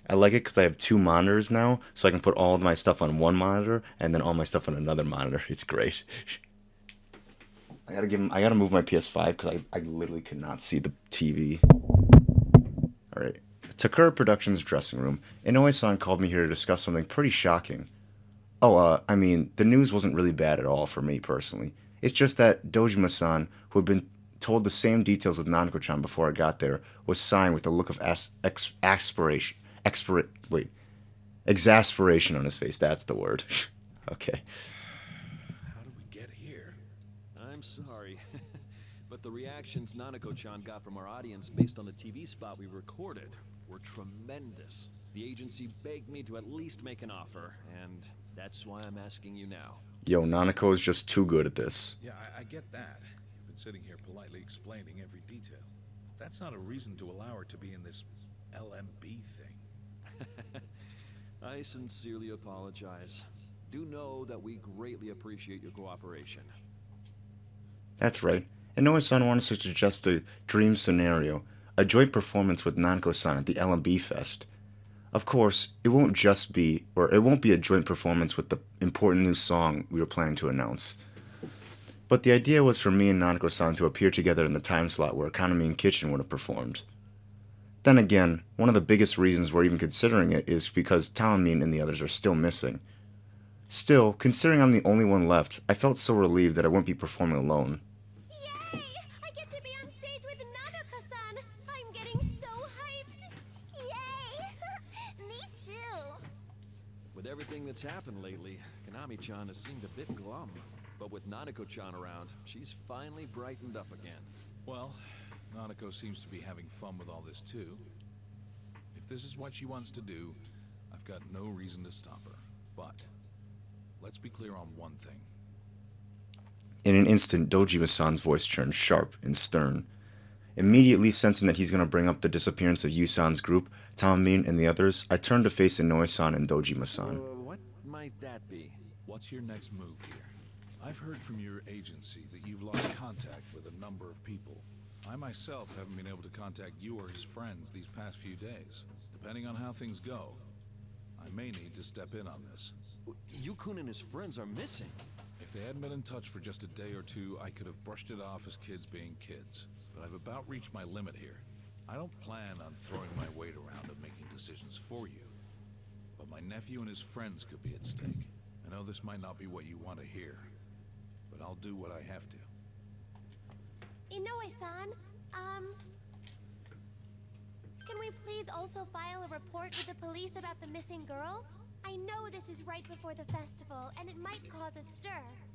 I like it because I have two monitors now, so I can put all of my stuff on one monitor and then all my stuff on another monitor. It's great. I gotta move my PS5 because I literally could not see the TV. All right. Takura Productions dressing room. Inoue-san called me here to discuss something pretty shocking. Oh, I mean, the news wasn't really bad at all for me personally. It's just that Dojima-san, who had been told the same details with Nanako-chan before I got there, was sighing with a look of wait, exasperation on his face. That's the word. Okay. How did we get here? I'm sorry, but the reactions Nanako-chan got from our audience based on the TV spot we recorded were tremendous. The agency begged me to at least make an offer, and that's why I'm asking you now. Yo, Nanako is just too good at this. Yeah, I get that. You've been sitting here politely explaining every detail. That's not a reason to allow her to be in this LMB thing. I sincerely apologize. Do know that we greatly appreciate your cooperation. That's right. Inoue-san wants us to suggest the dream scenario, a joint performance with Nanako-san at the LMB Fest. Of course, it won't be a joint performance with the important new song we were planning to announce. But the idea was for me and Nanako-san to appear together in the time slot where Economy and Kitchen would have performed. Then again, one of the biggest reasons we're even considering it is because Talamin and the others are still missing. Still, considering I'm the only one left, I felt so relieved that I wouldn't be performing alone. Yay! I get to be on stage with Nanako-san! I'm getting so hyped! Yay! Me too! With everything that's happened lately, Konami-chan has seemed a bit glum. But with Nanako-chan around, she's finally brightened up again. Well, Nanako seems to be having fun with all this too. If this is what she wants to do, I've got no reason to stop her. But let's be clear on one thing. In an instant, Dojima-san's voice turned sharp and stern. Immediately sensing that he's going to bring up the disappearance of Yu-san's group, Talamin and the others, I turned to face Inoue-san and Dojima-san. What might that be? What's your next move here? I've heard from your agency that you've lost contact with a number of people. I myself haven't been able to contact you or his friends these past few days. Depending on how things go, I may need to step in on this. Yukun and his friends are missing. If they hadn't been in touch for just a day or two, I could have brushed it off as kids being kids. But I've about reached my limit here. I don't plan on throwing my weight around and making decisions for you. But my nephew and his friends could be at stake. I know this might not be what you want to hear, but I'll do what I have to. Inoue-san, can we please also file a report with the police about the missing girls? I know this is right before the festival, and it might cause a stir,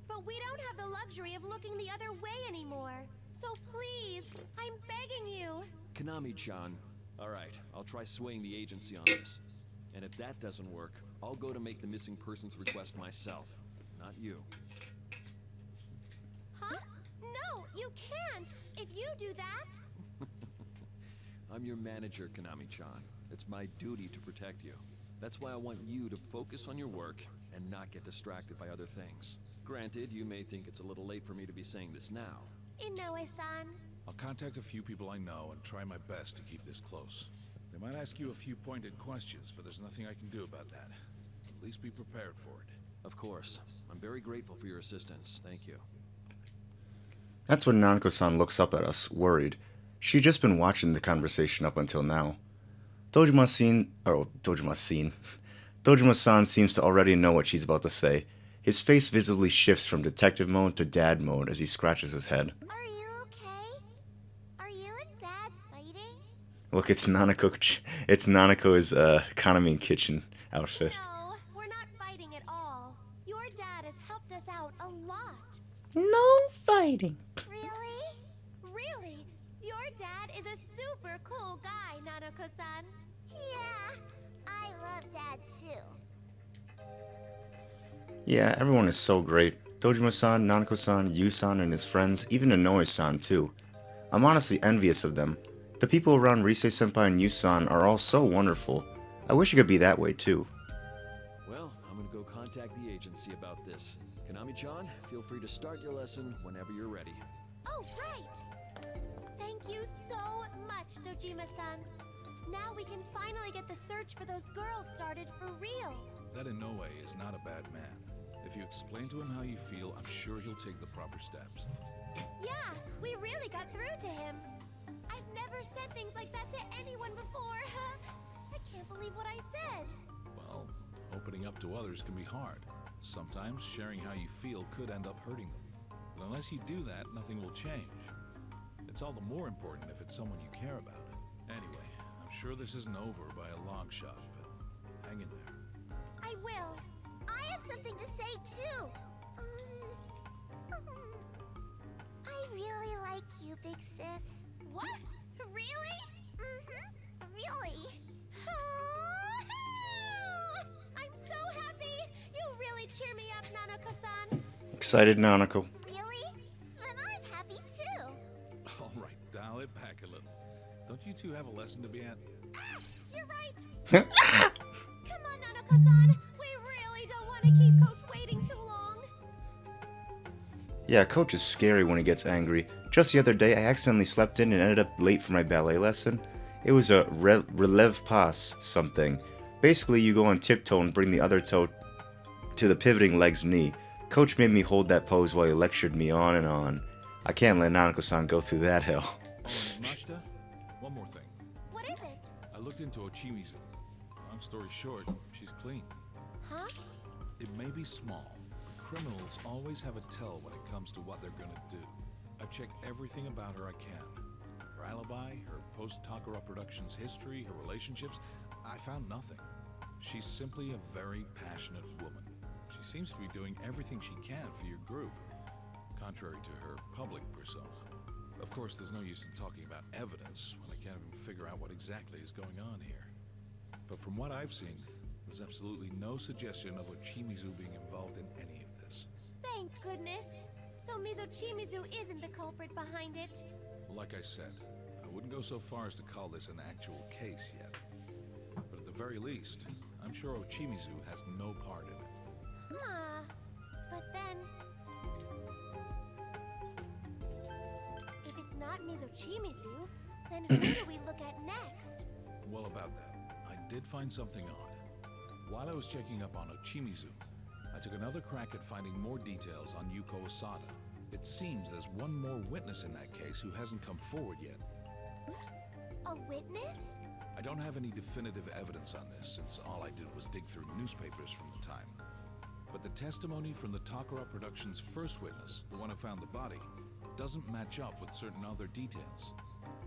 but we don't have the luxury of looking the other way anymore. So please, I'm begging you. Konami-chan. Alright, I'll try swaying the agency on this. And if that doesn't work, I'll go to make the missing persons request myself, not you. Huh? No, you can't! If you do that... I'm your manager, Konami-chan. It's my duty to protect you. That's why I want you to focus on your work and not get distracted by other things. Granted, you may think it's a little late for me to be saying this now. Inoue-san. I'll contact a few people I know and try my best to keep this close. They might ask you a few pointed questions, but there's nothing I can do about that. At least be prepared for it. Of course. I'm very grateful for your assistance. Thank you. That's when Nanako-san looks up at us, worried. She'd just been watching the conversation up until now. Dojima-san seems to already know what she's about to say. His face visibly shifts from detective mode to dad mode as he scratches his head. Are you okay? Are you and Dad fighting? Look, it's Nanako. It's Nanako's economy and kitchen outfit. No, we're not fighting at all. Your dad has helped us out a lot. No fighting. Really? Really? Your dad is a super cool guy, Nanako-san. Yeah, I love Dad too. Yeah, everyone is so great. Dojima-san, Nanako-san, Yu-san, and his friends, even Inoue-san too. I'm honestly envious of them. The people around Rise-senpai and Yu-san are all so wonderful. I wish it could be that way too. Well, I'm gonna go contact the agency about this. Konami-chan, feel free to start your lesson whenever you're ready. Oh, right! Thank you so much, Dojima-san. Now we can finally get the search for those girls started for real. That Inoue is not a bad man. If you explain to him how you feel, I'm sure he'll take the proper steps. Yeah, we really got through to him. I've never said things like that to anyone before. I can't believe what I said. Well, opening up to others can be hard. Sometimes sharing how you feel could end up hurting them. But unless you do that, nothing will change. It's all the more important if it's someone you care about. Anyway, I'm sure this isn't over by a long shot, but hang in there. I will. I have something to say too. I really like you, big sis. What? Really? Mm-hmm. Really? I'm so happy. You really cheer me up, Nanako-san. Excited, Nanako. Really? Then I'm happy too. All right, dial it back a little. Don't you two have a lesson to be at? Ah, you're right. Come on, Nanako-san. We really don't want to keep Coach waiting too long. Yeah, Coach is scary when he gets angry. Just the other day, I accidentally slept in and ended up late for my ballet lesson. It was a releve pas something. Basically, you go on tiptoe and bring the other toe to the pivoting leg's knee. Coach made me hold that pose while he lectured me on and on. I can't let Nanako-san go through that hell. Oh, and Mashita, one more thing. What is it? I looked into Ochimizu. Long story short, she's clean. Huh? It may be small, but criminals always have a tell when it comes to what they're gonna do. I've checked everything about her I can. Her alibi, her post-Takara Productions history, her relationships, I found nothing. She's simply a very passionate woman. She seems to be doing everything she can for your group, contrary to her public persona. Of course, there's no use in talking about evidence when I can't even figure out what exactly is going on here. But from what I've seen, there's absolutely no suggestion of Ochimizu being involved in any of this. Thank goodness. So Mizochimizu isn't the culprit behind it. Like I said, I wouldn't go so far as to call this an actual case yet. But at the very least, I'm sure Ochimizu has no part in it. Huh. But then... if it's not Mizochimizu, then who do we look at next? Well, about that, I did find something odd. While I was checking up on Ochimizu, I took another crack at finding more details on Yuko Asada. It seems there's one more witness in that case who hasn't come forward yet. A witness? I don't have any definitive evidence on this, since all I did was dig through newspapers from the time. But the testimony from the Takara Productions' first witness, the one who found the body, doesn't match up with certain other details.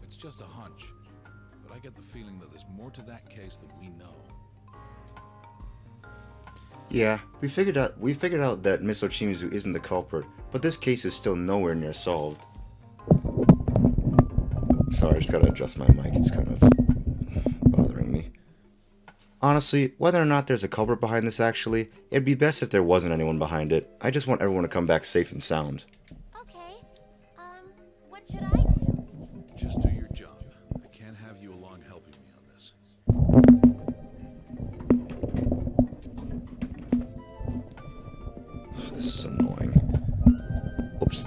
It's just a hunch, but I get the feeling that there's more to that case than we know. Yeah, we figured out that Miss Ochimizu isn't the culprit, but this case is still nowhere near solved. Sorry, I just gotta adjust my mic, it's kind of bothering me. Honestly, whether or not there's a culprit behind this actually, it'd be best if there wasn't anyone behind it. I just want everyone to come back safe and sound. Okay. What should I do? Just do your job. I can't have you along helping me on this. This is annoying. Oops.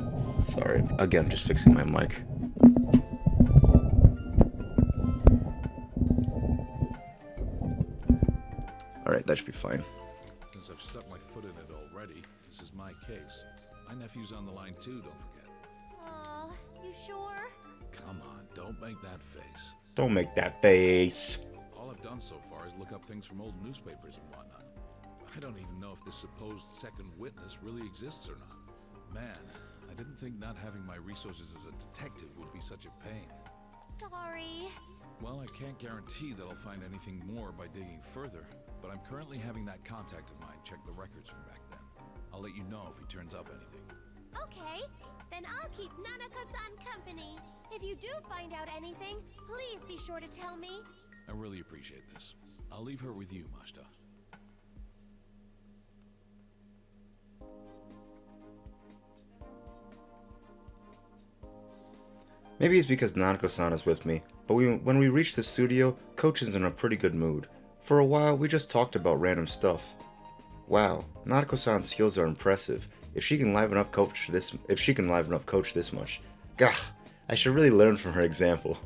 Sorry. Again, just fixing my mic. Alright, that should be fine. Since I've stuck my foot in it already, this is my case. My nephew's on the line too, don't forget. Aw, you sure? Come on, don't make that face. Don't make that face. All I've done so far is look up things from old newspapers and whatnot. I don't even know if this supposed second witness really exists or not. Man, I didn't think not having my resources as a detective would be such a pain. Sorry. Well, I can't guarantee that I'll find anything more by digging further, but I'm currently having that contact of mine check the records from back then. I'll let you know if he turns up anything. Okay, then I'll keep Nanako-san company. If you do find out anything, please be sure to tell me. I really appreciate this. I'll leave her with you, Mashita. Maybe it's because Nanako-san is with me, but when we reach the studio, Coach is in a pretty good mood. For a while, we just talked about random stuff. Wow, Nanako-san's skills are impressive. If she can liven up Coach this much, gah, I should really learn from her example.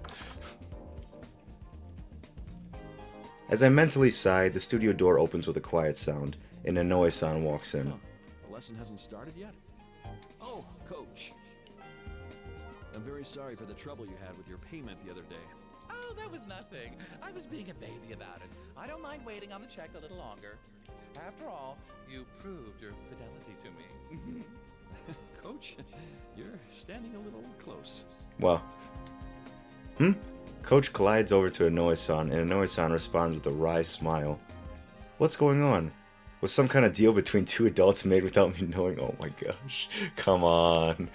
As I mentally sigh, the studio door opens with a quiet sound, and Inoue-san walks in. The lesson hasn't started yet? Oh, Coach. I'm very sorry for the trouble you had with your payment the other day. Oh, that was nothing. I was being a baby about it. I don't mind waiting on the check a little longer. After all, you proved your fidelity to me. Coach, you're standing a little close. Well. Coach collides over to Inoue-san, and Inoue-san responds with a wry smile. What's going on? Was some kind of deal between two adults made without me knowing? Oh my gosh. Come on.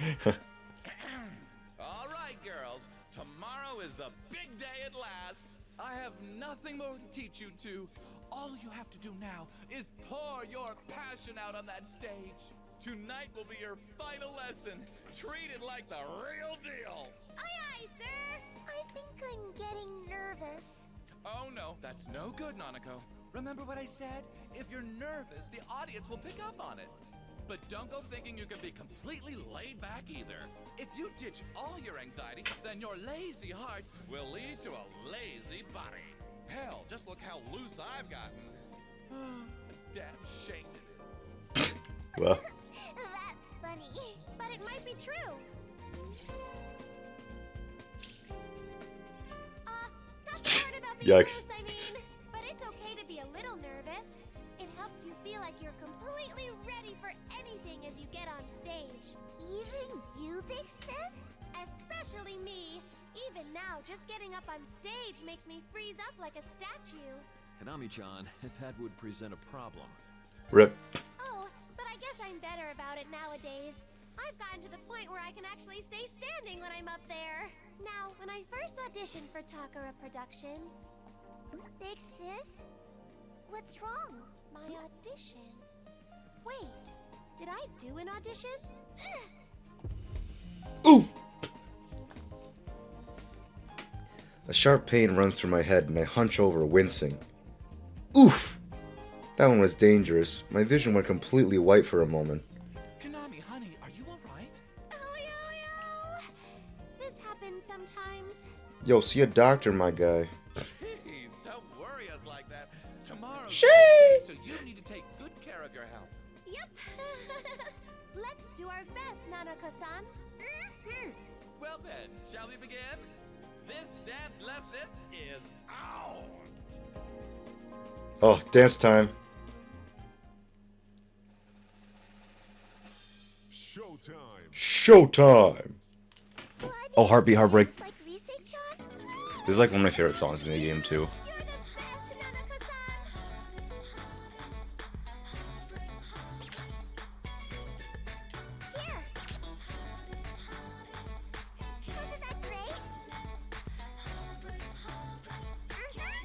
All right, girls. Tomorrow is the big day at last. I have nothing more to teach you two. All you have to do now is pour your passion out on that stage. Tonight will be your final lesson. Treat it like the real deal. Aye, aye, sir. I think I'm getting nervous. Oh no, that's no good, Nanako. Remember what I said? If you're nervous, the audience will pick up on it. But don't go thinking you can be completely laid back either. If you ditch all your anxiety, then your lazy heart will lead to a lazy body. Hell, just look how loose I've gotten. A damn shame it is. Well. That's funny. But it might be true. Not the part about being Yikes. nervous, I mean. But it's okay to be a little nervous. It helps you feel like you're completely ready for anything as you get on stage. Even you, big sis? Especially me. Even now, just getting up on stage makes me freeze up like a statue. Konami-chan, that would present a problem. Rip. Oh, but I guess I'm better about it nowadays. I've gotten to the point where I can actually stay standing when I'm up there. Now, when I first auditioned for Takara Productions... Big sis? What's wrong? My audition? Wait, did I do an audition? Oof! A sharp pain runs through my head and I hunch over, wincing. Oof! That one was dangerous. My vision went completely white for a moment. Konami, honey, are you alright? Oh, yo. This happens sometimes. Yo, see a doctor, my guy. Jeez, don't worry us like that. Tomorrow's Shee! the day, so you need to take good care of your health. Yep. Let's do our best, Nanako-san. Well then, shall we begin? This dance lesson is on! Oh, dance time. Showtime! Oh, Heartbeat Heartbreak. Like Rise-chan? This is like one of my favorite songs in the game, too. You're the best, Nanako-san. Here. Wasn't that great? Here.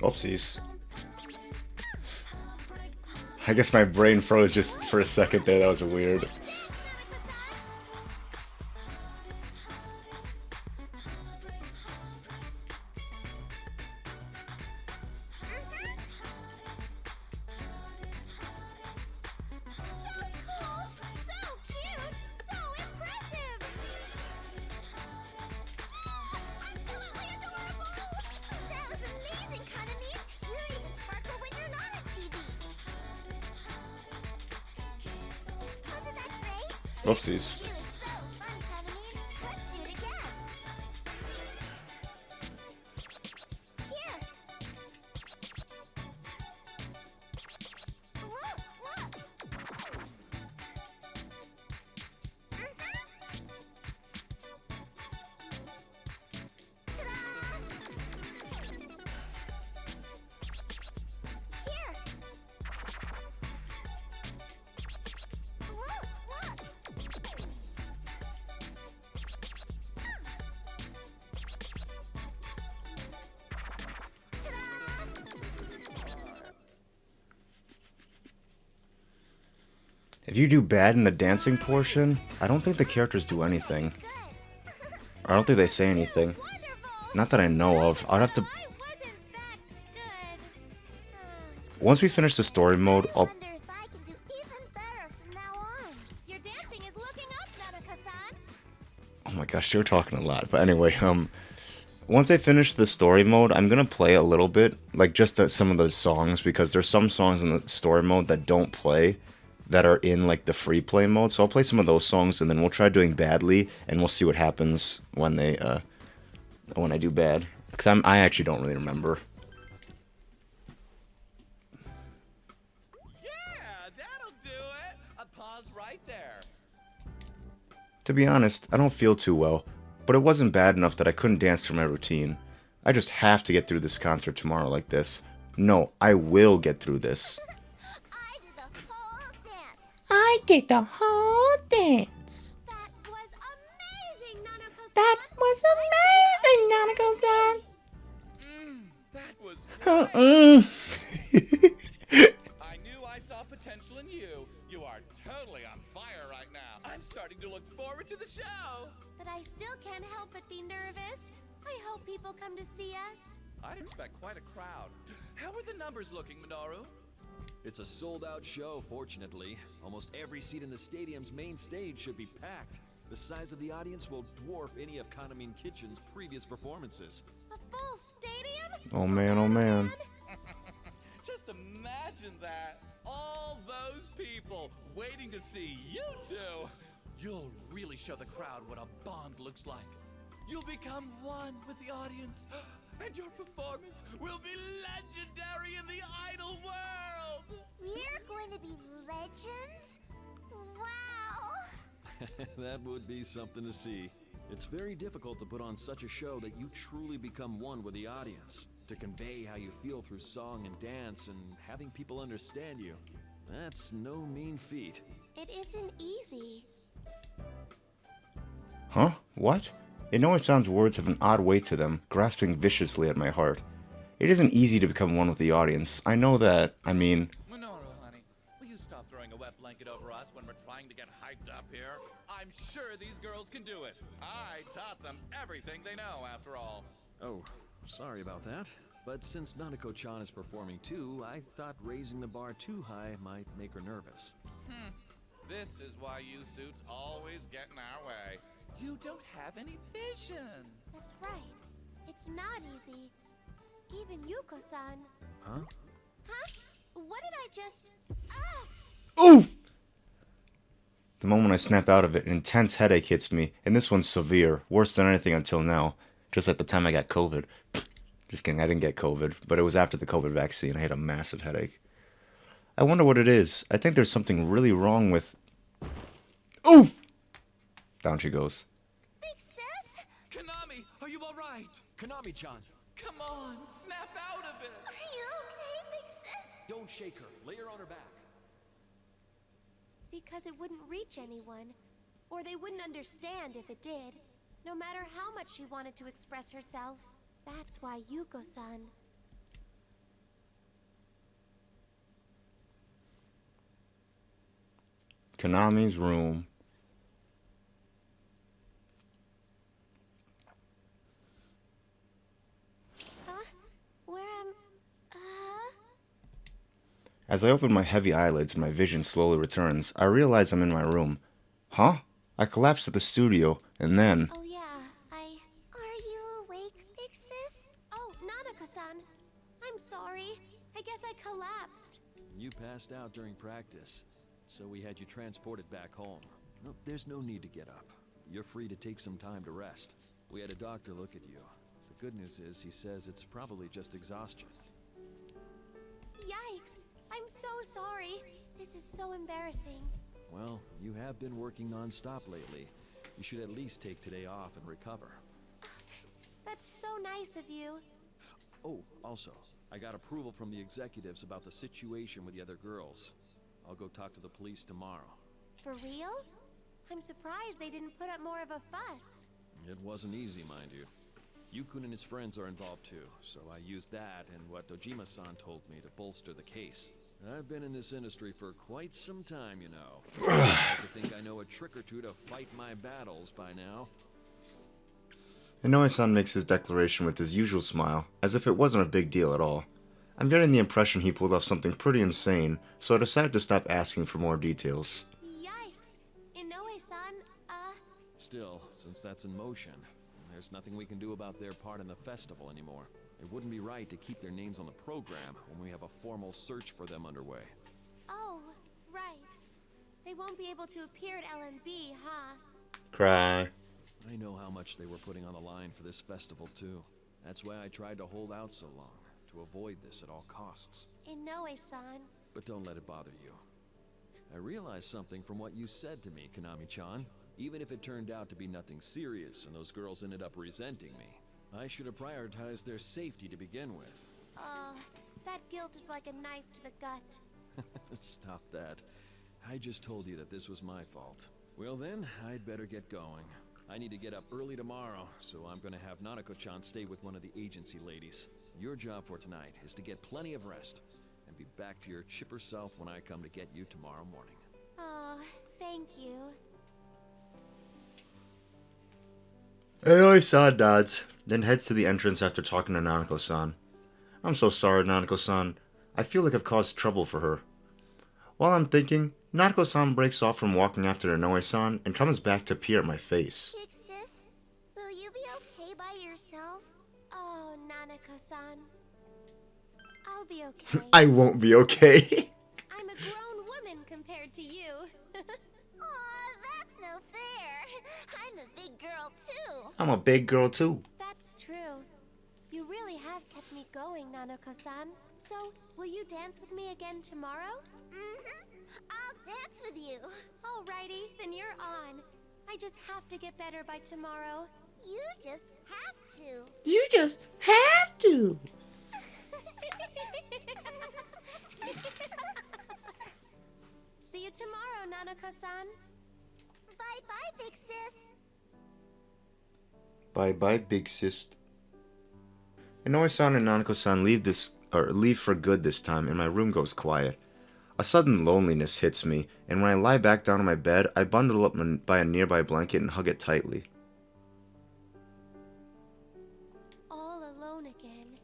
Oopsies. I guess my brain froze just for a second there. That was weird. Oopsies. If you do bad in the dancing portion, I don't think the characters do anything. I don't think they say anything. Not that I know of. I'd have to... Once we finish the story mode, I'll... Oh my gosh, you're talking a lot. But anyway, once I finish the story mode, I'm gonna play a little bit, like just some of the songs, because there's some songs in the story mode that don't play, that are in like the free play mode. So I'll play some of those songs, and then we'll try doing badly, and we'll see what happens when I do bad. Because I actually don't really remember. Yeah, that'll do it. A pause right there. To be honest, I don't feel too well, but it wasn't bad enough that I couldn't dance through my routine. I just have to get through this concert tomorrow like this. No, I will get through this. I did the whole dance. That was amazing, Nanako-san. That was Uh-uh. I knew I saw potential in you. You are totally on fire right now. I'm starting to look forward to the show. But I still can't help but be nervous. I hope people come to see us. I'd expect quite a crowd. How are the numbers looking, Minoru? It's a sold-out show, fortunately. Almost every seat in the stadium's main stage should be packed. The size of the audience will dwarf any of Kaname Kitchen's previous performances. A full stadium? Oh man, oh man. Just imagine that. All those people waiting to see you two. You'll really show the crowd what a bond looks like. You'll become one with the audience, and your performance will be legendary in the idol world. We're going to be legends? Wow! That would be something to see. It's very difficult to put on such a show that you truly become one with the audience. To convey how you feel through song and dance and having people understand you. That's no mean feat. It isn't easy. Huh? What? Inoue-san's words have an odd weight to them, grasping viciously at my heart. It isn't easy to become one with the audience. I know that. I mean... Minoru, honey, will you stop throwing a wet blanket over us when we're trying to get hyped up here? I'm sure these girls can do it. I taught them everything they know, after all. Oh, sorry about that. But since Nanako-chan is performing too, I thought raising the bar too high might make her nervous. This is why you suits always get in our way. You don't have any vision. That's right. It's not easy. Even Yuko-san. Huh? Huh? What did I just... Oof! The moment I snap out of it, an intense headache hits me, and this one's severe, worse than anything until now. Just like the time I got COVID. Just kidding, I didn't get COVID, but it was after the COVID vaccine. I had a massive headache. I wonder what it is. I think there's something really wrong with... Oof! Down she goes. Big sis? Kaname, are you all right? Kaname-chan! Come on, snap out of it. Are you okay, big sis? Don't shake her. Lay her on her back. Because it wouldn't reach anyone. Or they wouldn't understand if it did. No matter how much she wanted to express herself. That's why Yuko-san... Konami's room. Huh? Where am... As I open my heavy eyelids and my vision slowly returns, I realize I'm in my room. Huh? I collapsed at the studio, and then... Oh yeah, Are you awake, big sis? Oh, Nanako-san. I'm sorry. I guess I collapsed. You passed out during practice, so we had you transported back home. No, there's no need to get up. You're free to take some time to rest. We had a doctor look at you. The good news is he says it's probably just exhaustion. Yikes! I'm so sorry. This is so embarrassing. Well, you have been working non-stop lately. You should at least take today off and recover. That's so nice of you. Oh, also, I got approval from the executives about the situation with the other girls. I'll go talk to the police tomorrow. For real? I'm surprised they didn't put up more of a fuss. It wasn't easy, mind you. Yukun and his friends are involved too, so I used that and what Dojima-san told me to bolster the case. I've been in this industry for quite some time, you know. I like to think I know a trick or two to fight my battles by now. Inoue-san makes his declaration with his usual smile, as if it wasn't a big deal at all. I'm getting the impression he pulled off something pretty insane, so I decided to stop asking for more details. Yikes! Inoue-san, Still, since that's in motion, there's nothing we can do about their part in the festival anymore. It wouldn't be right to keep their names on the program when we have a formal search for them underway. Oh, right. They won't be able to appear at LMB, huh? Cry. I know how much they were putting on the line for this festival too. That's why I tried to hold out so long, to avoid this at all costs. Inoue-san. But don't let it bother you. I realized something from what you said to me, Konami-chan. Even if it turned out to be nothing serious and those girls ended up resenting me, I should have prioritized their safety to begin with. That guilt is like a knife to the gut. Stop that. I just told you that this was my fault. Well then, I'd better get going. I need to get up early tomorrow, so I'm gonna have Nanako-chan stay with one of the agency ladies. Your job for tonight is to get plenty of rest, and be back to your chipper self when I come to get you tomorrow morning. Oh, thank you. Inoue-san nods, then heads to the entrance after talking to Nanako-san. I'm so sorry, Nanako-san. I feel like I've caused trouble for her. While I'm thinking, Nanako-san breaks off from walking after Inoue-san and comes back to peer at my face. Big sis, will you be okay by yourself? Oh, Nanako-san. I'll be okay. I won't be okay. I'm a grown woman compared to you. Aw, that's no fair. I'm a big girl too. I'm a big girl too. That's true. You really have kept me going, Nanako-san. So, will you dance with me again tomorrow? Mm-hmm. I'll dance with you. Alrighty, then you're on. I just have to get better by tomorrow. You just have to. You just have to. See you tomorrow, Nanako-san. Bye-bye, big sis. Bye-bye, big sis. Inoue-san and Nanako-san leave for good this time, and my room goes quiet. A sudden loneliness hits me, and when I lie back down on my bed, I bundle up by a nearby blanket and hug it tightly. All alone again.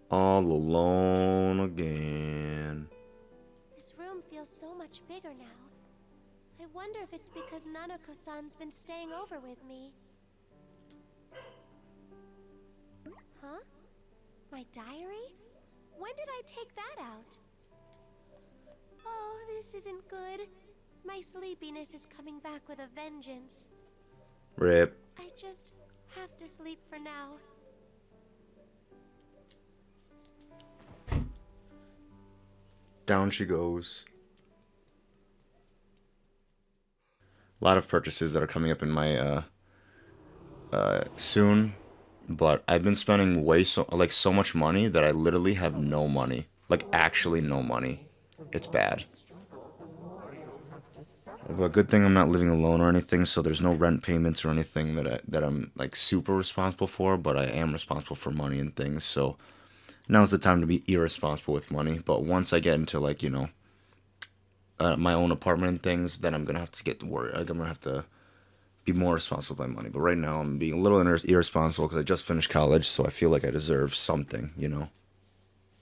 All alone again. This room feels so much bigger now. I wonder if it's because Nanako-san's been staying over with me. Huh? My diary? When did I take that out? Oh, this isn't good. My sleepiness is coming back with a vengeance. Rip. I just have to sleep for now. Down she goes. A lot of purchases that are coming up in my soon, but I've been spending so much money that I literally have no money, like actually no money. It's bad. But good thing I'm not living alone or anything, so there's no rent payments or anything that I'm like super responsible for, but I am responsible for money and things. So now's the time to be irresponsible with money. But once I get into like, my own apartment and things, then I'm gonna have to get to work. Like, I'm gonna have to be more responsible with my money. But right now, I'm being a little irresponsible because I just finished college, so I feel like I deserve something, you know.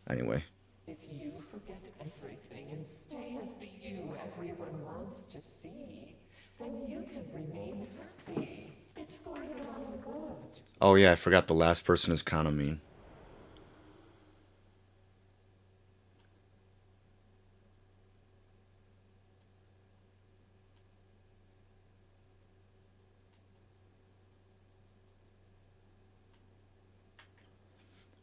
Anyway, If you forget everything and stay as the you everyone wants to see, then you can remain happy. It's for your own good. oh yeah, I forgot the last person is kind of mean.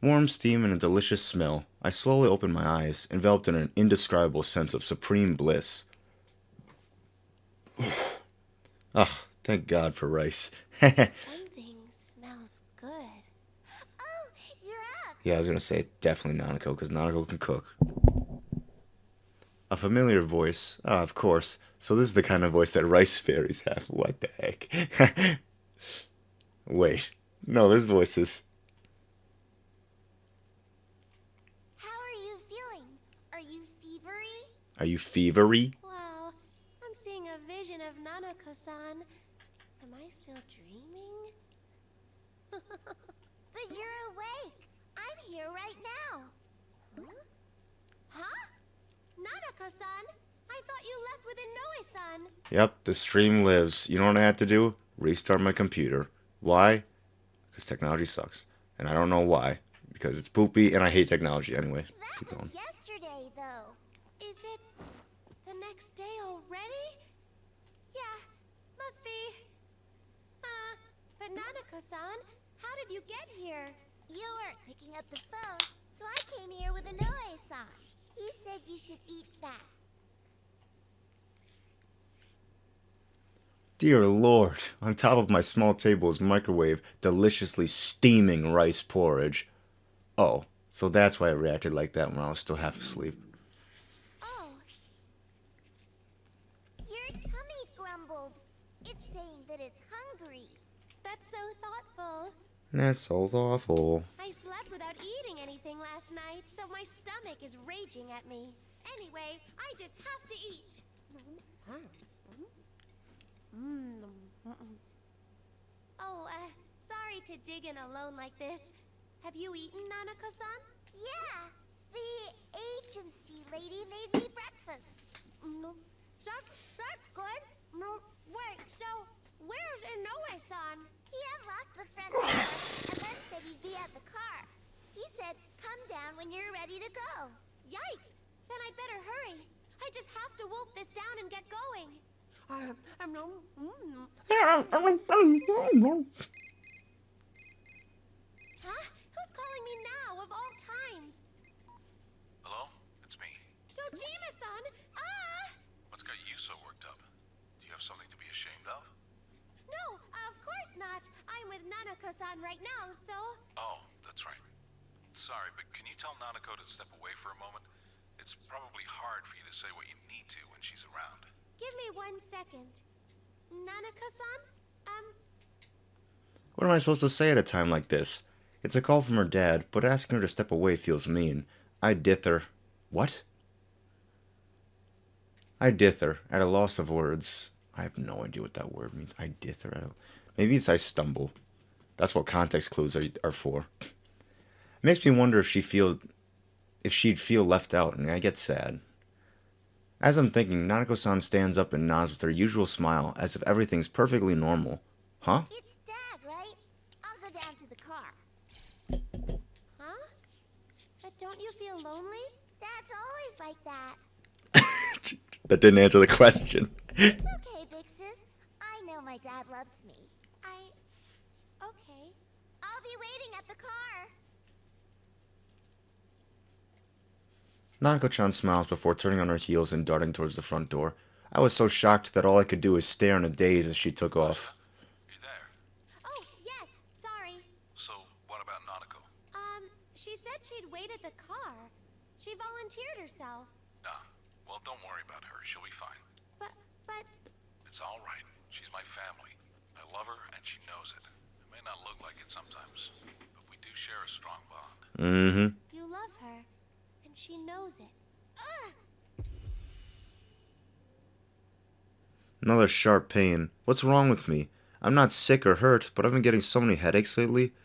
Warm steam and a delicious smell. I slowly opened my eyes, enveloped in an indescribable sense of supreme bliss. Ah, thank God for rice. Something smells good. Oh, you're up. Yeah, I was gonna say definitely Nanako, because Nanako can cook. A familiar voice. Ah, of course. So this is the kind of voice that rice fairies have. What the heck? Wait. No, this voice is... How are you feeling? Are you fevery? Are you fevery? Wow, I'm seeing a vision of Nanako-san. Am I still dreaming? But you're awake. I'm here right now. Huh? Nanako-san? I thought you left with Inoue-san. Yep, the stream lives. You know what I had to do? Restart my computer. Why? Because technology sucks. And I don't know why. Because it's poopy and I hate technology. Anyway, let's keep That going. was yesterday, though. Is it the next day already? Yeah, must be. But Nanako-san, how did you get here? You weren't picking up the phone, so I came here with Inoue-san. He said you should eat that. Dear Lord, on top of my small table is microwave, deliciously steaming rice porridge. Oh, so that's why I reacted like that when I was still half asleep. Oh. Your tummy grumbled. It's saying that it's hungry. That's so thoughtful. That's so awful. I slept without eating anything last night, so my stomach is raging at me. Anyway, I just have to eat. Oh, sorry to dig in alone like this. Have you eaten, Nanako-san? Yeah, the agency lady made me breakfast. That's good. No, wait, so where's Inoue-san? He unlocked the front door and then said he'd be at the car. He said, come down when you're ready to go. Yikes! Then I'd better hurry. I just have to wolf this down and get going. Huh? Who's calling me now, of all times? Hello? It's me. Dojima-san! Ah! What's got you so worked up? Do you have something to be ashamed of? No, of course not. I'm with Nanako-san right now, so... Oh, that's right. Sorry, but can you tell Nanako to step away for a moment? It's probably hard for you to say what you need to when she's around. Give me 1 second. Nanako-san? What am I supposed to say at a time like this? It's a call from her dad, but asking her to step away feels mean. I dither. What? I dither, at a loss of words. I have no idea what that word means. I dither. Maybe it's I stumble. That's what context clues are for. It makes me wonder if she'd feel left out, and I get sad. As I'm thinking, Nanako-san stands up and nods with her usual smile, as if everything's perfectly normal. Huh? It's Dad, right? I'll go down to the car. Huh? But don't you feel lonely? Dad's always like that. That didn't answer the question. It's okay, Big Sis. I know my dad loves me. Okay. I'll be waiting at the car. Nanako-chan smiles before turning on her heels and darting towards the front door. I was so shocked that all I could do was stare in a daze as she took off. You there? Oh, yes. Sorry. So, what about Nanako? She said she'd wait at the car. She volunteered herself. Ah, well, don't worry about her. She'll be fine. But... It's all right. She's my family. I love her, and she knows it. It may not look like it sometimes, but we do share a strong bond. Mm-hmm. You love her, and she knows it. Ugh! Another sharp pain. What's wrong with me? I'm not sick or hurt, but I've been getting so many headaches lately.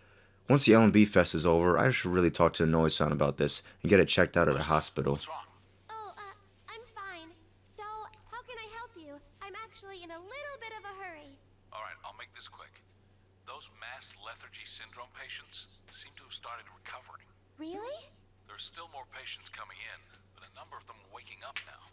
Once the L&B Fest is over, I should really talk to Noe-san about this and get it checked out at a hospital. What's wrong? Oh, I'm fine. So, how can I help you? I'm actually in a little bit of a hurry. All right, I'll make this quick. Those mass lethargy syndrome patients seem to have started recovering. Really? There's still more patients coming in, but a number of them are waking up now.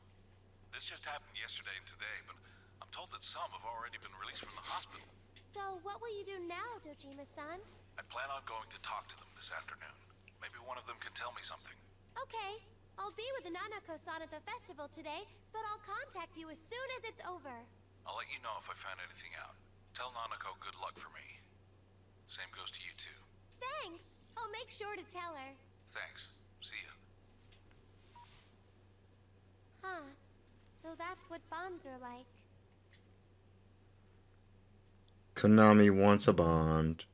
This just happened yesterday and today, but I'm told that some have already been released from the hospital. So, what will you do now, Dojima-san? I plan on going to talk to them this afternoon. Maybe one of them can tell me something. Okay. I'll be with the Nanako-san at the festival today, but I'll contact you as soon as it's over. I'll let you know if I find anything out. Tell Nanako good luck for me. Same goes to you too. Thanks. I'll make sure to tell her. Thanks. See ya. Huh. So that's what bonds are like. Konami wants a bond.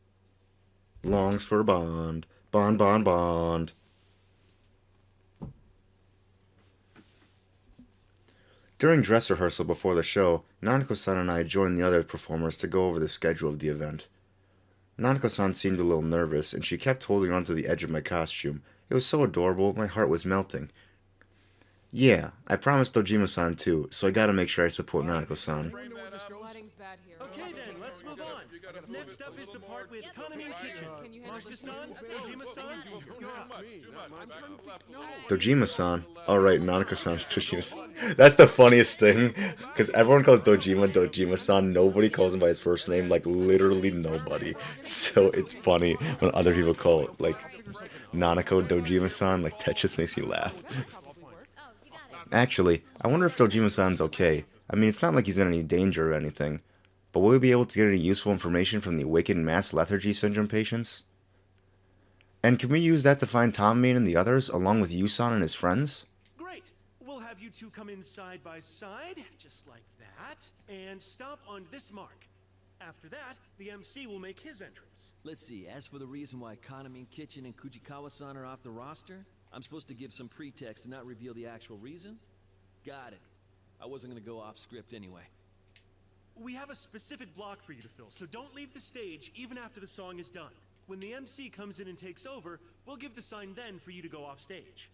Longs for a bond. Bond, bond, bond. During dress rehearsal before the show, Nanako-san and I joined the other performers to go over the schedule of the event. Nanako-san seemed a little nervous, and she kept holding onto the edge of my costume. It was so adorable, my heart was melting. Yeah, I promised Dojima-san too, so I gotta make sure I support Nanako-san. Okay then, let's move on. Next up is the part with Konami Kitchen. Mashita-san, Dojima-san, you're up. Dojima-san? Alright, Nanako-san's Dojima-san. That's the funniest thing, because everyone calls Dojima Dojima-san, nobody calls him by his first name, like literally nobody. So it's funny when other people call it, like, Nanako Dojima-san, like that just makes me laugh. Actually, I wonder if Dojima-san's okay. I mean, it's not like he's in any danger or anything. But will we be able to get any useful information from the awakened mass lethargy syndrome patients? And can we use that to find Tommy and the others, along with Yusan and his friends? Great. We'll have you two come in side by side, just like that, and stop on this mark. After that, the MC will make his entrance. Let's see, as for the reason why Konami Kitchen and Kujikawa-san are off the roster, I'm supposed to give some pretext to not reveal the actual reason? Got it. I wasn't gonna go off script anyway. We have a specific block for you to fill, so don't leave the stage even after the song is done. When the MC comes in and takes over, we'll give the sign then for you to go off stage.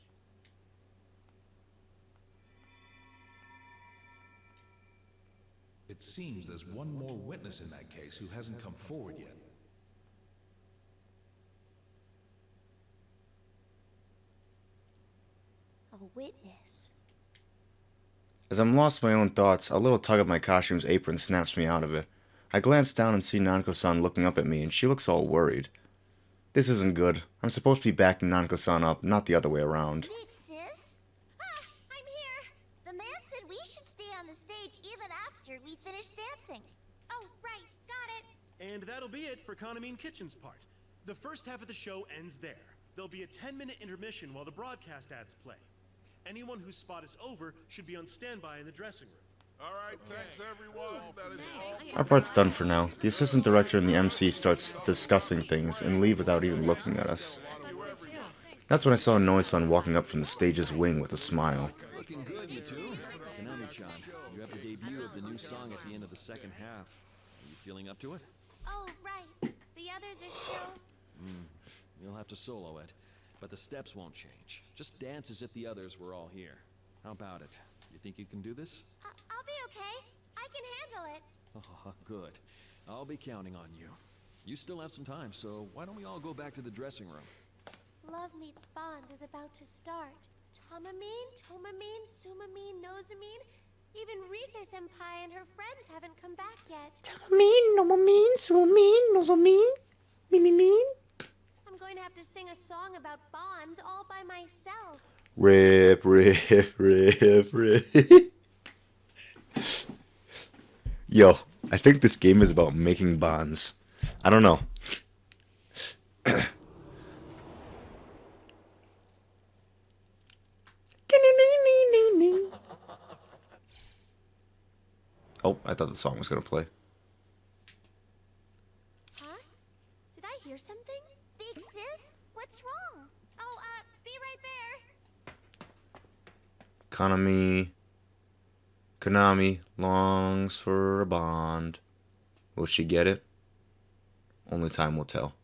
It seems there's one more witness in that case who hasn't come forward yet. A witness. As I'm lost in my own thoughts, a little tug of my costume's apron snaps me out of it. I glance down and see Nanako-san looking up at me, and she looks all worried. This isn't good. I'm supposed to be backing Nanako-san up, not the other way around. Big sis? Ah, I'm here. The man said we should stay on the stage even after we finish dancing. Oh, right. Got it. And that'll be it for Konami Kitchen's part. The first half of the show ends there. There'll be a 10-minute intermission while the broadcast ads play. Anyone whose spot is over should be on standby in the dressing room. All right, thanks everyone. That is all. Our part's done for now. The assistant director and the MC starts discussing things and leave without even looking at us. That's when I saw Noe-san walking up from the stage's wing with a smile. Looking good, you two. Konami-chan, you have the debut of the new song at the end of the second half. Are you feeling up to it? Oh, right. The others are still... You'll have to solo it, but the steps won't change. Just dance as if the others were all here. How about it? You think you can do this? I'll be okay. I can handle it. Oh, good. I'll be counting on you. You still have some time, so why don't we all go back to the dressing room? Love Meets Bonds is about to start. Tomamine, Tomamine, Sumamine, Nozamine. Even Rise-senpai and her friends haven't come back yet. I'm going to have to sing a song about bonds all by myself. Rip, rip, rip, rip. Yo, I think this game is about making bonds. I don't know. Oh, I thought the song was gonna play. Huh? Did I hear something? Big sis? What's wrong? Oh, be right there. Konami. Konami longs for a bond. Will she get it? Only time will tell.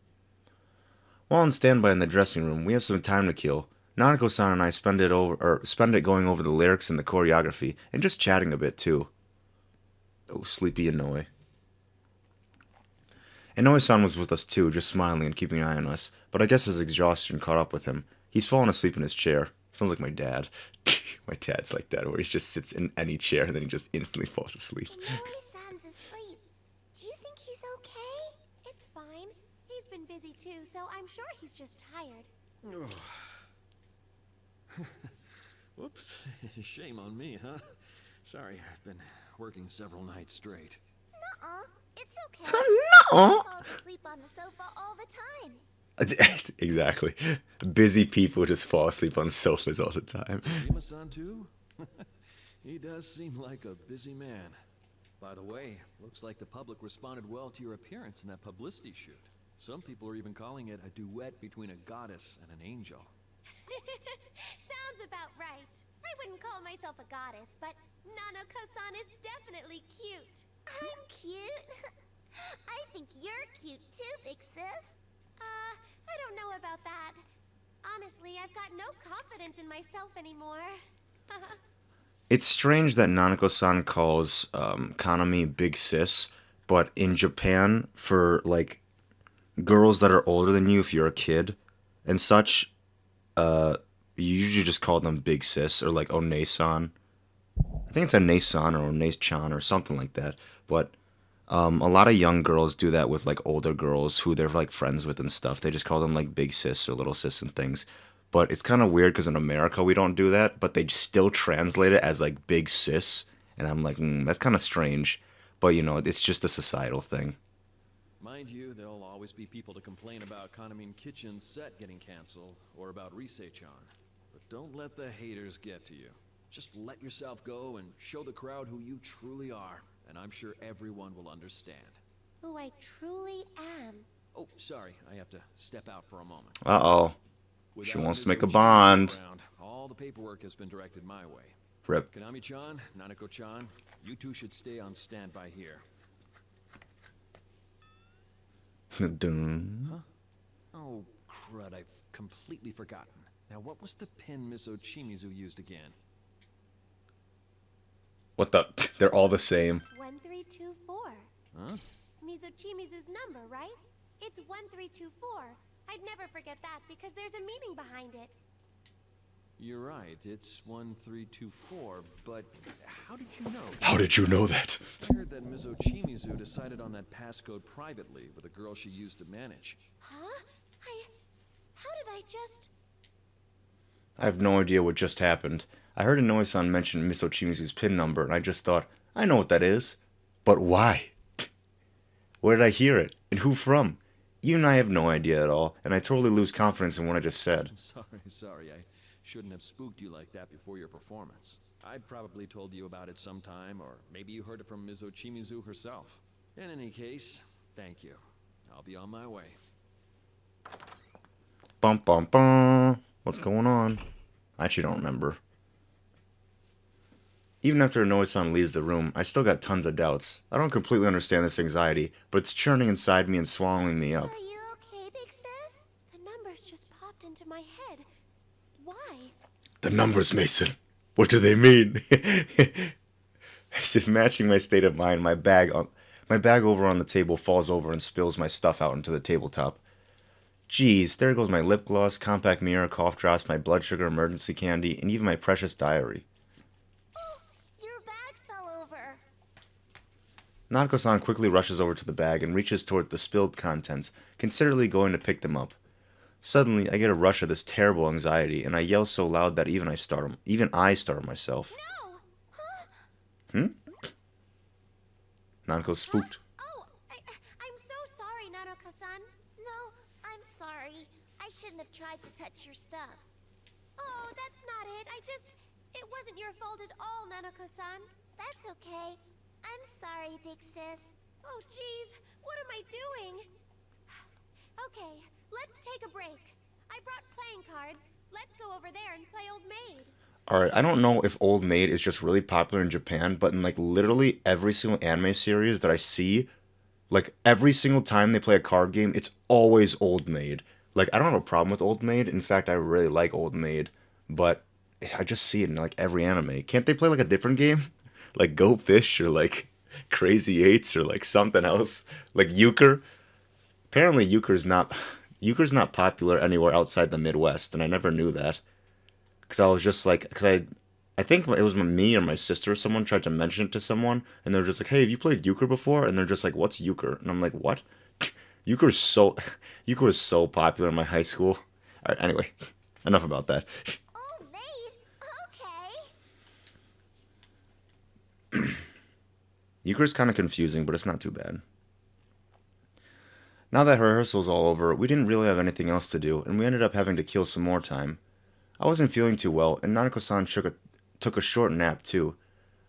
While on standby in the dressing room, we have some time to kill. Nanako-san and I spend it going over the lyrics and the choreography, and just chatting a bit too. Oh, sleepy Inoue. Inoue-san was with us too, just smiling and keeping an eye on us, but I guess his exhaustion caught up with him. He's fallen asleep in his chair. Sounds like my dad. My dad's like that, where he just sits in any chair and then he just instantly falls asleep. Inoue-san's asleep. Do you think he's okay? It's fine. He's been busy too, so I'm sure he's just tired. Whoops. Shame on me, huh? Sorry, I've been working several nights straight. Nuh-uh. It's okay. Nuh-uh. He falls asleep on the sofa all the time. Exactly. Busy people just fall asleep on sofas all the time. Jima-san too? He does seem like a busy man. By the way, looks like the public responded well to your appearance in that publicity shoot. Some people are even calling it a duet between a goddess and an angel. Sounds about right. I wouldn't call myself a goddess, but Nanako-san is definitely cute. I'm cute? I think you're cute too, big sis. I don't know about that. Honestly, I've got no confidence in myself anymore. It's strange that Nanako-san calls Kanami Big Sis, but in Japan, for like girls that are older than you, if you're a kid and such, you usually just call them Big Sis or like One-san. I think it's One-san or One-chan or something like that. But a lot of young girls do that with like older girls who they're like friends with and stuff. They just call them like Big Sis or Little Sis and things. But it's kind of weird because in America we don't do that, but they still translate it as like Big Sis. And I'm like, that's kind of strange. But you know, it's just a societal thing. Mind you, there'll always be people to complain about Kanamine Kitchen's set getting canceled, or about Rise-chan. But don't let the haters get to you. Just let yourself go and show the crowd who you truly are, and I'm sure everyone will understand. Who I truly am. Oh, sorry, I have to step out for a moment. Uh-oh. She Without wants to Ms. make a Ochi's bond. around, all the paperwork has been directed my way. Rip. Konami-chan, Nanako-chan, you two should stay on standby here. Dun. Oh, crud, I've completely forgotten. Now, what was the pin Miss Ochimizu used again? What the? They're all the same. 1324. Huh? Mizuchimizu's number, right? It's 1324. I'd never forget that because there's a meaning behind it. You're right, it's 1324, but how did you know? How did you know that? I heard that Ms. Ochimizu decided on that passcode privately with a girl she used to manage. Huh? How did I just... I have no idea what just happened. I heard Inoue-san mention Miss Ochimizu's PIN number, and I just thought, I know what that is. But why? Where did I hear it? And who from? Even I have no idea at all, and I totally lose confidence in what I just said. Sorry, I shouldn't have spooked you like that before your performance. I probably told you about it sometime, or maybe you heard it from Ms. Ochimizu herself. In any case, thank you. I'll be on my way. Bum bum bum. What's going on? I actually don't remember. Even after Inoue-san leaves the room, I still got tons of doubts. I don't completely understand this anxiety, but it's churning inside me and swallowing me up. Are you okay, big sis? The numbers just popped into my head. Why? The numbers, Mason. What do they mean? As if matching my state of mind, my bag over on the table falls over and spills my stuff out into the tabletop. Geez, there goes my lip gloss, compact mirror, cough drops, my blood sugar, emergency candy, and even my precious diary. Oh, your bag fell over. Nanako-san quickly rushes over to the bag and reaches toward the spilled contents, considerably going to pick them up. Suddenly, I get a rush of this terrible anxiety, and I yell so loud that even I startle myself. No! Huh? Hmm? Nanako's spooked. Oh, I'm so sorry, Nanako-san. No, I'm sorry. I shouldn't have tried to touch your stuff. Oh, that's not it. It wasn't your fault at all, Nanako-san. That's okay. I'm sorry, big sis. Oh, jeez. What am I doing? Okay, let's take a break. I brought playing cards. Let's go over there and play Old Maid. Alright, I don't know if Old Maid is just really popular in Japan, but in like literally every single anime series that I see, like every single time they play a card game, it's always Old Maid. Like I don't have a problem with Old Maid. In fact, I really like Old Maid, but I just see it in like every anime. Can't they play like a different game? Like Go Fish or like Crazy Eights or like something else? Like Euchre? Apparently Euchre's not popular anywhere outside the Midwest, and I never knew that. Because I was just like, I think it was me or my sister or someone tried to mention it to someone, and they're just like, "Hey, have you played euchre before?" And they're just like, "What's euchre?" And I'm like, "What?" Euchre is so, euchre is so popular in my high school. All right, anyway, enough about that. Old maid? Okay. Euchre is kind of confusing, but it's not too bad. Now that rehearsal's all over, we didn't really have anything else to do, and we ended up having to kill some more time. I wasn't feeling too well, and Nanako-san took a short nap too.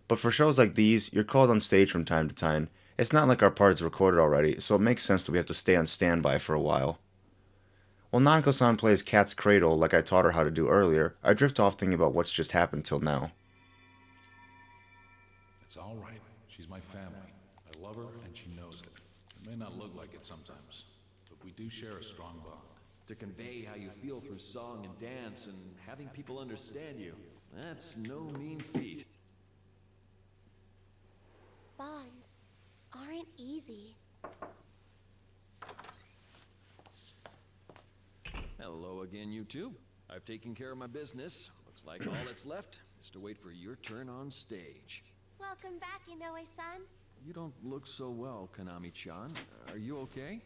But for shows like these, you're called on stage from time to time. It's not like our part is recorded already, so it makes sense that we have to stay on standby for a while. While Nanako-san plays Cat's Cradle like I taught her how to do earlier, I drift off thinking about what's just happened till now. It's all right. She's my family. I love her, and she knows it. It may not look like it sometimes, but we do share a strong bond. To convey how you feel through song and dance and having people understand you, that's no mean feat. Bonds aren't easy. Hello again, you two. I've taken care of my business. Looks like all that's left is to wait for your turn on stage. Welcome back, Inoue-san. You don't look so well, Konami-chan. Are you okay?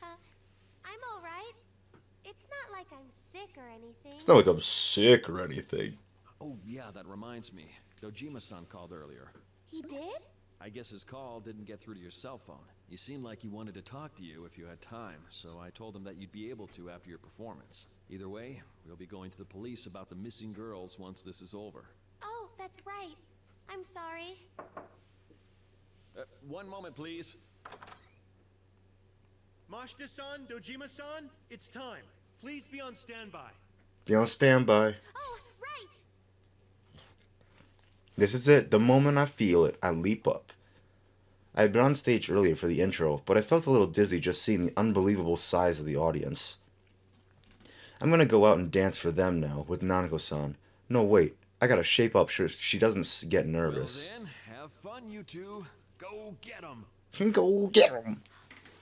I'm all right. It's not like I'm sick or anything. It's not like I'm sick or anything. Oh, yeah, that reminds me. Dojima-san called earlier. He did? I guess his call didn't get through to your cell phone. You seemed like he wanted to talk to you if you had time, so I told him that you'd be able to after your performance. Either way, we'll be going to the police about the missing girls once this is over. Oh, that's right. I'm sorry. One moment, please. Mashita-san, Dojima-san, it's time. Please be on standby. Be on standby. Oh, right. This is it. The moment I feel it, I leap up. I had been on stage earlier for the intro, but I felt a little dizzy just seeing the unbelievable size of the audience. I'm gonna go out and dance for them now, with Nanako-san. No, wait. I gotta shape up so she doesn't get nervous. Well then, have fun, you two. Go get 'em. Go get 'em!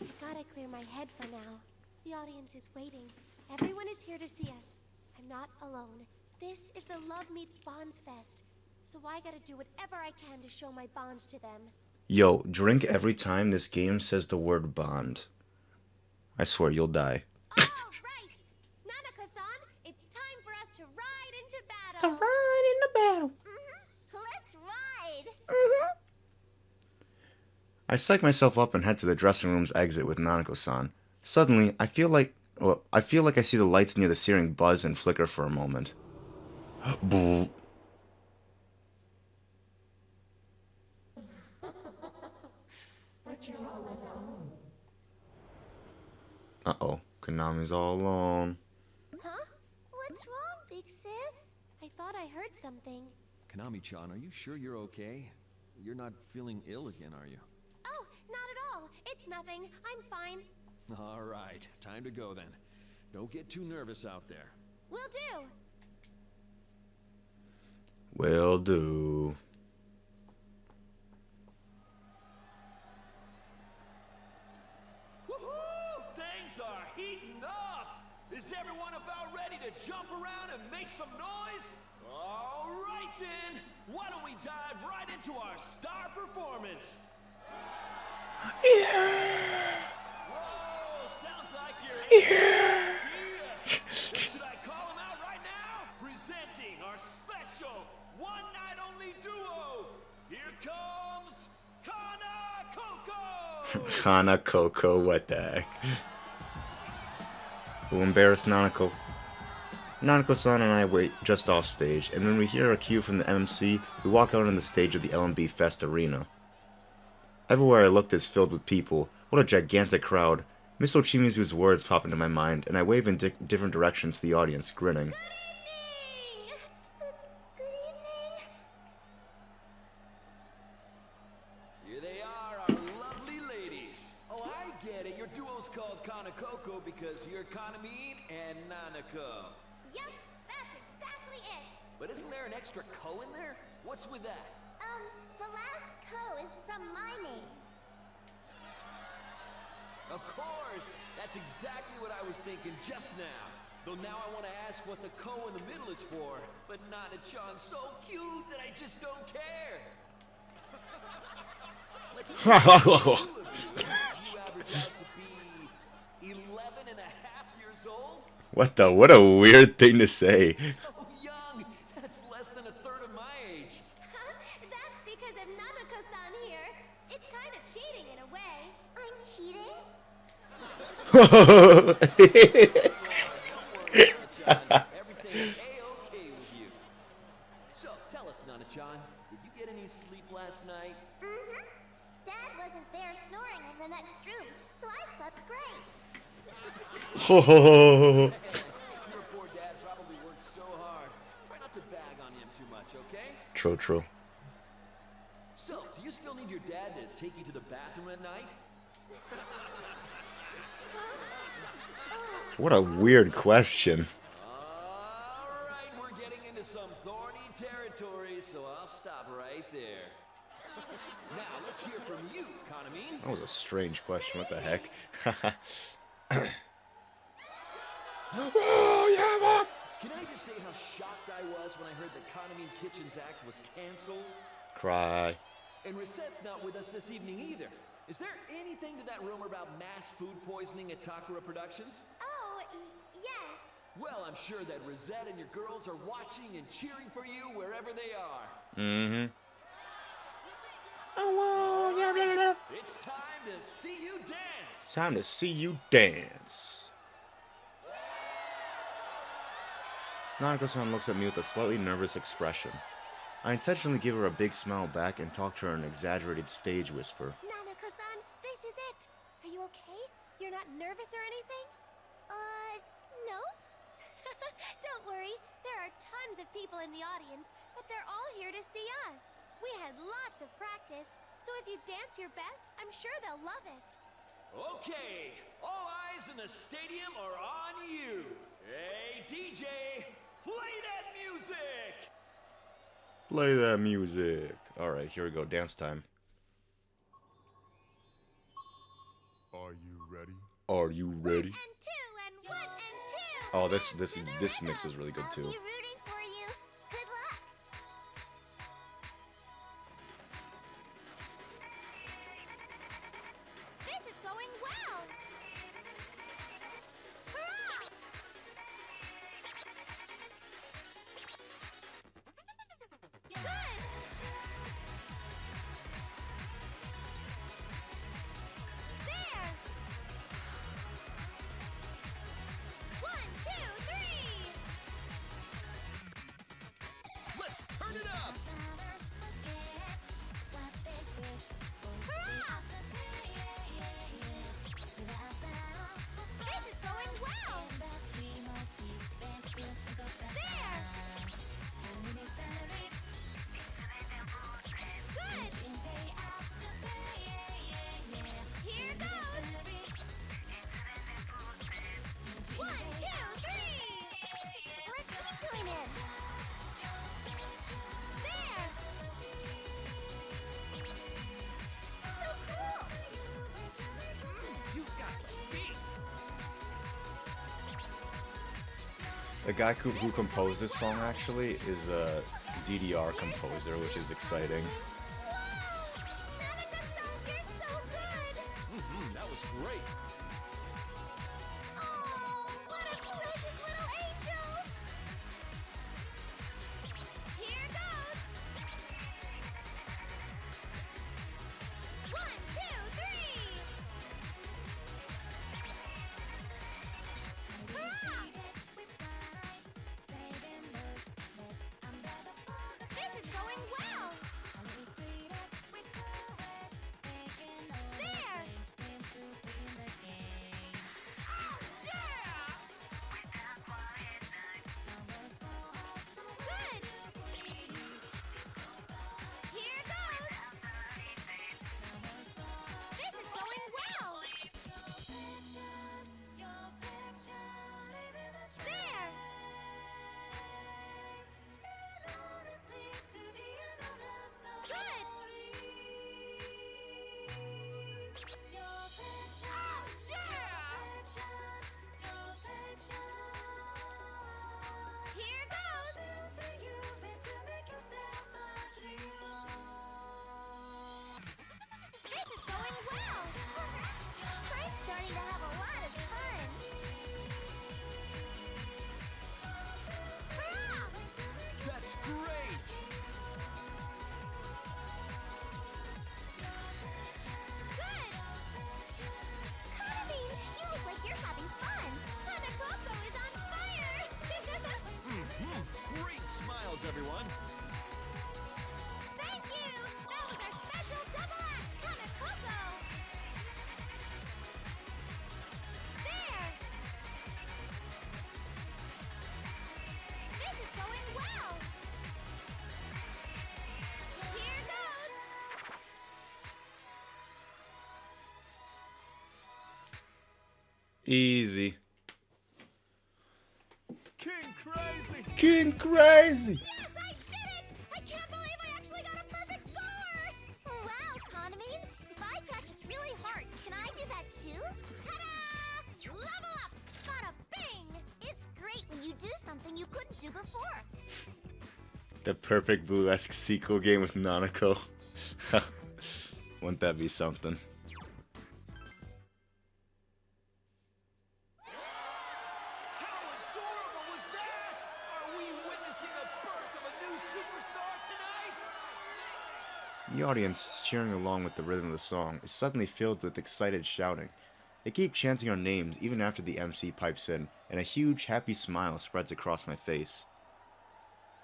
I gotta clear my head for now. The audience is waiting. Everyone is here to see us. I'm not alone. This is the Love Meets Bonds Fest, so I gotta do whatever I can to show my bond to them. Yo, drink every time this game says the word bond. I swear you'll die. All right! Nanako-san, it's time for us to ride into battle! ride in the battle. Let's ride! I psych myself up and head to the dressing room's exit with Nanako-san. Suddenly, I feel like I see the lights near the ceiling buzz and flicker for a moment. Boo. But you're all alone. Uh-oh, Konami's all alone. Huh? What's wrong, big sis? I thought I heard something. Konami-chan, are you sure you're okay? You're not feeling ill again, are you? Oh, not at all. It's nothing. I'm fine. All right, time to go then. Don't get too nervous out there. Will do. Will do. Woohoo! Things are heating up! Is everyone about ready to jump around and make some noise? All right then, why don't we dive right into our star performance? Whoa, sounds like you're yeah. Should I call him out right now? Presenting our special one-night-only duo. Here comes Kana Coco. Kana Coco, what the heck? Who embarrassed Nanako? Nanako-san and I wait just off stage, and when we hear a cue from the MC, we walk out on the stage of the LMB Fest arena. Everywhere I looked is filled with people. What a gigantic crowd. Miss Ochimizu's words pop into my mind, and I wave in different directions to the audience, grinning. Good Nanakoko because you're Kanamine and Nanako. Yup, that's exactly it. But isn't there an extra ko in there? What's with that? The last ko is from my name. Of course! That's exactly what I was thinking just now. Though now I want to ask what the ko in the middle is for. But Nana-chan's so cute that I just don't care. Let's see what you average out to be 11 and a half years old? What a weird thing to say. So young! That's less than a third of my age. That's because of Nanako-san here. It's kind of cheating in a way. I'm cheating? Everything's A-okay with you. So, tell us, Nana-chan, did you get any sleep last night? Mm-hmm. Dad wasn't there snoring in the next room, so I slept great. Your poor dad probably worked so hard. Try not to bag on him too much, okay? True. So, do you still need your dad to take you to the bathroom at night? What a weird question. Alright, we're getting into some thorny territory, so I'll stop right there. Now, let's hear from you, Kanamine. That was a strange question. What the heck? Can I just say how shocked I was when I heard the Kanamine Kitchens Act was canceled? Cry. And Risette's not with us this evening either. Is there anything to that rumor about mass food poisoning at Takara Productions? Oh, yes. Well, I'm sure that Risette and your girls are watching and cheering for you wherever they are. Mm-hmm. It's time to see you dance! It's time to see you dance. Nanako-san looks at me with a slightly nervous expression. I intentionally give her a big smile back and talk to her in an exaggerated stage whisper. Nanako-san, this is it. Are you okay? You're not nervous or anything? Nope. Don't worry. There are tons of people in the audience, but they're all here to see us. We had lots of practice, so if you dance your best, I'm sure they'll love it. Okay, all eyes in the stadium are on you. Hey, DJ, play that music! Play that music. Alright, here we go. Dance time. Are you ready? Are you ready? And two, and one, and two. Oh, this mix is really good too. I'll be rooting for you. Good luck. This is going well. Hurrah! Good. There. 1, 2, 3. Let's turn it up! Hurrah! This is going well. There. Good. Here goes. 1, 2, 3. Let's keep doing it. There. So cool. You've got the beat. The guy who composed this song actually is a DDR composer, which is exciting. Wow! Nanako-san, you're so good. That was great. Oh, what a precious little angel! Here goes! 1, 2, 3! Hurrah! This is going well! Cheers, everyone. Thank you! That was our special double act, Kanakoko! There! This is going well! Here goes! Easy. King Crazy! King Crazy! Yes, I did it! I can't believe I actually got a perfect score! Wow, Konamine, if I practice really hard, can I do that too? Ta-da! Level up! Bada bing! It's great when you do something you couldn't do before. The perfect Blue-esque sequel game with Nanako. Wouldn't that be something? How adorable was that? Are we witnessing a birth of a new superstar tonight? The audience, cheering along with the rhythm of the song, is suddenly filled with excited shouting. They keep chanting our names even after the MC pipes in, and a huge, happy smile spreads across my face.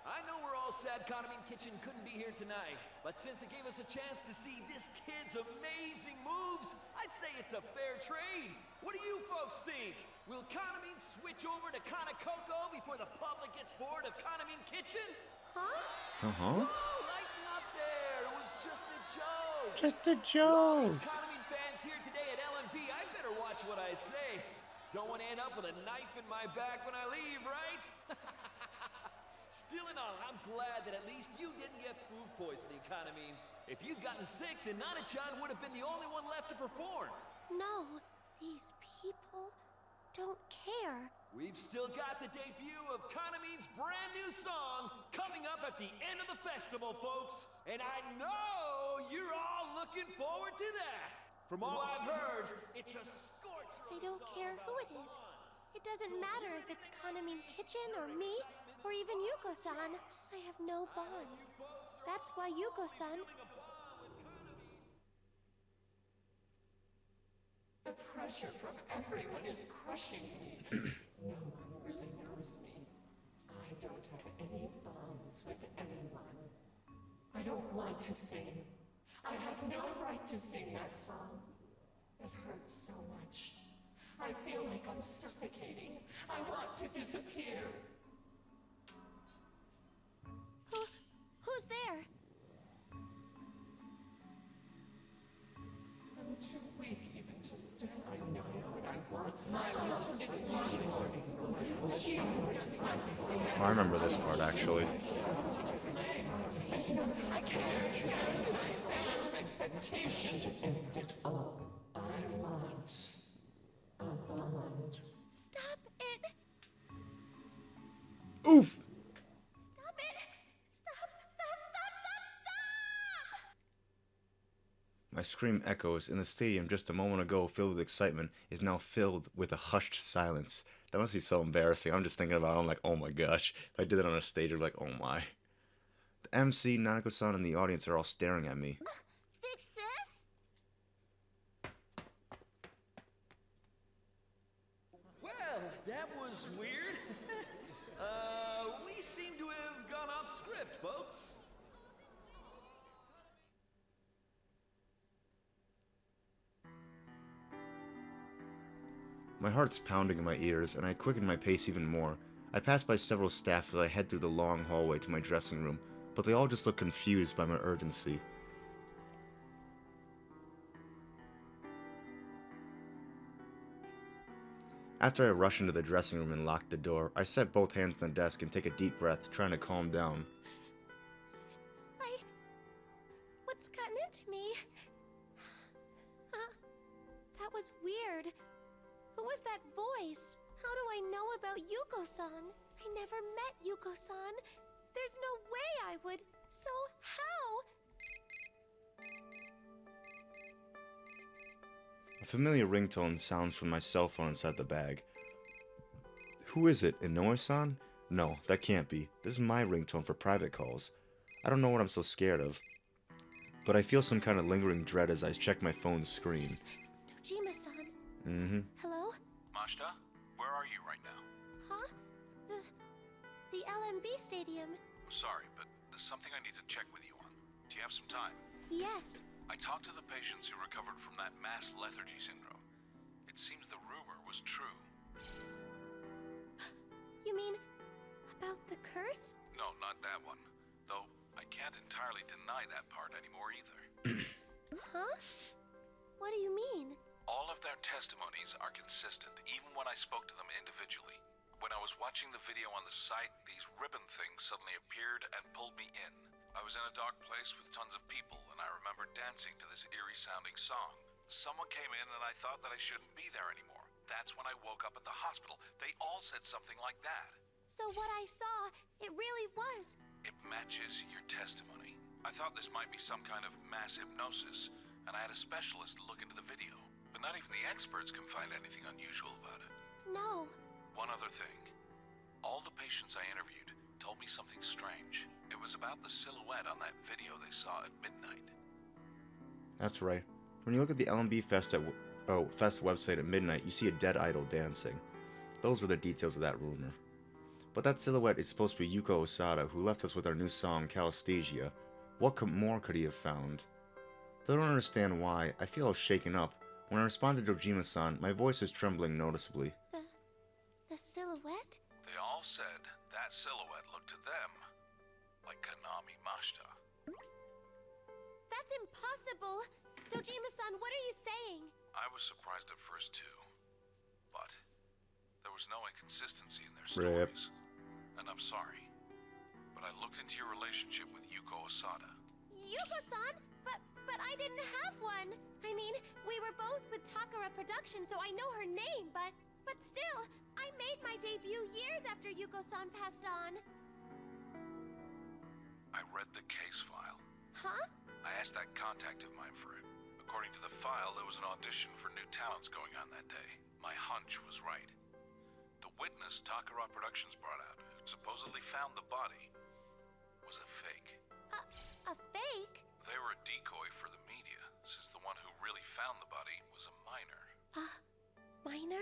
I know we're all sad Konamine Kitchen couldn't be here tonight, but since it gave us a chance to see this kid's amazing moves, I'd say it's a fair trade. What do you folks think? Will Konamine switch over to Kanakoko before the public gets bored of Konamine Kitchen? Huh? Uh-huh. Oh, lighten up there. It was just a joke. Just a All joke. these Konamine fans here today at LMB, I better watch what I say. Don't want to end up with a knife in my back when I leave, right? Still in all, I'm glad that at least you didn't get food poisoning, Konamine. If you'd gotten sick, then Nana-chan would have been the only one left to perform. No, these people don't care. We've still got the debut of Konamine's brand new song coming up at the end of the festival, folks. And I know you're all looking forward to that. From all I've heard, it's a scorcher. They don't care who it is. It doesn't matter if it's Konamine Kitchen or me, or even Yuko-san. I have no bonds. That's why Yuko-san... The pressure from everyone is crushing me. No one really knows me. I don't have any bonds with anyone. I don't want to sing. I have no right to sing that song. It hurts so much. I feel like I'm suffocating. I want to disappear. Who's there? I'm too weak even to stand. I know what I want. It's my I remember this part, actually. I can't stand myself expectation to end it all. I want a bond. Stop it! Oof! Stop it! Stop! My scream echoes, and the stadium just a moment ago filled with excitement is now filled with a hushed silence. That must be so embarrassing. I'm just thinking about it, I'm like, oh my gosh. If I did that on a stage, I'd be like, oh my. The MC, Nanako-san, and the audience are all staring at me. Big sis? Well, that was weird. We seem to have gone off script, folks. My heart's pounding in my ears, and I quicken my pace even more. I pass by several staff as I head through the long hallway to my dressing room, but they all just look confused by my urgency. After I rush into the dressing room and lock the door, I set both hands on the desk and take a deep breath, trying to calm down. What's gotten into me? That was weird. Who was that voice? How do I know about Yuko-san? I never met Yuko-san. There's no way I would. So how? A familiar ringtone sounds from my cell phone inside the bag. Who is it, Inoue-san? No, that can't be. This is my ringtone for private calls. I don't know what I'm so scared of, but I feel some kind of lingering dread as I check my phone's screen. Dojima-san. Mm-hmm. Hello? Mashita, where are you right now? Huh? The LMB stadium. I'm sorry, but there's something I need to check with you on. Do you have some time? Yes. I talked to the patients who recovered from that mass lethargy syndrome. It seems the rumor was true. You mean about the curse? No, not that one. Though I can't entirely deny that part anymore either. Huh? What do you mean? All of their testimonies are consistent, even when I spoke to them individually. When I was watching the video on the site, these ribbon things suddenly appeared and pulled me in. I was in a dark place with tons of people, and I remember dancing to this eerie-sounding song. Someone came in, and I thought that I shouldn't be there anymore. That's when I woke up at the hospital. They all said something like that. So what I saw, it really was. It matches your testimony. I thought this might be some kind of mass hypnosis, and I had a specialist look into the video. But not even the experts can find anything unusual about it. No. One other thing. All the patients I interviewed told me something strange. It was about the silhouette on that video they saw at midnight. That's right. When you look at the LMB Fest website at midnight, you see a dead idol dancing. Those were the details of that rumor. But that silhouette is supposed to be Yuko Osada, who left us with our new song, Calisthesia. What more could he have found? Though I don't understand why, I feel all shaken up. When I responded to Dojima-san, my voice is trembling noticeably. The silhouette? They all said that silhouette looked to them like Konami Mashita. That's impossible! Dojima-san, what are you saying? I was surprised at first too, but there was no inconsistency in their Rip. stories. And I'm sorry, but I looked into your relationship with Yuko Osada. Yuko-san? But I didn't have one. I mean, we were both with Takara Productions, so I know her name, but still, I made my debut years after Yuko-san passed on. I read the case file. Huh? I asked that contact of mine for it. According to the file, there was an audition for new talents going on that day. My hunch was right. The witness Takara Productions brought out, who'd supposedly found the body, was a fake. A fake? They were a decoy for the media, since the one who really found the body was a minor. Minor?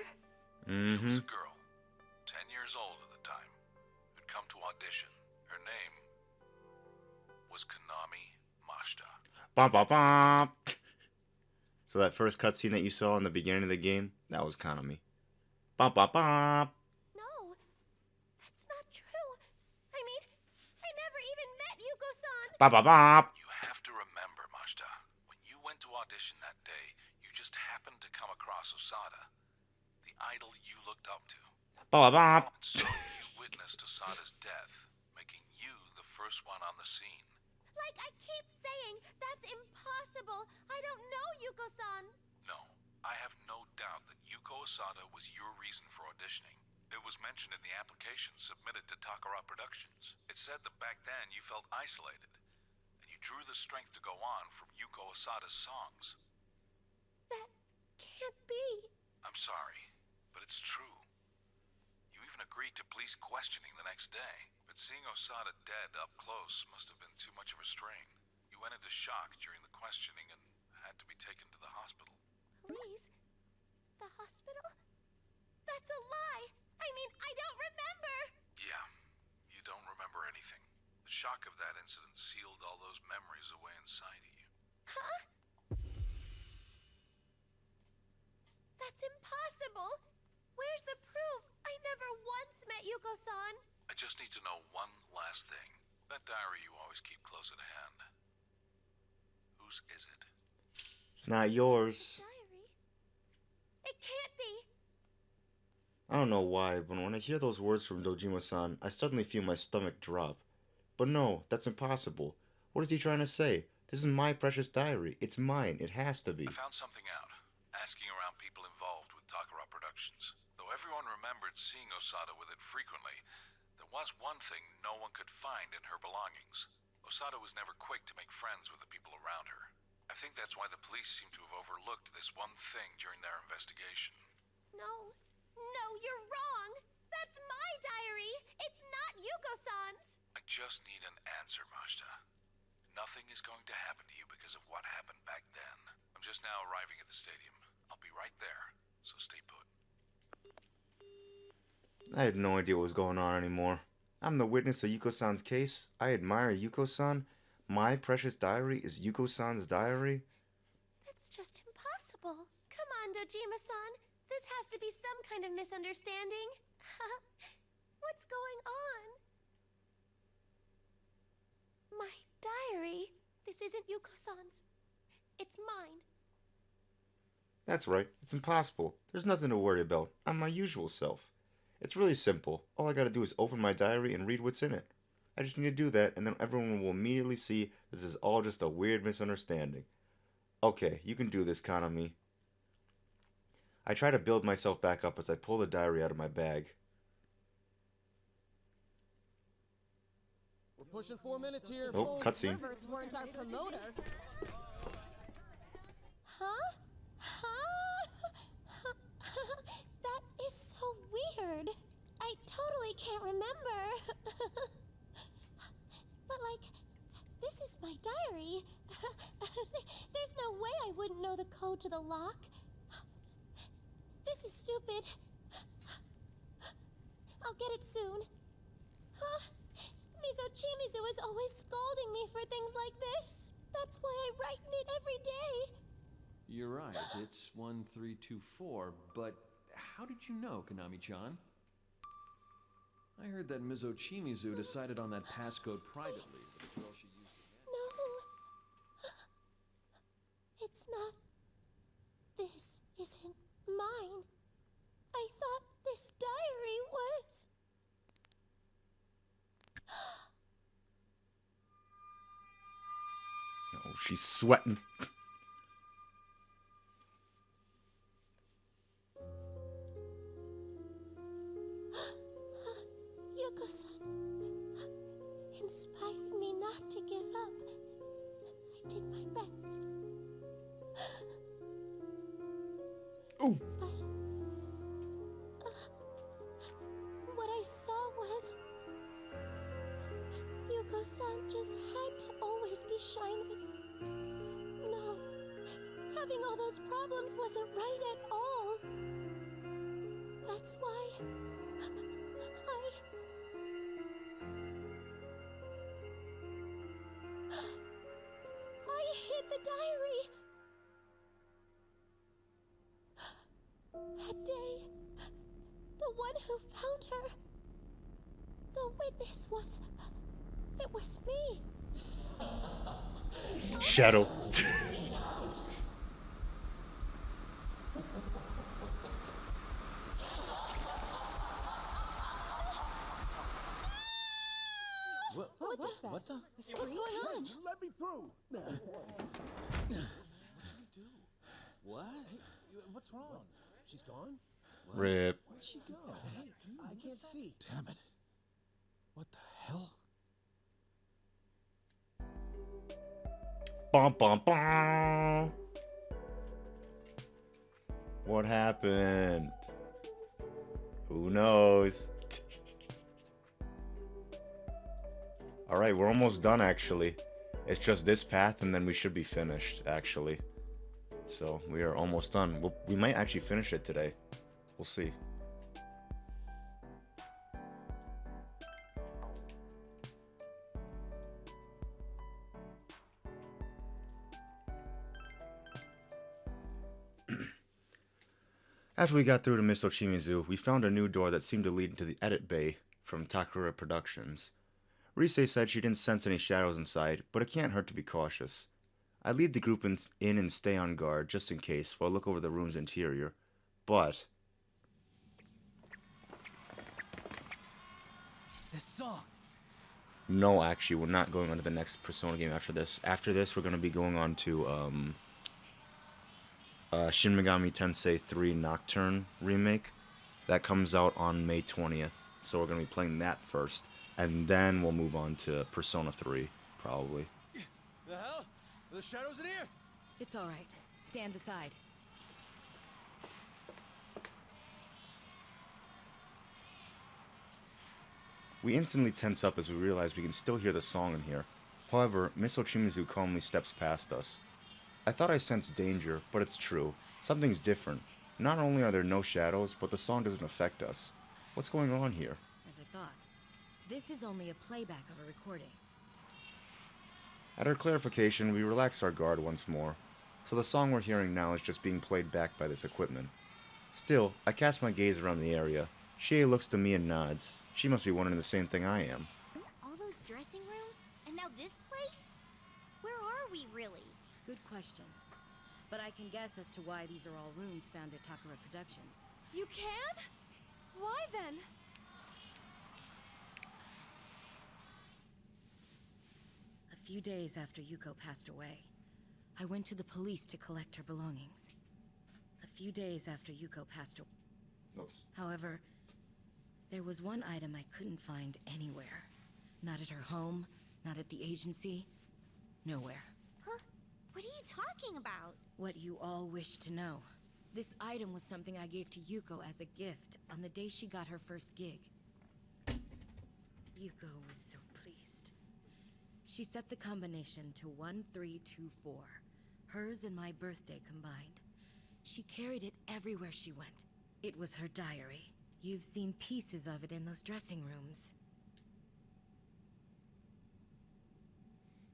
It was a girl, 10 years old at the time, who'd come to audition. Her name was Konami Mashita. Bum, bum, bum. So that first cutscene that you saw in the beginning of the game, that was Konami. Bum, bum, bum. No, that's not true. I mean, I never even met Yuko-san. Bum, bum, bum. You have to remember, Mashita, when you went to audition that day, you just happened to come across Osada, the idol you looked up to. Bum, bum, bum. And so you witnessed Osada's death, making you the first one on the scene. Like I keep saying, that's impossible. I don't know Yuko-san. No, I have no doubt that Yuko Osada was your reason for auditioning. It was mentioned in the application submitted to Takara Productions. It said that back then you felt isolated, and you drew the strength to go on from Yuko Osada's songs. That can't be. I'm sorry, but it's true. You even agreed to police questioning the next day, but seeing Osada dead up close must have been too much of a strain. You went into shock during the questioning and had to be taken to the hospital. Police? The hospital? That's a lie. I mean, I don't remember. Yeah, you don't remember anything. The shock of that incident sealed all those memories away inside of you. Huh? That's impossible. Where's the proof? I never once met Yuko-san. I just need to know one last thing. That diary you always keep close at hand. Whose is it? It's not yours. Diary? It can't be. I don't know why, but when I hear those words from Dojima-san, I suddenly feel my stomach drop. But no, that's impossible. What is he trying to say? This is my precious diary. It's mine. It has to be. I found something out, asking around people involved with Takara Productions. Though everyone remembered seeing Osada with it frequently, there was one thing no one could find in her belongings. Osada was never quick to make friends with the people around her. I think that's why the police seem to have overlooked this one thing during their investigation. No, you're wrong. That's my diary. It's not Yuko-san's. I just need an answer, Mashita. Nothing is going to happen to you because of what happened back then. I'm just now arriving at the stadium. I'll be right there, so stay put. I had no idea what was going on anymore. I'm the witness of Yuko-san's case. I admire Yuko-san. My precious diary is Yuko-san's diary. That's just impossible. Come on, Dojima-san. This has to be some kind of misunderstanding. What's going on? My diary. This isn't Yuko-san's. It's mine. That's right. It's impossible. There's nothing to worry about. I'm my usual self. It's really simple. All I gotta do is open my diary and read what's in it. I just need to do that, and then everyone will immediately see this is all just a weird misunderstanding. Okay, you can do this, Kanami. I try to build myself back up as I pull the diary out of my bag. We're pushing 4 minutes here. Oh, cutscene. Perverts weren't our promoter. Huh? That is so weird. I totally can't remember. But this is my diary. There's no way I wouldn't know the code to the lock. This is stupid. I'll get it soon. Mizochimizu is always scolding me for things like this. That's why I write in it every day. You're right, it's 1324, but how did you know, Konami-chan? I heard that Mizochimizu decided on that passcode privately with the girl she used to No. It's not. This isn't mine. I thought this diary was. Oh, she's sweating. Yuko-san inspired me not to give up. I did my best. Ooh. But what I saw was Yuko-san just had to always be shining. No, having all those problems wasn't right at all. That's why I hid the diary. That day, the one who found her, the witness was. It was me. Shadow. What was that? What the? What's going on? Let me through. What? What's wrong? She's gone? Rip. Where'd she go? Hey, I can't see. Damn it. What the hell? Bum, bum, bum. What happened? Who knows? Alright, we're almost done actually. It's just this path and then we should be finished actually. So we are almost done. We might actually finish it today. We'll see. After we got through to Miss Ochimizu, we found a new door that seemed to lead into the edit bay from Takura Productions. Rise said she didn't sense any shadows inside, but it can't hurt to be cautious. I lead the group in and stay on guard, just in case, while I look over the room's interior. But... This song. no, actually, we're not going on to the next Persona game after this. After this, we're going to be going on to, Shin Megami Tensei 3 Nocturne remake. That comes out on May 20th, so we're going to be playing that first, and then we'll move on to Persona 3, probably. The hell? Are the shadows in here? It's all right. Stand aside. We instantly tense up as we realize we can still hear the song in here. However, Miss Ochimizu calmly steps past us. I thought I sensed danger, but it's true. Something's different. Not only are there no shadows, but the song doesn't affect us. What's going on here? As I thought. This is only a playback of a recording. At her clarification, we relax our guard once more, so the song we're hearing now is just being played back by this equipment. Still, I cast my gaze around the area. Shea looks to me and nods. She must be wondering the same thing I am. All those dressing rooms? And now this place? Where are we, really? Good question. But I can guess as to why these are all rooms found at Takara Productions. You can? Why then? A few days after Yuko passed away, I went to the police to collect her belongings. A few days after Yuko passed away. Oops. However, there was one item I couldn't find anywhere. Not at her home, not at the agency, nowhere. Huh? What are you talking about? What you all wish to know. This item was something I gave to Yuko as a gift on the day she got her first gig. Yuko was so pleased. She set the combination to 1324, hers and my birthday combined. She carried it everywhere she went. It was her diary. You've seen pieces of it in those dressing rooms.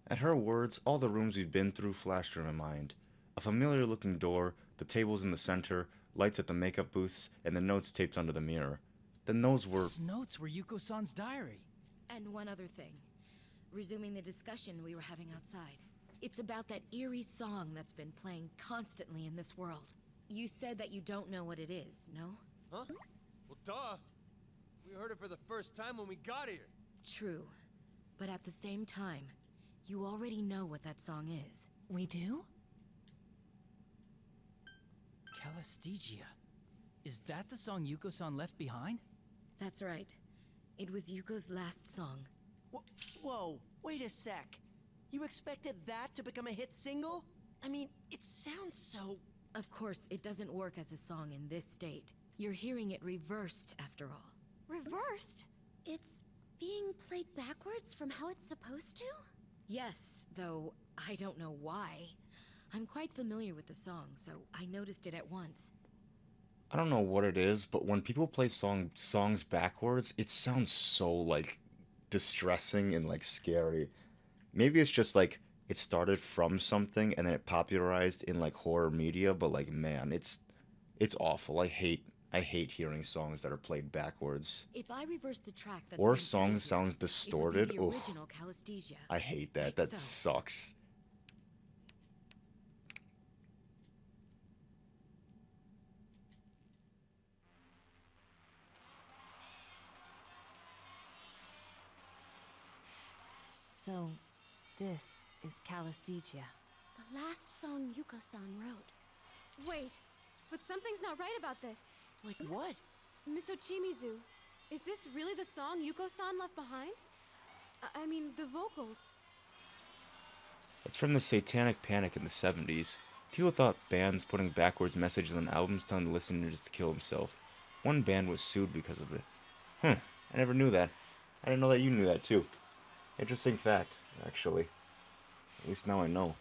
At her words, all the rooms we've been through flashed through my mind. A familiar-looking door, the tables in the center, lights at the makeup booths, and the notes taped under the mirror. Then those were... Those notes were Yuko-san's diary. And one other thing. Resuming the discussion we were having outside. It's about that eerie song that's been playing constantly in this world. You said that you don't know what it is, no? Huh? Well, duh. We heard it for the first time when we got here. True. But at the same time, you already know what that song is. We do? Calistigia. Is that the song Yuko-san left behind? That's right. It was Yuko's last song. Whoa, wait a sec. You expected that to become a hit single? I mean, it sounds so... Of course, it doesn't work as a song in this state. You're hearing it reversed, after all. Reversed? It's being played backwards from how it's supposed to? Yes, though I don't know why. I'm quite familiar with the song, so I noticed it at once. I don't know what it is, but when people play songs backwards, it sounds so, like, distressing and, like, scary. Maybe it's just, like, it started from something and then it popularized in, like, horror media, but, like, man, it's awful. I hate hearing songs that are played backwards. If I reverse the track that's Or been if songs played sounds here, distorted. it would be the Ugh. original Calistigia. I hate that. Like That so. sucks. So, this is Calistigia. The last song Yuko-san wrote. Wait, but something's not right about this. Like what? Miss Ochimizu, is this really the song Yuko-san left behind? I mean, the vocals. It's from the Satanic Panic in the 70s. People thought bands putting backwards messages on albums telling the listeners to kill himself. One band was sued because of it. I never knew that. I didn't know that you knew that too. Interesting fact, actually. At least now I know.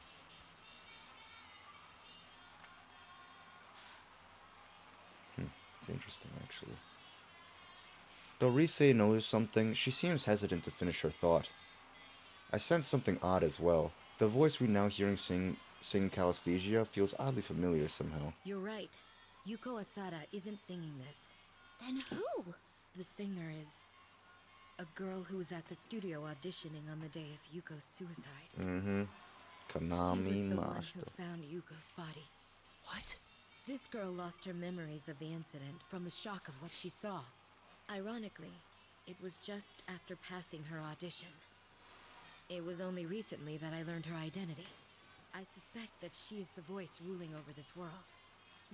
It's interesting, actually. Though Rise knows something, she seems hesitant to finish her thought. I sense something odd as well. The voice we now hearing sing Calistigia feels oddly familiar somehow. You're right. Yuko Asada isn't singing this. Then who? The singer is a girl who was at the studio auditioning on the day of Yuko's suicide. Mm-hmm. She Kanami was the one Master. who found Yuko's body. What? This girl lost her memories of the incident from the shock of what she saw. Ironically, it was just after passing her audition. It was only recently that I learned her identity. I suspect that she is the voice ruling over this world.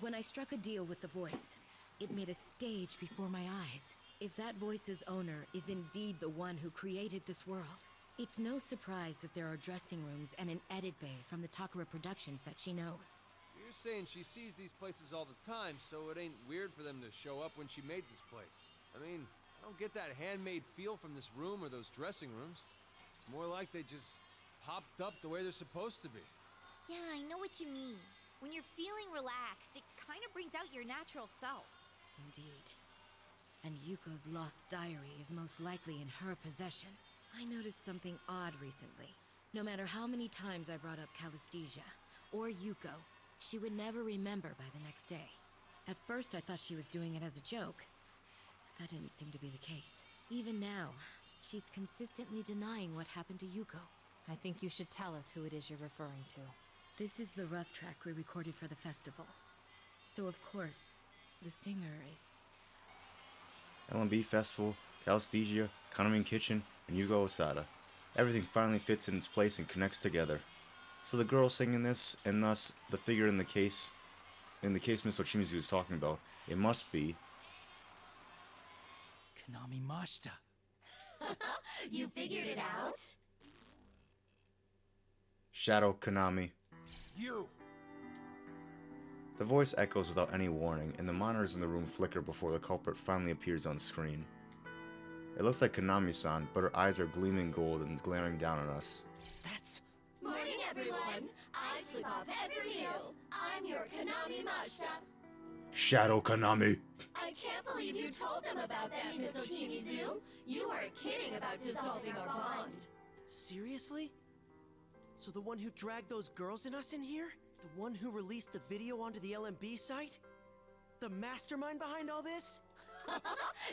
When I struck a deal with the voice, it made a stage before my eyes. If that voice's owner is indeed the one who created this world, it's no surprise that there are dressing rooms and an edit bay from the Takara Productions that she knows. So you're saying she sees these places all the time, so it ain't weird for them to show up when she made this place. I mean, I don't get that handmade feel from this room or those dressing rooms. It's more like they just popped up the way they're supposed to be. Yeah, I know what you mean. When you're feeling relaxed, it kind of brings out your natural self. Indeed. and Yuko's lost diary is most likely in her possession. I noticed something odd recently. No matter how many times I brought up Calisthesia or Yuko, she would never remember by the next day. At first I thought she was doing it as a joke, but that didn't seem to be the case. Even now, she's consistently denying what happened to Yuko. I think you should tell us who it is you're referring to. This is the rough track we recorded for the festival. So of course, the singer is... LMB Festival, Calisthesia, Konami Kitchen, and Yugo Osada. Everything finally fits in its place and connects together. So the girl singing this, and thus the figure in the case Miss Ochimizu is talking about, it must be... Konami Mashita. You figured it out? Shadow Konami. You! The voice echoes without any warning, and the monitors in the room flicker before the culprit finally appears on screen. It looks like Konami-san, but her eyes are gleaming gold and glaring down at us. That's... Morning, everyone! I sleep off every meal. I'm your Konami Mashita. Shadow Konami! I can't believe you told them about that, Miss Ochimizu. You weren't kidding about dissolving our bond. Seriously? So the one who dragged those girls and us in here? The one who released the video onto the LMB site? The mastermind behind all this?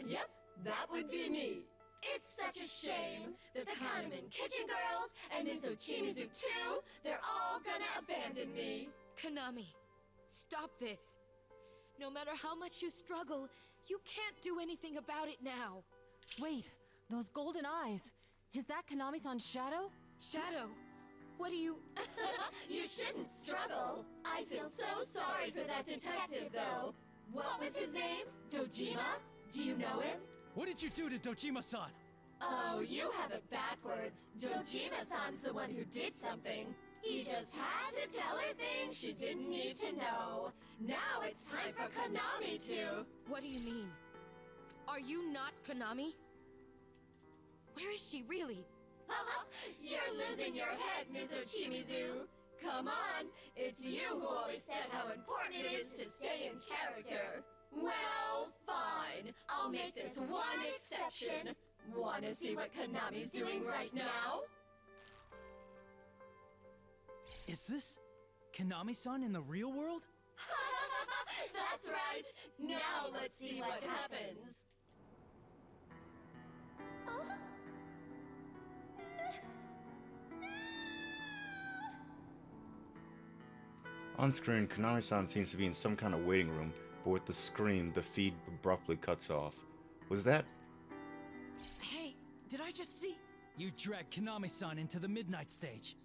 Yep, that would be me. It's such a shame that the Kahneman Kitchen Girls and Miss Ochimizu too, they're all gonna abandon me. Konami, stop this. No matter how much you struggle, you can't do anything about it now. Wait, those golden eyes. Is that Konami-san's shadow? Shadow, what do you... You shouldn't struggle. I feel so sorry for that detective, though. What was his name? Dojima? Do you know him? What did you do to Dojima-san? Oh, you have it backwards. Dojima-san's the one who did something. He just had to tell her things she didn't need to know. Now it's time for Konami to... What do you mean? Are you not Konami? Where is she really? You're losing your head, Miss Ochimizu. Come on, it's you who always said how important it is to stay in character. Well, fine. I'll make this one exception. Wanna see what Konami's doing right now? Is this Konami-san in the real world? That's right. Now let's see what happens. On screen, Konami-san seems to be in some kind of waiting room, but with the scream, the feed abruptly cuts off. Was that... Hey, did I just see... You dragged Konami-san into the midnight stage.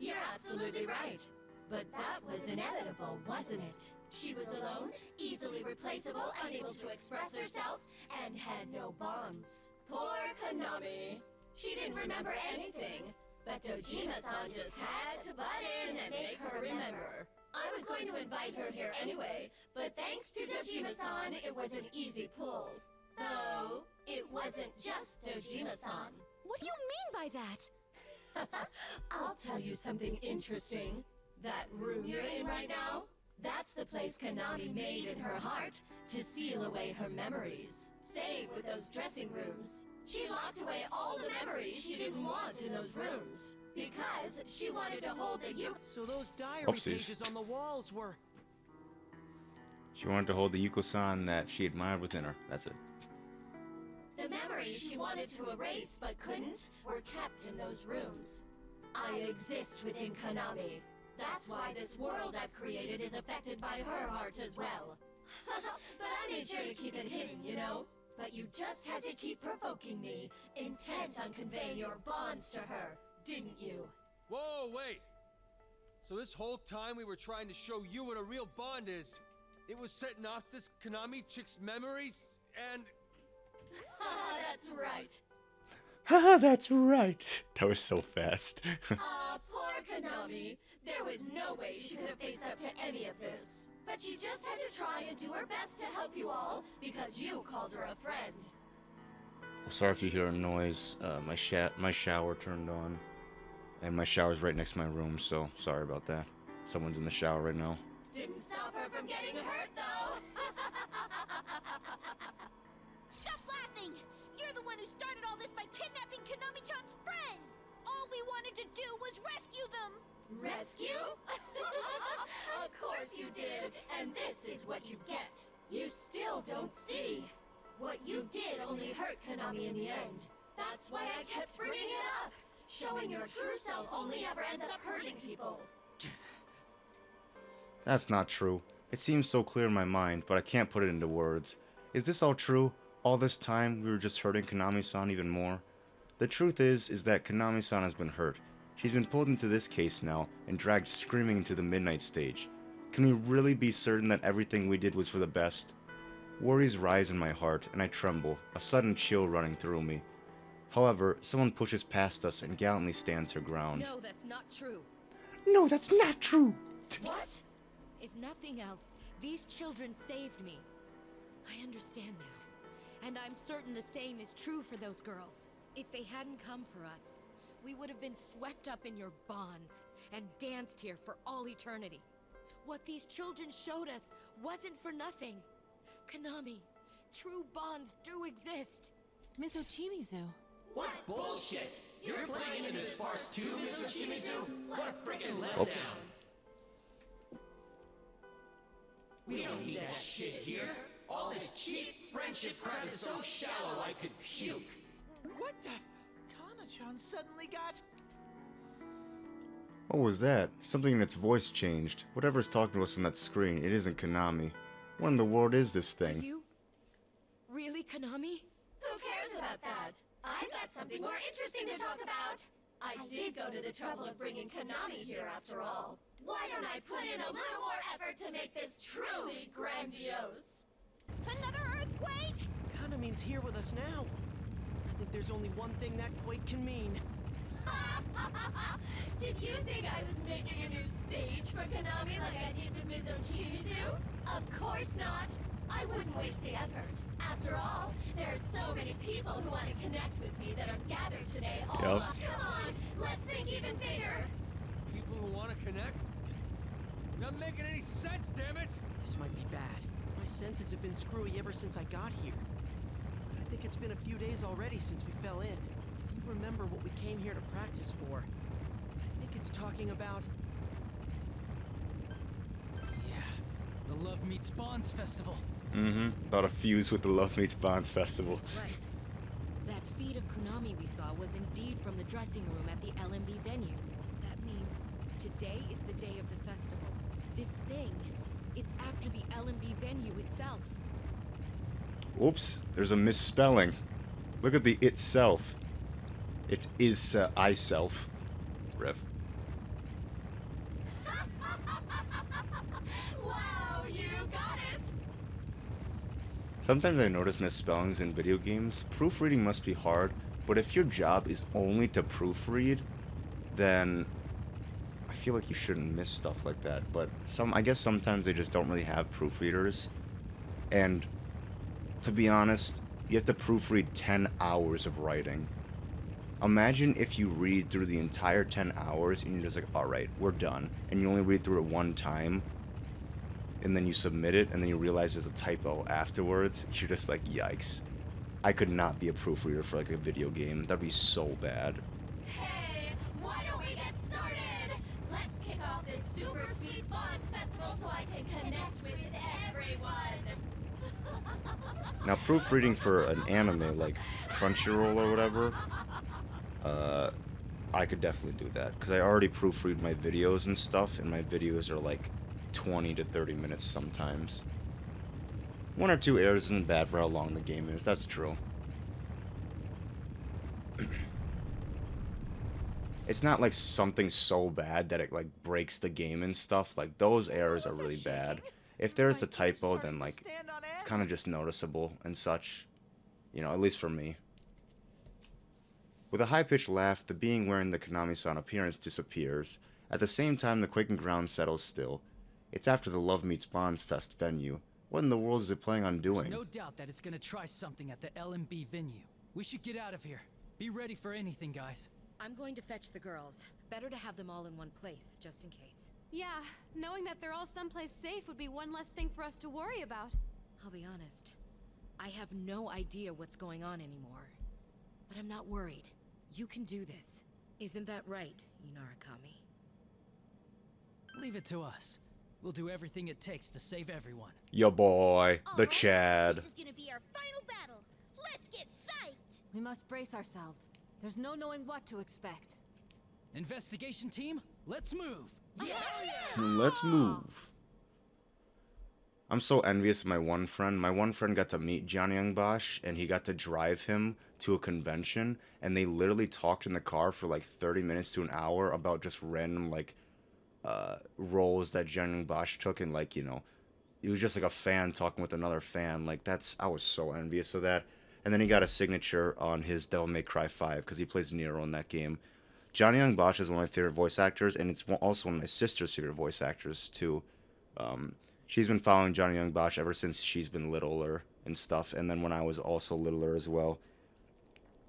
You're absolutely right. But that was inevitable, wasn't it? She was alone, easily replaceable, unable to express herself, and had no bonds. Poor Konami. She didn't remember anything. But Dojima-san just had to butt in and make her remember. I was going to invite her here anyway, but thanks to Dojima-san, it was an easy pull. Though, it wasn't just Dojima-san. What do you mean by that? I'll tell you something interesting. That room you're in right now, that's the place Konami made in her heart to seal away her memories. Same with those dressing rooms. She locked away all the memories she didn't want in those rooms. Because she wanted to hold the So those diary Oopsies. pages on the walls were... She wanted to hold the Yuko-san that she admired within her. That's it. The memories she wanted to erase but couldn't were kept in those rooms. I exist within Konami. That's why this world I've created is affected by her heart as well. But I made sure to keep it hidden, you know? But you just had to keep provoking me, intent on conveying your bonds to her, didn't you? Whoa, wait! So this whole time we were trying to show you what a real bond is. It was setting off this Konami chick's memories, and... That's right. Haha, that's right. That was so fast. Poor Konami. There was no way she could have faced up to any of this. But she just had to try and do her best to help you all, because you called her a friend. Sorry if you hear a noise. My shower turned on. And my shower's right next to my room, so sorry about that. Someone's in the shower right now. Didn't stop her from getting hurt, though. nothing! You're the one who started all this by kidnapping Konami-chan's friends! All we wanted to do was rescue them! Rescue? Of course you did, and this is what you get. You still don't see. What you did only hurt Konami in the end. That's why I kept bringing it up. Showing your true self only ever ends up hurting people. That's not true. It seems so clear in my mind, but I can't put it into words. Is this all true? All this time, we were just hurting Konami-san even more? The truth is that Konami-san has been hurt. She's been pulled into this case now, and dragged screaming into the midnight stage. Can we really be certain that everything we did was for the best? Worries rise in my heart, and I tremble, a sudden chill running through me. However, someone pushes past us and gallantly stands her ground. No, that's not true. No, that's not true! What? If nothing else, these children saved me. I understand now. And I'm certain the same is true for those girls. If they hadn't come for us, we would have been swept up in your bonds and danced here for all eternity. What these children showed us wasn't for nothing. Konami, true bonds do exist. Miss Ochimizu. What bullshit! You're playing in this farce too, Miss Ochimizu? What a freaking letdown! Oops. We don't need that shit here. All this cheap friendship crap is so shallow I could puke. What the? Kana-chan suddenly got... What was that? Something in its voice changed. Whatever's talking to us on that screen, it isn't Konami. What in the world is this thing? You? Really, Konami? Who cares about that? I've got something more interesting to talk about. I did go to the trouble of bringing Konami here after all. Why don't I put in a little more effort to make this truly grandiose? Another earthquake? Konami's here with us now. I think there's only one thing that quake can mean. Did you think I was making a new stage for Konami like I did with Ms. Ochimizu? Of course not. I wouldn't waste the effort. After all, there are so many people who want to connect with me that are gathered today all Yep. up. Come on, let's think even bigger. People who want to connect? Not making any sense, damn it! This might be bad. My senses have been screwy ever since I got here. But I think it's been a few days already since we fell in. If you remember what we came here to practice for, I think it's talking about... Yeah, the Love Meets Bonds Festival. About a fuse with the Love Meets Bonds Festival. That's right. That feed of Konami we saw was indeed from the dressing room at the LMB venue. That means today is the day of the festival. This thing, it's after the LMB venue itself. Oops, there's a misspelling. Look at the itself. It is I-self. Rev. Wow, you got it! Sometimes I notice misspellings in video games. Proofreading must be hard, but if your job is only to proofread, then I feel like you shouldn't miss stuff like that. But I guess sometimes they just don't really have proofreaders. And to be honest, you have to proofread 10 hours of writing. Imagine if you read through the entire 10 hours and you're just like, alright, we're done. And you only read through it one time. And then you submit it, and then you realize there's a typo afterwards. You're just like, yikes. I could not be a proofreader for like a video game. That'd be so bad. Hey, why don't we get started? Let's kick off this super sweet Bonds Festival so I can connect with everyone. Now, proofreading for an anime like Crunchyroll or whatever, I could definitely do that. Because I already proofread my videos and stuff, and my videos are like 20 to 30 minutes sometimes. 1 or 2 errors isn't bad for how long the game is, that's true. It's not like something so bad that it like breaks the game and stuff. Like those errors are really bad. If there's a typo, then like it's kind of just noticeable and such. You know, at least for me. With a high-pitched laugh, the being wearing the Konami-san appearance disappears. At the same time, the quaking ground settles still. It's after the Love Meets Bonds Fest venue. What in the world is it planning on doing? There's no doubt that it's gonna try something at the LMB venue. We should get out of here. Be ready for anything, guys. I'm going to fetch the girls. Better to have them all in one place, just in case. Yeah, knowing that they're all someplace safe would be one less thing for us to worry about. I'll be honest. I have no idea what's going on anymore. But I'm not worried. You can do this. Isn't that right, Yunarakami? Leave it to us. We'll do everything it takes to save everyone. Yo boy, the Chad. This is gonna be our final battle. Let's get psyched! We must brace ourselves. There's no knowing what to expect. Investigation team, let's move. Let's move. I'm so envious of my one friend. My one friend got to meet Johnny Young Bosch, and he got to drive him to a convention, and they literally talked in the car for like 30 minutes to an hour about just random like roles that Johnny Young Bosch took, and like, you know, he was just like a fan talking with another fan. Like, I was so envious of that. And then he got a signature on his Devil May Cry 5 because he plays Nero in that game. Johnny Young Bosch is one of my favorite voice actors, and it's also one of my sister's favorite voice actors too. She's been following Johnny Young Bosch ever since she's been littler and stuff, and then when I was also littler as well.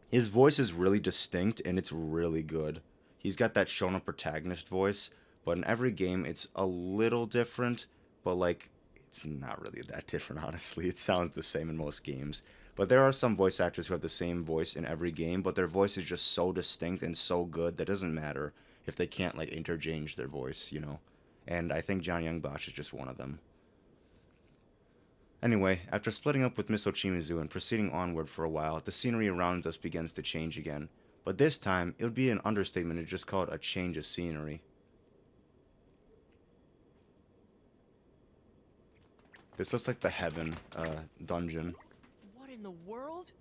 His voice is really distinct, and it's really good. He's got that shonen protagonist voice, but in every game it's a little different, but like, it's not really that different, honestly. It sounds the same in most games. But there are some voice actors who have the same voice in every game, but their voice is just so distinct and so good that it doesn't matter if they can't like interchange their voice, you know. And I think Johnny Young Bosch is just one of them. Anyway, after splitting up with Miss Ochimizu and proceeding onward for a while, the scenery around us begins to change again. But this time, it would be an understatement to just call it a change of scenery. This looks like the Heaven dungeon. What in the world?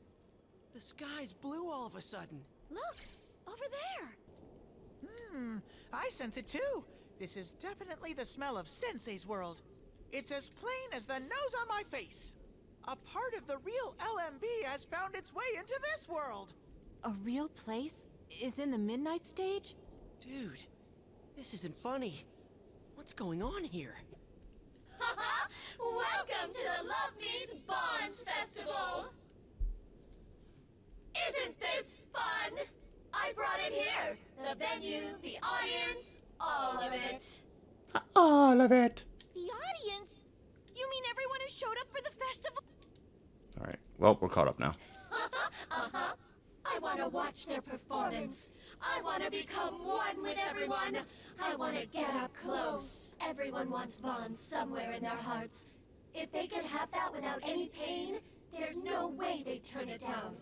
The sky's blue all of a sudden. Look! Over there! I sense it too. This is definitely the smell of Sensei's world. It's as plain as the nose on my face. A part of the real LMB has found its way into this world. A real place is in the midnight stage? Dude, this isn't funny. What's going on here? Haha! Welcome to the Love Meets Bonds Festival! Isn't this fun? I brought it here. The venue, the audience, all of it. All of it. The audience? You mean everyone who showed up for the festival? Alright, well, we're caught up now. Uh-huh. I want to watch their performance. I want to become one with everyone. I want to get up close. Everyone wants bonds somewhere in their hearts. If they could have that without any pain, there's no way they'd turn it down.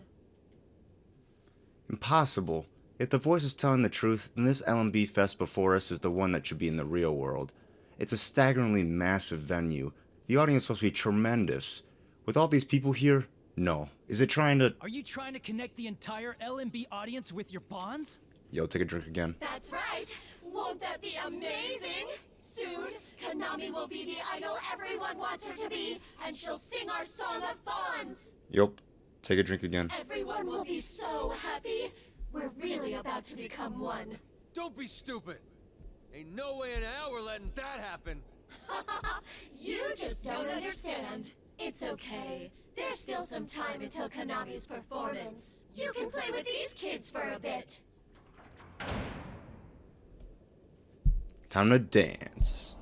Impossible. If the voice is telling the truth, then this LMB Fest before us is the one that should be in the real world. It's a staggeringly massive venue. The audience must be tremendous. With all these people here, no. Is it trying to... Are you trying to connect the entire LMB audience with your bonds? Yo, take a drink again. That's right. Won't that be amazing? Soon, Konami will be the idol everyone wants her to be, and she'll sing our song of bonds. Yup. Take a drink again. Everyone will be so happy. We're really about to become one. Don't be stupid. Ain't no way in hell we're letting that happen. You just don't understand. It's okay. There's still some time until Konami's performance. You can play with these kids for a bit. Time to dance.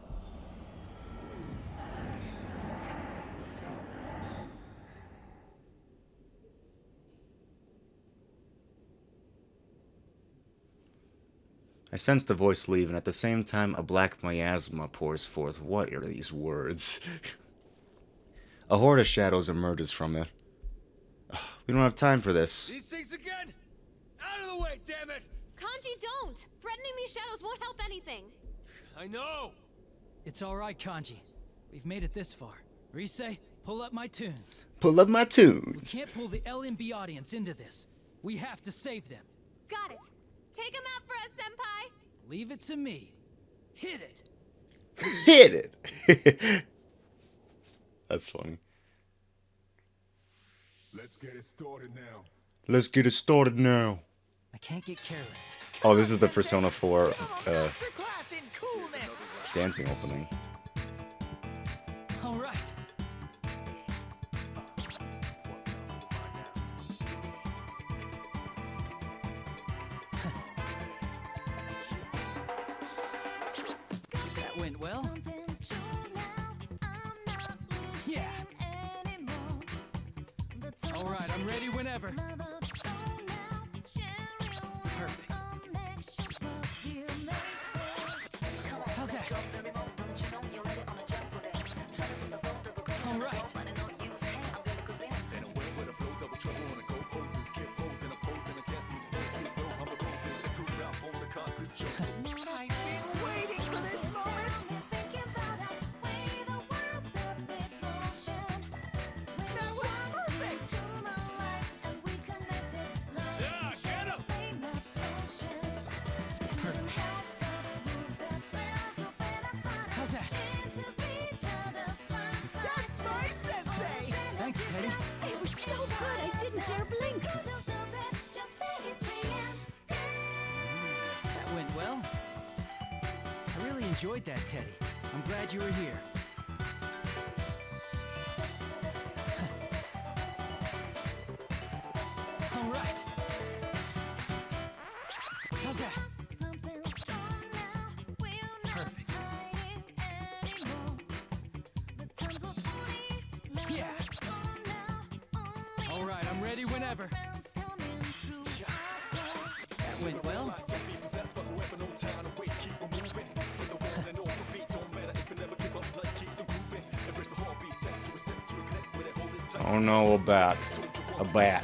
I sense the voice leave, and at the same time, a black miasma pours forth. What are these words? A horde of shadows emerges from it. We don't have time for this. These things again? Out of the way, damn it! Kanji, don't! Threatening these shadows won't help anything. I know! It's alright, Kanji. We've made it this far. Rise, pull up my tunes. Pull up my We tunes. can't pull the LMB audience into this. We have to save them. Got it. Take him out for us, Senpai. Leave it to me. Hit it. Hit it. That's funny. Let's get it started now. Let's get it started now. I can't get careless. Oh, this is the Persona 4 Masterclass in coolness. dancing opening. All right. That went well. Yeah. ready whenever. Perfect. How's that? All right. I've been waiting for this moment. That was perfect. Yeah, get him! How's that? That's my sensei. Thanks, Teddy. It was so good, I didn't dare blink. That went well. I really enjoyed that, Teddy. I'm glad you were here. All right. How's that? Perfect. Yeah. All right, I'm ready whenever. That went well. Oh no, a bat. A bat.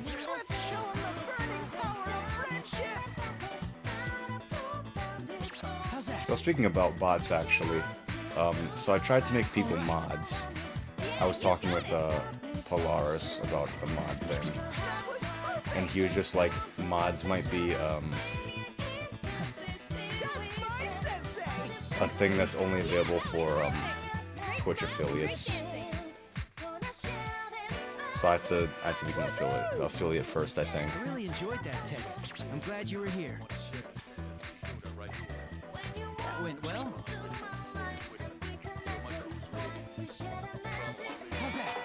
Let's show him the burning power of friendship. How's that? So speaking about bots, actually, so I tried to make people mods. I was talking with Polaris about the mod thing, and he was just like, mods might be That's my sensei. a thing that's only available for Twitch affiliates. So I have to become an affiliate first, I think. I really enjoyed that, Teddy. I'm glad you were here. That went well. How's that?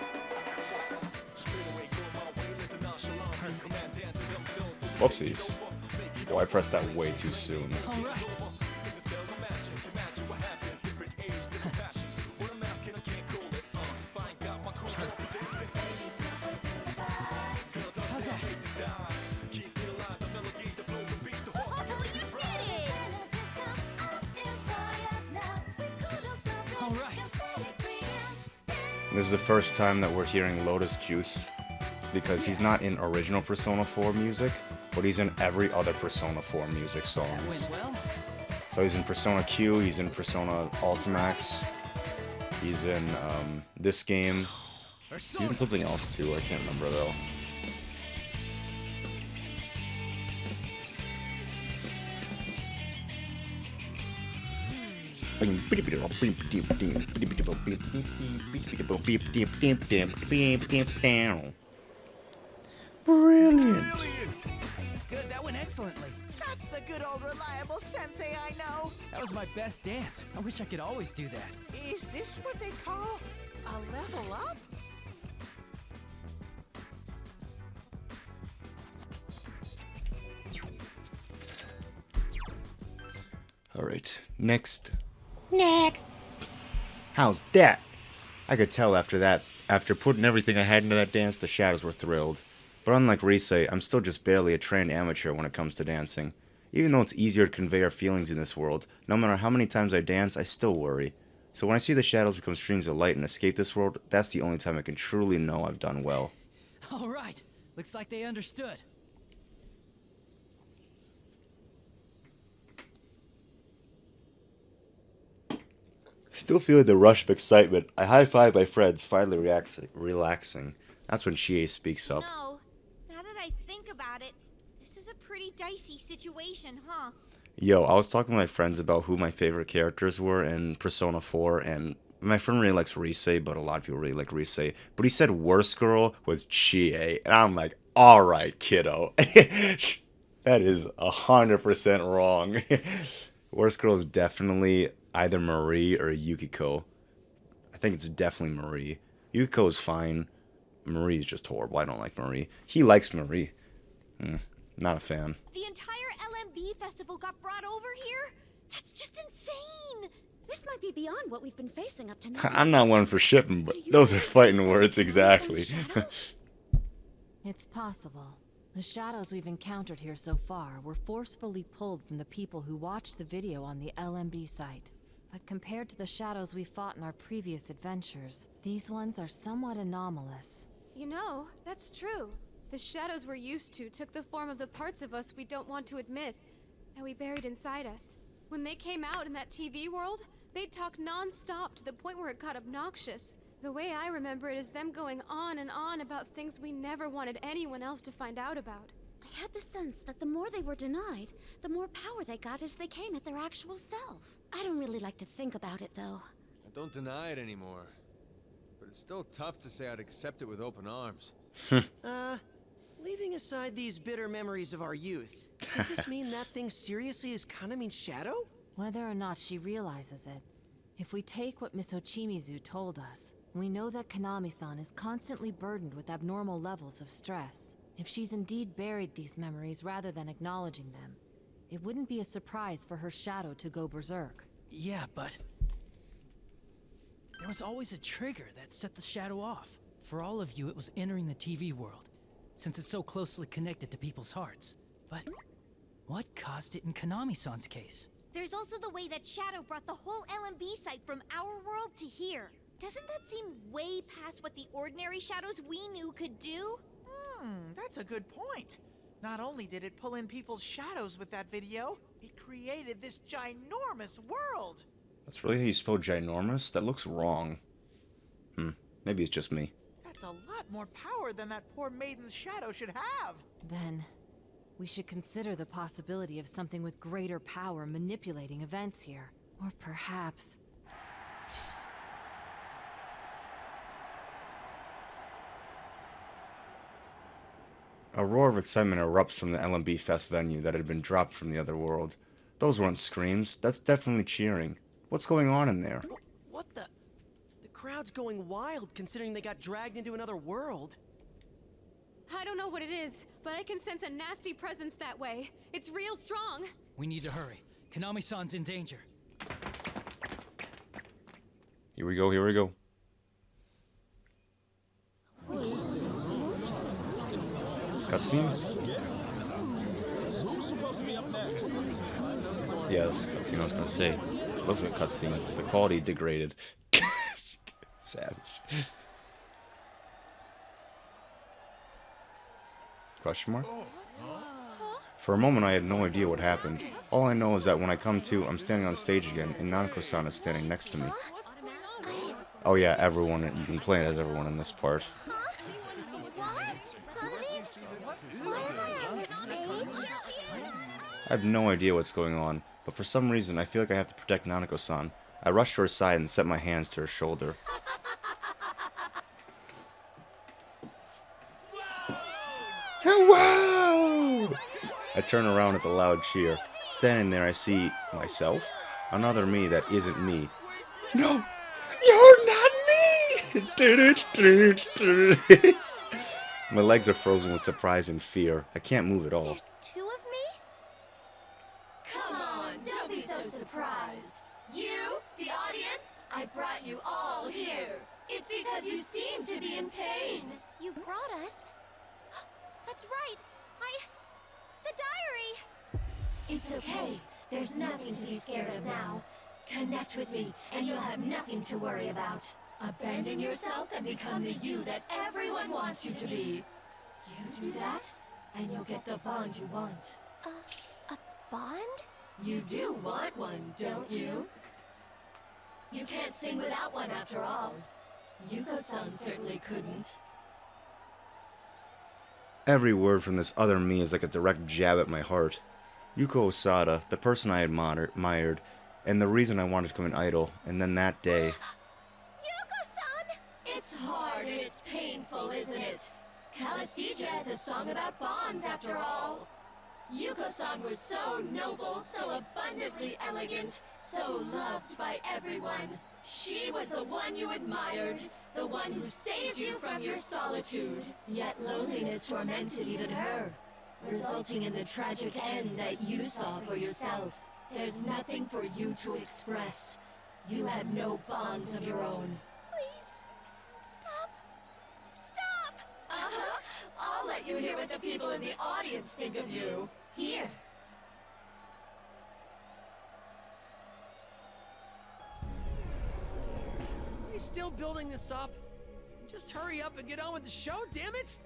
Whoopsies. Oh, I pressed that way too soon. All right. How's that? All right. This is the first time that we're hearing Lotus Juice, because he's not in original Persona 4 music, but he's in every other Persona 4 music That songs. went well. So he's in Persona Q, he's in Persona Ultimax, he's in this game, he's in something else too, I can't remember though. Brilliant. Good, that went excellently. That's the good old reliable sensei I know. That was my best dance. I wish I could always do that. Is this what they call a level up? Alright, next. Next. How's that? I could tell after that, after putting everything I had into that dance, the shadows were thrilled. But unlike Rise, I'm still just barely a trained amateur when it comes to dancing. Even though it's easier to convey our feelings in this world, no matter how many times I dance, I still worry. So when I see the shadows become streams of light and escape this world, that's the only time I can truly know I've done well. All right. Looks like they understood. Still feeling the rush of excitement, I high-five my friends, finally relaxing. That's when Chie speaks up. No, now that I think about it, this is a pretty dicey situation, huh? Yo, I was talking to my friends about who my favorite characters were in Persona 4, and my friend really likes Rise, but a lot of people really like Rise. But he said worst girl was Chie, and I'm like, alright, kiddo. That is 100% wrong. Worst girl is definitely either Marie or Yukiko. I think it's definitely Marie. Yukiko is fine. Marie is just horrible. I don't like Marie. He likes Marie. Not a fan. The entire LMB festival got brought over here? That's just insane! This might be beyond what we've been facing up to now. I'm not one for shipping, but those are fighting words exactly. It's possible. The shadows we've encountered here so far were forcefully pulled from the people who watched the video on the LMB site. But compared to the shadows we fought in our previous adventures, these ones are somewhat anomalous. You know, that's true. The shadows we're used to took the form of the parts of us we don't want to admit, that we buried inside us. When they came out in that TV world, they'd talk non-stop to the point where it got obnoxious. The way I remember it is them going on and on about things we never wanted anyone else to find out about. I had the sense that the more they were denied, the more power they got as they came at their actual self. I don't really like to think about it, though. I don't deny it anymore. But it's still tough to say I'd accept it with open arms. Leaving aside these bitter memories of our youth, does this mean that thing seriously is Kanami's shadow? Whether or not she realizes it, if we take what Miss Ochimizu told us, we know that Kanami-san is constantly burdened with abnormal levels of stress. If she's indeed buried these memories rather than acknowledging them, it wouldn't be a surprise for her shadow to go berserk. Yeah, but there was always a trigger that set the shadow off. For all of you, it was entering the TV world, since it's so closely connected to people's hearts. But what caused it in Kanami-san's case? There's also the way that Shadow brought the whole LMB site from our world to here. Doesn't that seem way past what the ordinary shadows we knew could do? That's a good point. Not only did it pull in people's shadows with that video, it created this ginormous world. That's really how you spell ginormous? That looks wrong. Maybe it's just me. That's a lot more power than that poor maiden's shadow should have. Then, we should consider the possibility of something with greater power manipulating events here. Or perhaps... A roar of excitement erupts from the LMB Fest venue that had been dropped from the other world. Those weren't screams. That's definitely cheering. What's going on in there? What the? The crowd's going wild considering they got dragged into another world. I don't know what it is, but I can sense a nasty presence that way. It's real strong. We need to hurry. Kanami-san's in danger. Here we go, here we go. Cutscene? Yeah, that's cutscene I was gonna say. It looks like a cutscene. The quality degraded. Savage. Question mark? For a moment I had no idea what happened. All I know is that when I come to, I'm standing on stage again, and Nanako-san is standing next to me. Oh yeah, everyone, you can play it as everyone in this part. I have no idea what's going on, but for some reason I feel like I have to protect Nanako-san. I rush to her side and set my hands to her shoulder. Wow! I turn around at the loud cheer. Standing there I see myself, another me that isn't me. No! You're not me! My legs are frozen with surprise and fear. I can't move at all. There's two of me? Come on, don't be so surprised. You, the audience, I brought you all here. It's because you seem to be in pain. You brought us? That's right. The diary! It's okay. There's nothing to be scared of now. Connect with me, and you'll have nothing to worry about. Abandon yourself and become the you that everyone wants you to be. You do that, and you'll get the bond you want. A bond? You do want one, don't you? You can't sing without one after all. Yuko-san certainly couldn't. Every word from this other me is like a direct jab at my heart. Yuko Osada, the person I admired, and the reason I wanted to become an idol, and then that day... Yuko-san! It's hard and it's painful, isn't it? Calistija has a song about bonds, after all. Yuko-san was so noble, so abundantly elegant, so loved by everyone. She was the one you admired, the one who saved you from your solitude. Yet loneliness tormented even her, resulting in the tragic end that you saw for yourself. There's nothing for you to express, You have no bonds of your own. Please, stop. Stop! Uh-huh. I'll let you hear what the people in the audience think of you. Here. Are you still building this up? Just hurry up and get on with the show, damn it!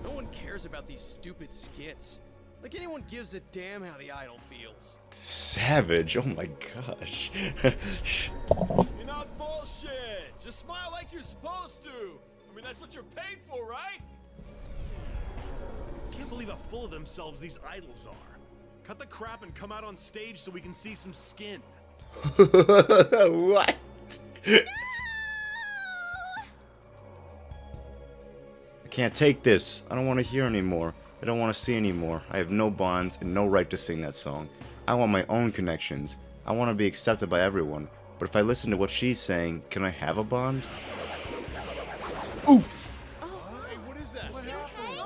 No one cares about these stupid skits. Like anyone gives a damn how the idol feels. Savage. Oh my gosh. You're not bullshit. Just smile like you're supposed to. I mean, that's what you're paid for, right? Can't believe how full of themselves these idols are. Cut the crap and come out on stage so we can see some skin. What? I can't take this. I don't want to hear anymore. I don't want to see anymore. I have no bonds and no right to sing that song. I want my own connections. I want to be accepted by everyone. But if I listen to what she's saying, can I have a bond? Oof!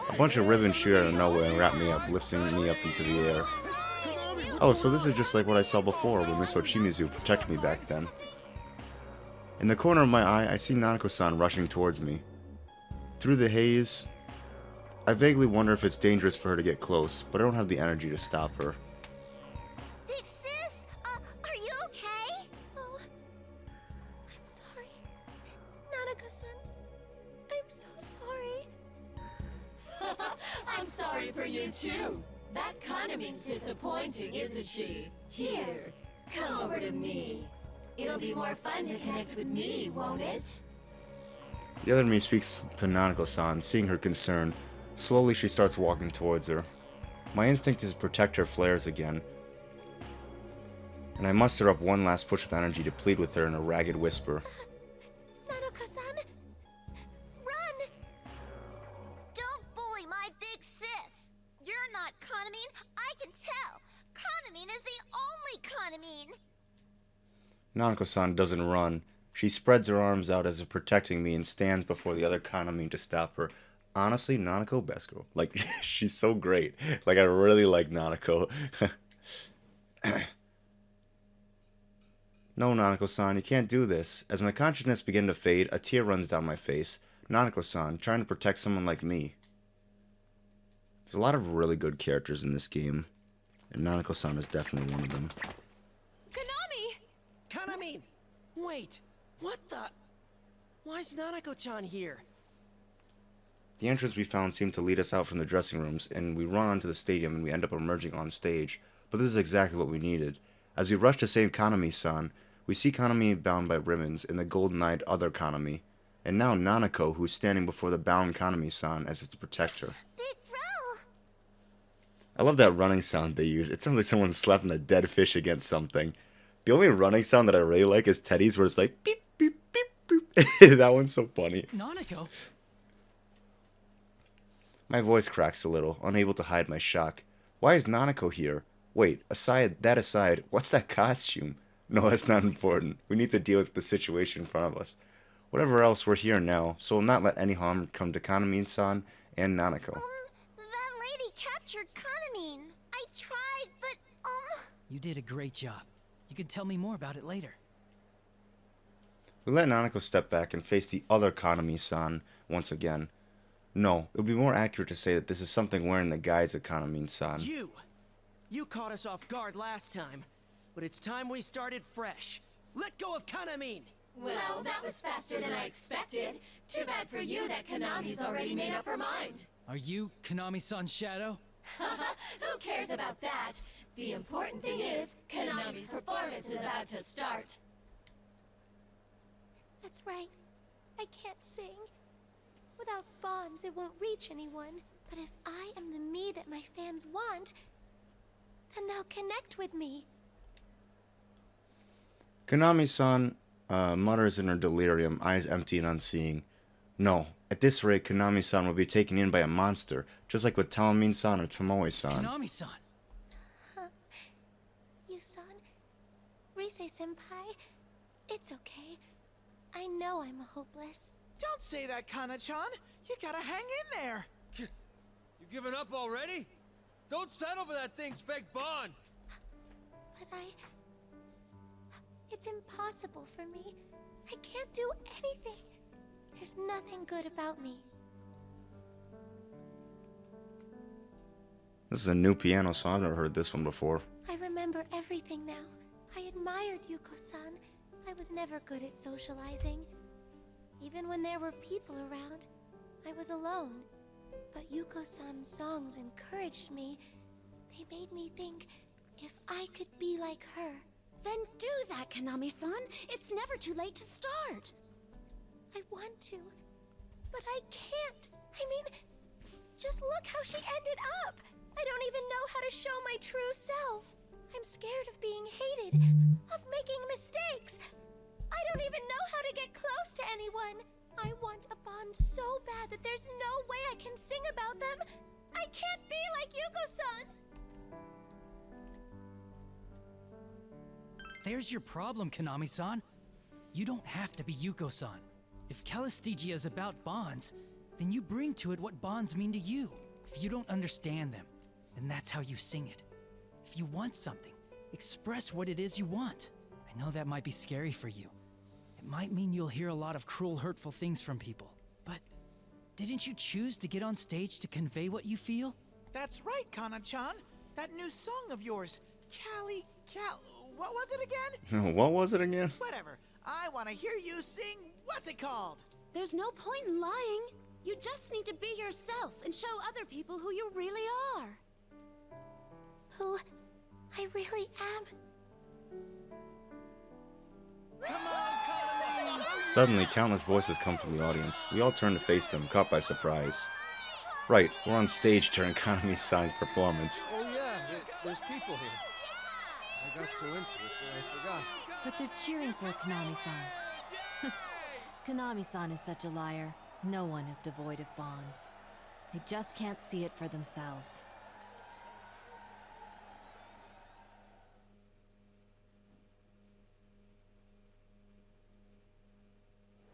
A bunch of ribbons shoot out of nowhere and wrap me up, lifting me up into the air. Oh, so this is just like what I saw before when Miss Ochimizu protected me back then. In the corner of my eye, I see Nanako-san rushing towards me. Through the haze, I vaguely wonder if it's dangerous for her to get close, but I don't have the energy to stop her. Big sis, are you okay? Oh, I'm sorry. Nanako-san, I'm so sorry. I'm sorry for you too. That Kanamin's disappointing, isn't she? Here, come over to me. It'll be more fun to connect with me, won't it? The other me speaks to Nanako-san, seeing her concern. Slowly she starts walking towards her. My instinct is to protect her flares again, and I muster up one last push of energy to plead with her in a ragged whisper. Nanako-san, run! Don't bully my big sis! You're not Kanamin, I can tell! Kanamin is the only Kanamin! Nanako-san doesn't run. She spreads her arms out as if protecting me and stands before the other Kanamin to stop her. Honestly, Nanako, best girl. Like, she's so great. Like, I really like Nanako. No, Nanako-san, you can't do this. As my consciousness begins to fade, a tear runs down my face. Nanako-san, trying to protect someone like me. There's a lot of really good characters in this game, and Nanako-san is definitely one of them. Kanamin! Wait, what the? Why is Nanako-chan here? The entrance we found seemed to lead us out from the dressing rooms, and we run onto the stadium and we end up emerging on stage. But this is exactly what we needed. As we rush to save Kanami-san, we see Kanami bound by ribbons and the golden-eyed other Kanami, and now Nanako, who's standing before the bound Kanami-san as if to protect her. Big bro! I love that running sound they use. It sounds like someone's slapping a dead fish against something. The only running sound that I really like is Teddy's, where it's like beep, beep, beep, beep. That one's so funny. Nanako? My voice cracks a little, unable to hide my shock. Why is Nanako here? Wait, aside, what's that costume? No, that's not important. We need to deal with the situation in front of us. Whatever else, we're here now, so we'll not let any harm come to Kanami-san and Nanako. That lady captured Kanamin. I tried, but, You did a great job. You can tell me more about it later. We let Nanako step back and face the other Kanami-san once again. No, it would be more accurate to say that this is something wearing the guise of Kanami-san. You caught us off guard last time, but it's time we started fresh. Let go of Kanamin! Well, that was faster than I expected. Too bad for you that Konami's already made up her mind. Are you Konami-san's shadow? Who cares about that? The important thing is, Konami's performance is about to start. that's right. I can't sing. Without bonds, it won't reach anyone. But if I am the me that my fans want, then they'll connect with me. Konami-san mutters in her delirium, eyes empty and unseeing. No, at this rate, Konami-san will be taken in by a monster, just like with Taomin-san or Tomoe-san. Konami-san! You-san, Rise-senpai, it's okay. I know I'm hopeless. Don't say that, Kana-chan. You gotta hang in there. You giving up already? Don't settle for that thing's fake bond. But It's impossible for me. I can't do anything. There's nothing good about me. This is a new piano song. I've never heard this one before. I remember everything now. I admired Yuko-san. I was never good at socializing. Even when there were people around, I was alone. But Yuko-san's songs encouraged me. They made me think if I could be like her. Then do that, Kanami-san. It's never too late to start. I want to, but I can't. I mean, just look how she ended up. I don't even know how to show my true self. I'm scared of being hated, of making mistakes. I don't even know how to get close to anyone. I want a bond so bad that there's no way I can sing about them. I can't be like Yuko-san. There's your problem, Kanami-san. You don't have to be Yuko-san. If Calistegia is about bonds, then you bring to it what bonds mean to you. If you don't understand them, then that's how you sing it. If you want something, express what it is you want. I know that might be scary for you. It might mean you'll hear a lot of cruel, hurtful things from people. But didn't you choose to get on stage to convey what you feel? That's right, Kana-chan. That new song of yours, what was it again? What was it again? Whatever. I want to hear you sing, what's it called? There's no point in lying. You just need to be yourself and show other people who you really are. Who I really am. Suddenly, countless voices come from the audience. We all turn to face them, caught by surprise. Right, we're on stage during Kanami-san's performance. Oh yeah, there's people here. I got so into it that I forgot. But they're cheering for Kanami-san. Kanami-san is such a liar. No one is devoid of bonds. They just can't see it for themselves.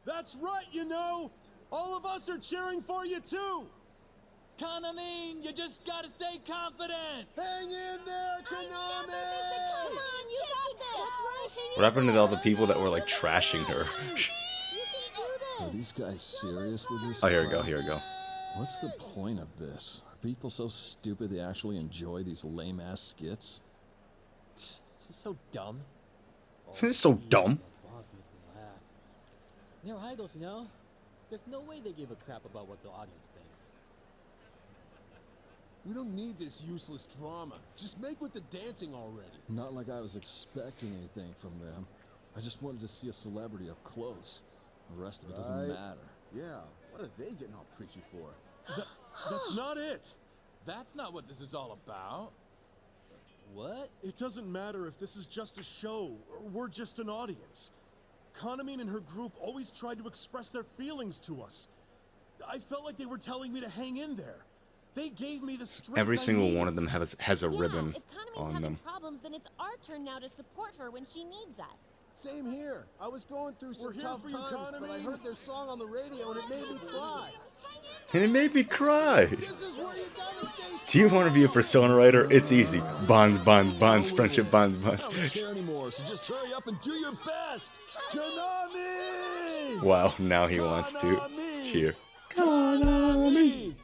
That's right, you know! All of us are cheering for you too! Kanami, you just gotta stay confident! Hang in there, Konami! Come on, you got this! That's right, What happened to all the people that were like trashing her? Are these guys serious with this? Oh, here we go, here we go. What's the point of this? Are people so stupid they actually enjoy these lame-ass skits? This is so dumb. This is so dumb. Boss makes me laugh. They're idols, you know? There's no way they give a crap about what the audience thinks. We don't need this useless drama. Just make with the dancing already. Not like I was expecting anything from them. I just wanted to see a celebrity up close. The rest of it doesn't matter. Yeah, what are they getting all preachy for? That's not it! That's not what this is all about. What? It doesn't matter if this is just a show, or we're just an audience. Kanami and her group always tried to express their feelings to us. I felt like they were telling me to hang in there. They gave me the strength. Every I single needed. one of them has a ribbon If Kanami's on having them. problems, then it's our turn now to support her when she needs us. Same here. I was going through some here tough for you, times, but I Kanami. heard their song on the radio and it made me cry. And it made me cry. This is where you gotta stay Do you want to be a Persona writer? It's easy. Bonds, bonds, bonds, friendship, bonds, bonds. I don't care anymore, so just hurry up and do your best. Konami! Wow, now he wants to cheer. Konami!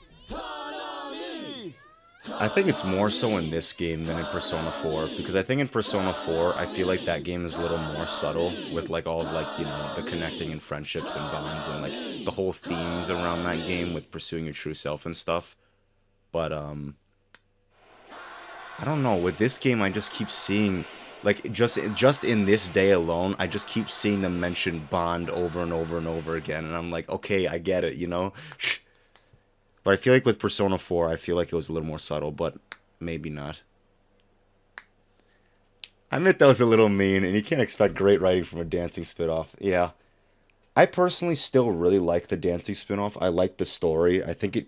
I think it's more so in this game than in Persona 4, because I think in Persona 4, I feel like that game is a little more subtle with like all of, like, you know, the connecting and friendships and bonds and like the whole themes around that game with pursuing your true self and stuff. But I don't know, with this game I just keep seeing, like, just in this day alone, I just keep seeing them mention Bond over and over and over again, and I'm like, okay, I get it, you know? But I feel like with Persona 4, I feel like it was a little more subtle, but maybe not. I admit that was a little mean, and you can't expect great writing from a dancing spin-off. Yeah. I personally still really like the dancing spin-off. I like the story. I think it...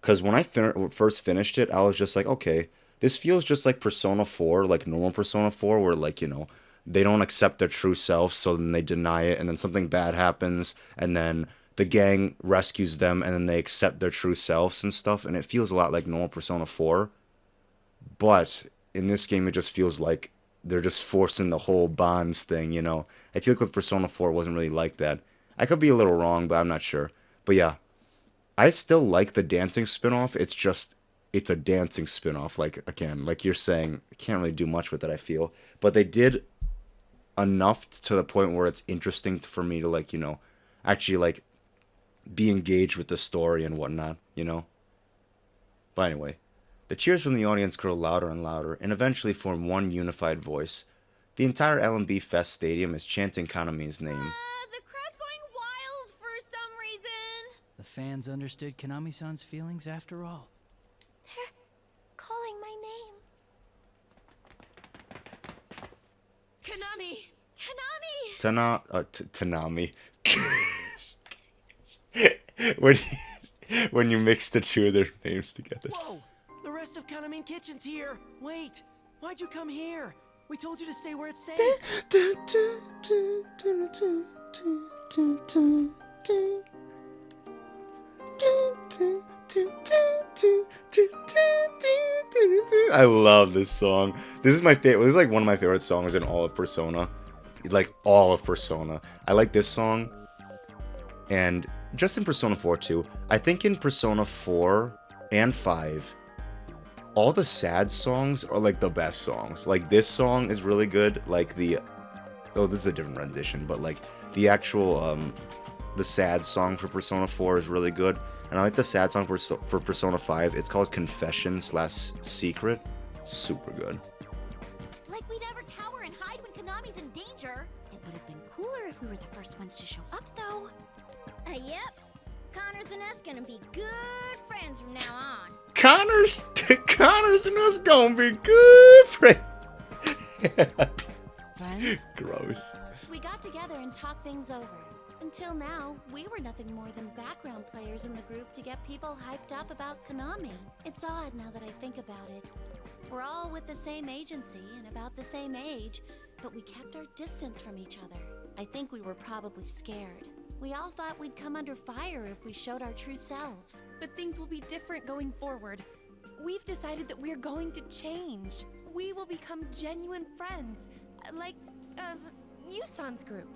Because when I first finished it, I was just like, okay, this feels just like Persona 4, like normal Persona 4, where, like, you know, they don't accept their true self, so then they deny it, and then something bad happens, and then the gang rescues them, and then they accept their true selves and stuff, and it feels a lot like normal Persona 4. But in this game, it just feels like they're just forcing the whole bonds thing, you know. I feel like with Persona 4 it wasn't really like that. I could be a little wrong, but I'm not sure. But yeah, I still like the dancing spin-off. It's just it's a dancing spin-off, like again, like you're saying, I can't really do much with it, I feel. But they did enough to the point where it's interesting for me to like, you know, actually like be engaged with the story and whatnot, you know. But anyway, the cheers from the audience grow louder and louder and eventually form one unified voice. The entire LMB Fest stadium is chanting Kanami's name. The crowd's going wild for some reason. The fans understood Konami-san's feelings after all. They're calling my name. Konami! Konami! Tanami. when you mix the two of their names together. Whoa! The rest of Kanami Kitchen's here! Wait! Why'd you come here? We told you to stay where it's safe! I love this song. This is my favorite. This is like one of my favorite songs in all of Persona. Like all of Persona. I like this song. And just in Persona 4 too. I think in Persona 4 and 5, all the sad songs are like the best songs. Like this song is really good. Like the oh, this is a different rendition, but like the actual the sad song for Persona 4 is really good. And I like the sad song for Persona 5. It's called Confession/Secret. Super good. Like we'd ever cower and hide when Konami's in danger. It would have been cooler if we were the first ones to show up, though. Yep. Connors and us gonna be good friends from now on. Connors and us gonna be good friends. Friends? Gross. We got together and talked things over. Until now, we were nothing more than background players in the group to get people hyped up about Konami. It's odd now that I think about it. We're all with the same agency and about the same age, but we kept our distance from each other. I think we were probably scared. We all thought we'd come under fire if we showed our true selves. But things will be different going forward. We've decided that we're going to change. We will become genuine friends, like Yusan's group.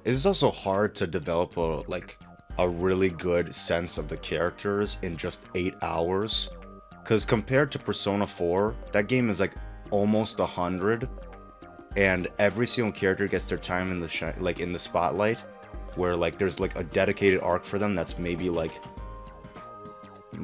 It is also hard to develop a really good sense of the characters in just 8 hours. Because compared to Persona 4, that game is like almost 100, and every single character gets their time in the in the spotlight, where like there's like a dedicated arc for them that's maybe like,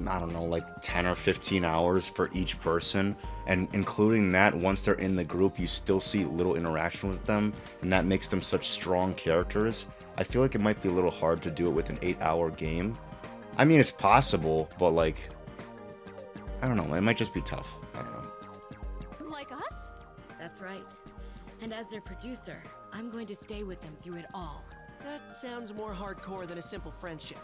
I don't know, like 10 or 15 hours for each person, and including that, once they're in the group, you still see little interaction with them, and that makes them such strong characters. I feel like it might be a little hard to do it with an 8-hour game. I mean, it's possible, but like, I don't know, it might just be tough. I don't know. Like us? That's right. And as their producer, I'm going to stay with them through it all. That sounds more hardcore than a simple friendship.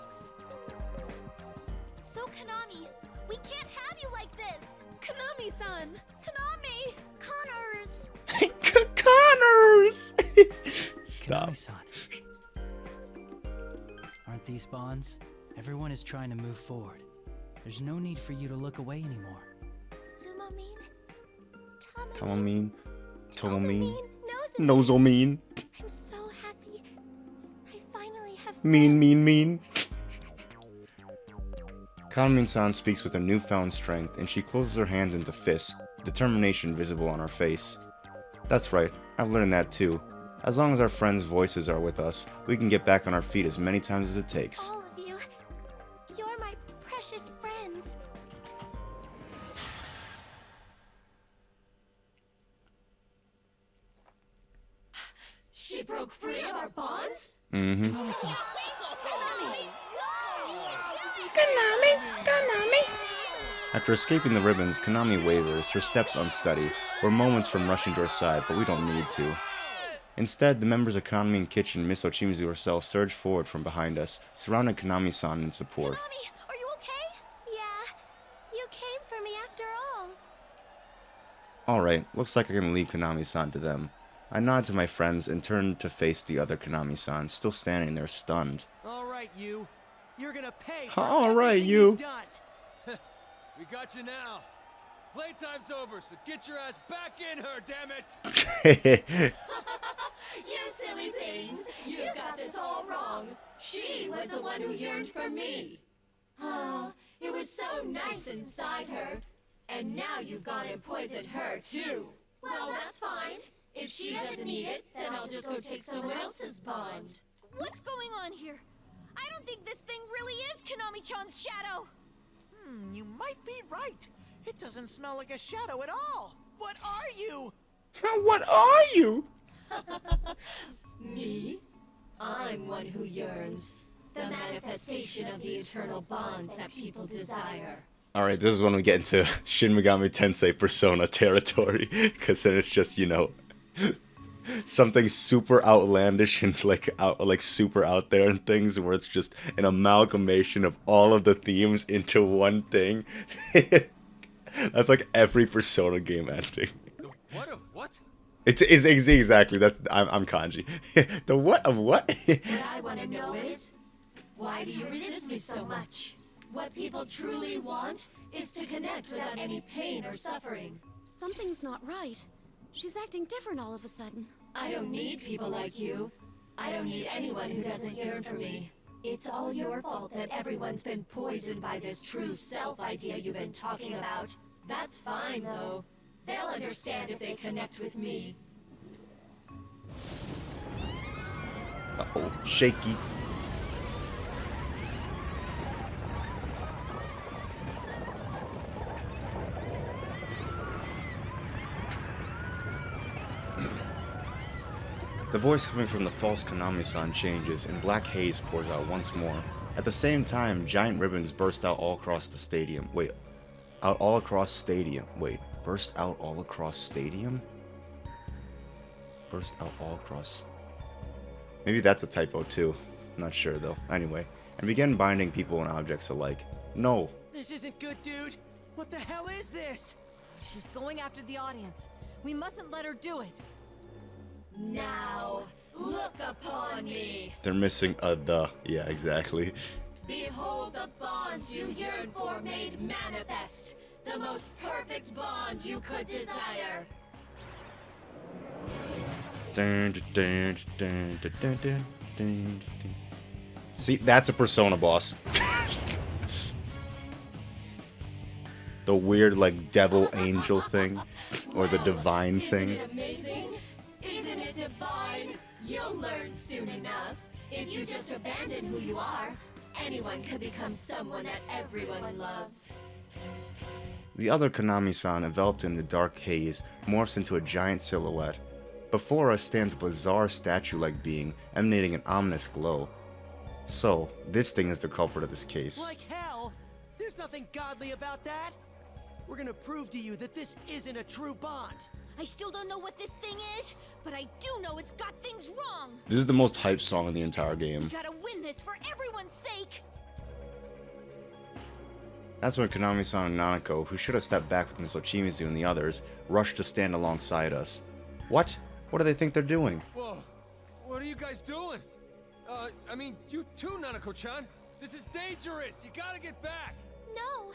So Konami, we can't have you like this! Konami-san! Konami! Connors! Connors! Stop. Konami-san. Aren't these bonds? Everyone is trying to move forward. There's no need for you to look away anymore. Sumo-mean? Tomomean? Tomomean? Nozomean? Nozomean? I'm so happy. I finally have Mean. Kanmin-san speaks with a newfound strength, and she closes her hands into fists, determination visible on her face. That's right, I've learned that too. As long as our friends' voices are with us, we can get back on our feet as many times as it takes. All of you, you're my precious friends. She broke free of our bonds? Mm-hmm. Konami! After escaping the ribbons, Konami wavers, her steps unsteady. We're moments from rushing to her side, but we don't need to. Instead, the members of Konami and Kitchen, Miss Ochimizu herself, surge forward from behind us, surrounding Konami-san in support. Konami, are you okay? Yeah, you came for me after all. Alright, looks like I can leave Konami-san to them. I nod to my friends and turn to face the other Konami-san, still standing there stunned. Alright, you. You're gonna pay for Alright, everything you. you've done. We got you now. Playtime's over, so get your ass back in her, damn it! You silly things! You got this all wrong. She was the one who yearned for me. Oh, it was so nice inside her. And now you've gone and poisoned her, too. Well, that's fine. If she doesn't need it, then I'll just go take someone else's bond. What's going on here? I don't think this thing really is Konami-chan's shadow. You might be right. It doesn't smell like a shadow at all. What are you? What are you? Me? I'm one who yearns. The manifestation of the eternal bonds that people desire. Alright, this is when we get into Shin Megami Tensei Persona territory. Because then it's just, you know, something super outlandish and like super out there and things where it's just an amalgamation of all of the themes into one thing. That's like every Persona game ending. The what of what? It's exactly, I'm kanji. The what of what? What I want to know is, why do you resist me so much? What people truly want is to connect without any pain or suffering. Something's not right. She's acting different all of a sudden. I don't need people like you. I don't need anyone who doesn't yearn for me. It's all your fault that everyone's been poisoned by this true self idea you've been talking about. That's fine, though. They'll understand if they connect with me. Uh-oh, shaky. The voice coming from the false Konami-san changes, and black haze pours out once more. At the same time, giant ribbons burst out all across the stadium. Wait, all across stadium. Wait, burst out all across stadium? Burst out all across... Maybe that's a typo too. I'm not sure though. Anyway, and began binding people and objects alike. No. This isn't good, dude. What the hell is this? She's going after the audience. We mustn't let her do it. Now, look upon me. They're missing a the. Yeah, exactly. Behold the bonds you yearn for made manifest. The most perfect bond you could desire. Dun, dun, dun, dun, dun, dun, dun, dun. See, that's a Persona boss. The weird, like, devil angel thing. Or the divine thing. Isn't it amazing? Isn't it divine? You'll learn soon enough. If you just abandon who you are, anyone can become someone that everyone loves. The other Konami-san, enveloped in the dark haze, morphs into a giant silhouette. Before us stands a bizarre statue-like being, emanating an ominous glow. So, this thing is the culprit of this case. Like hell! There's nothing godly about that! We're gonna prove to you that this isn't a true bond. I still don't know what this thing is, but I do know it's got things wrong. This is the most hyped song in the entire game. We gotta win this for everyone's sake. That's when Konami-san and Nanako, who should have stepped back with Miss Ochimizu and the others, rushed to stand alongside us. What? What do they think they're doing? Whoa, what are you guys doing? I mean, you too, Nanako-chan. This is dangerous. You gotta get back. No,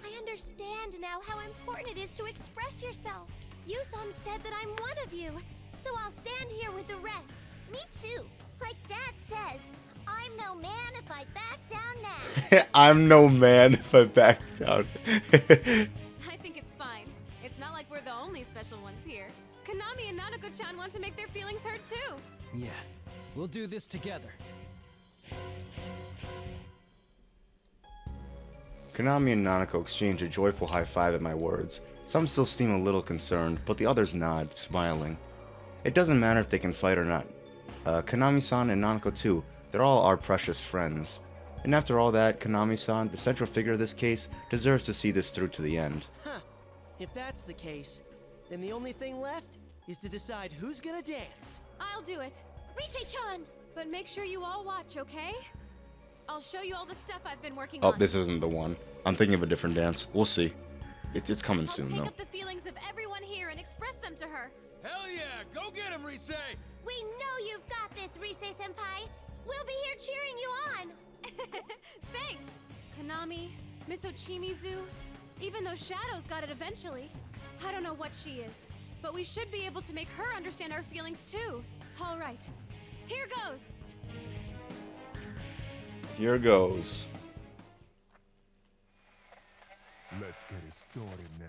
I understand now how important it is to express yourself. Yuson said that I'm one of you, so I'll stand here with the rest. Me too. Like Dad says, I'm no man if I back down now. I'm no man if I back down. I think it's fine. It's not like we're the only special ones here. Konami and Nanako-chan want to make their feelings heard too. Yeah, we'll do this together. Konami and Nanako exchange a joyful high five at my words. Some still seem a little concerned, but the others nod, smiling. It doesn't matter if they can fight or not. Konami-san and Nanako too, they're all our precious friends. And after all that, Konami-san, the central figure of this case, deserves to see this through to the end. Huh. If that's the case, then the only thing left is to decide who's gonna dance. I'll do it. Rise-chan! But make sure you all watch, okay? I'll show you all the stuff I've been working Oh, on. this isn't the one. I'm thinking of a different dance. We'll see. It's coming soon, I'll take though. up the feelings of everyone here and express them to her. Hell yeah, go get him, Rise! We know you've got this, Rise-senpai. We'll be here cheering you on. Thanks! Konami, Miss Ochimizu, even though Shadows got it eventually. I don't know what she is, but we should be able to make her understand our feelings too. All right, here goes. Here goes. Let's get it started now.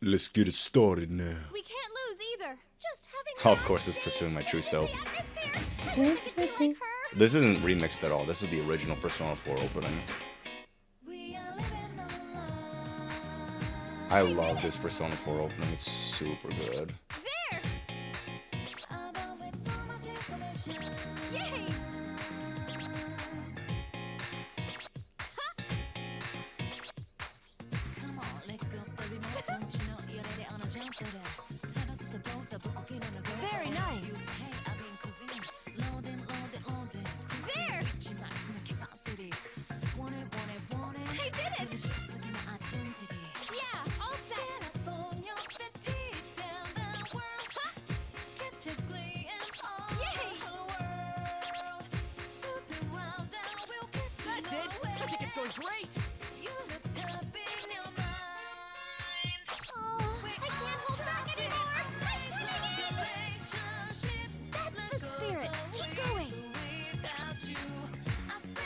Let's get it started now. We can't lose either. Just having Oh, of course, it's pursuing my true self. This isn't remixed at all. This is the original Persona 4 opening. I love this Persona 4 opening. It's super good. There! Yay! Very nice. There! I did it! Yeah, all set! Yay! That's it! I think it's going great! Oh, I can't hold back anymore! I'm coming in! That's the spirit! Keep going!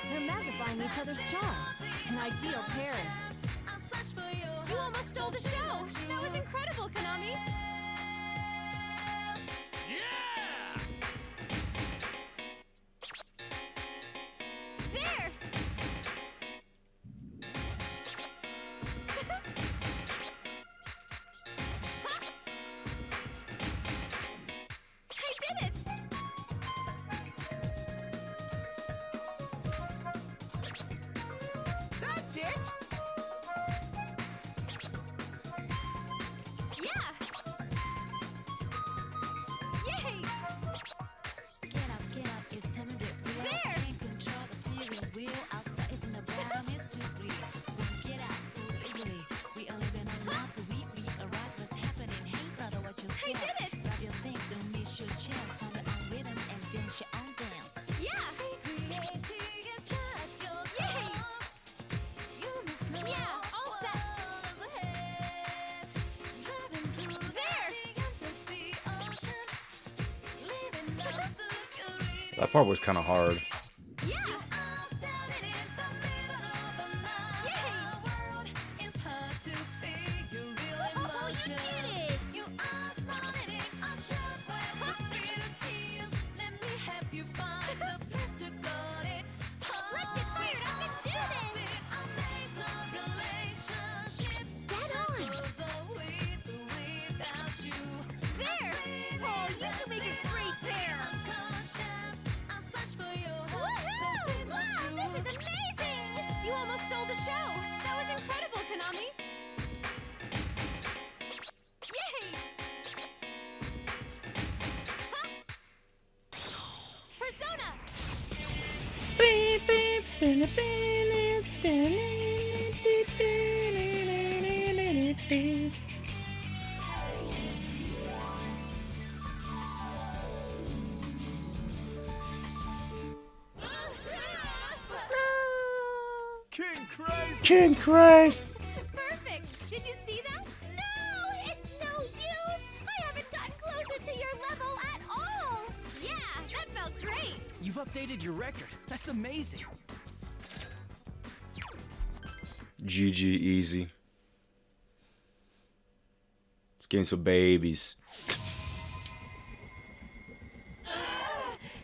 They're magnifying each other's charm. An ideal pairing. You almost stole the show! That was incredible, Konami! Yeah! There! I did it! That's it! Yeah! Yay! There! I did it! Yeah! Yay! Yeah, all set! There! That part was kind of hard. Yeah! Yay! Oh, you did it! Let's get fired up and do this! Get on! There! Oh, you two make a great pair! Woohoo! Wow, this is amazing! You almost stole the show! That was incredible, Konami! Yay! Persona! King Crazy! King Craze! Perfect! Did you see that? No, it's no use! I haven't gotten closer to your level at all! Yeah, that felt great! You've updated your record. That's amazing. GG easy. This game's for babies.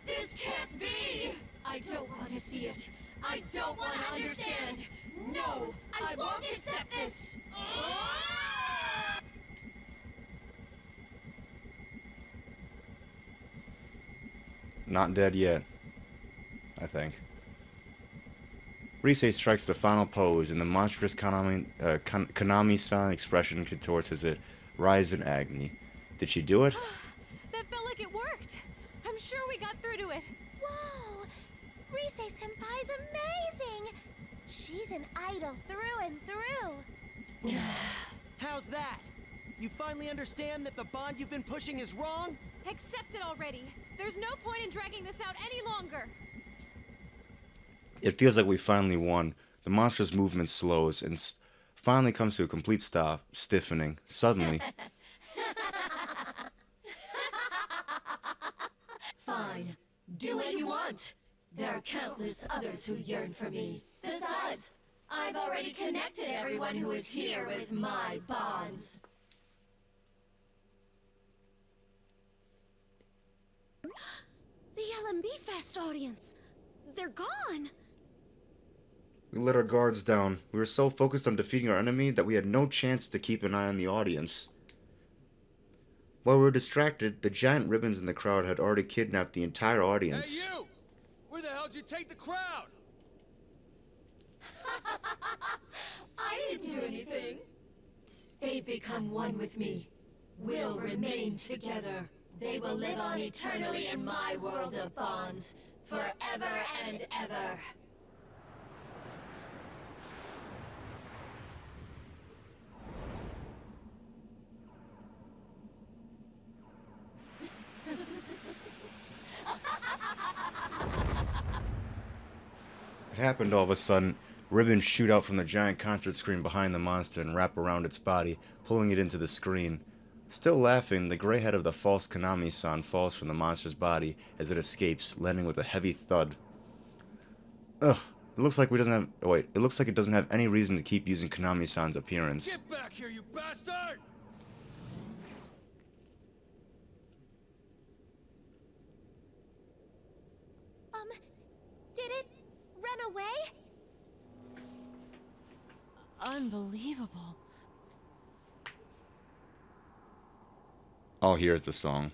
This can't be! I don't want to see it. I don't want to understand. No, I won't accept this. Not dead yet, I think. Rise strikes the final pose, and the monstrous Konami-san expression contorts as it writhes in agony. Did she do it? That felt like it worked! I'm sure we got through to it! Whoa! Rise-senpai's amazing! She's an idol through and through! How's that? You finally understand that the bond you've been pushing is wrong? Accept it already! There's no point in dragging this out any longer! It feels like we finally won. The monstrous movement slows, and finally comes to a complete stop, stiffening. Suddenly, Fine. Do what you want. There are countless others who yearn for me. Besides, I've already connected everyone who is here with my bonds. The LMB Fest audience! They're gone! we let our guards down. We were so focused on defeating our enemy that we had no chance to keep an eye on the audience. While we were distracted, the giant ribbons in the crowd had already kidnapped the entire audience. Hey, you! Where the hell did you take the crowd? I didn't do anything. They've become one with me. We'll remain together. They will live on eternally in my world of bonds, forever and ever. It happened all of a sudden. Ribbons shoot out from the giant concert screen behind the monster and wrap around its body, pulling it into the screen. Still laughing, the gray head of the false Konami-san falls from the monster's body as it escapes, landing with a heavy thud. Ugh, it looks like it looks like it doesn't have any reason to keep using Konami-san's appearance. Get back here, you bastard! Did it run away? Unbelievable. Oh, here's the song.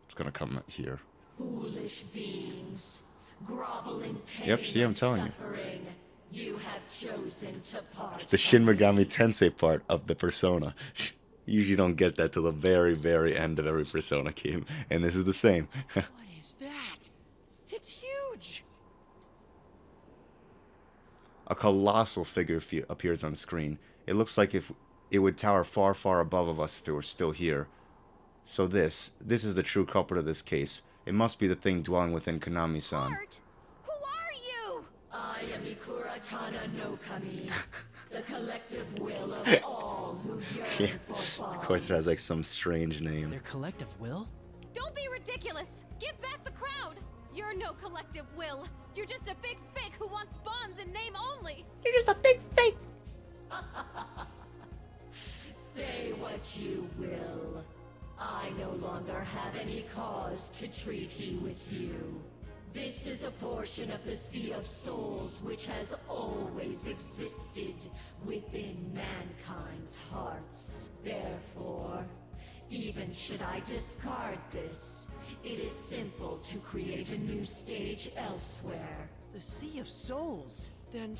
It's gonna come here. Foolish beings, groveling pain Yep, see, I'm and telling you. suffering, you have chosen to part. It's the Shin Megami Tensei part of the Persona. You usually don't get that till the very, very end of every Persona game, and this is the same. What is that? It's huge! A colossal figure appears on screen. It looks like if it would tower far, far above us if it were still here. So this is the true culprit of this case. It must be the thing dwelling within Konami-san. Who are you? I am Ikura Tana no Kami, the collective will of all who yearn Yeah, for bonds. of course it has like some strange name. Their collective will? Don't be ridiculous! Give back the crowd! You're no collective will! You're just a big fake who wants bonds in name only! You're just a big fake! Say what you will. I no longer have any cause to treat he with you. This is a portion of the Sea of Souls which has always existed within mankind's hearts. Therefore, even should I discard this, it is simple to create a new stage elsewhere. The Sea of Souls? Then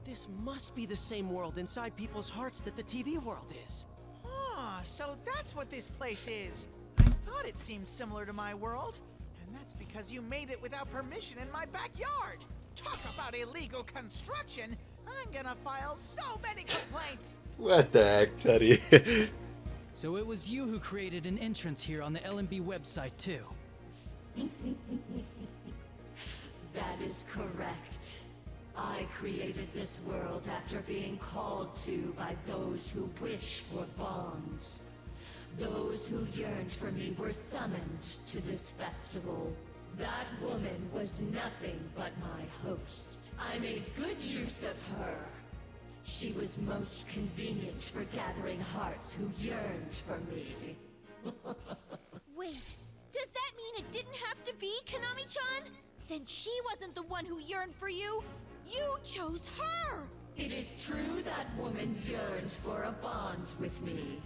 this must be the same world inside people's hearts that the TV world is. Ah, so that's what this place is. I thought it seemed similar to my world. And that's because you made it without permission in my backyard. Talk about illegal construction. I'm gonna file so many complaints. What the heck, Teddy? So it was you who created an entrance here on the LMB website, too. That is correct. I created this world after being called to by those who wish for bonds. Those who yearned for me were summoned to this festival. That woman was nothing but my host. I made good use of her. She was most convenient for gathering hearts who yearned for me. Wait, does that mean it didn't have to be Konami-chan? Then she wasn't the one who yearned for you. You chose her! It is true that woman yearned for a bond with me.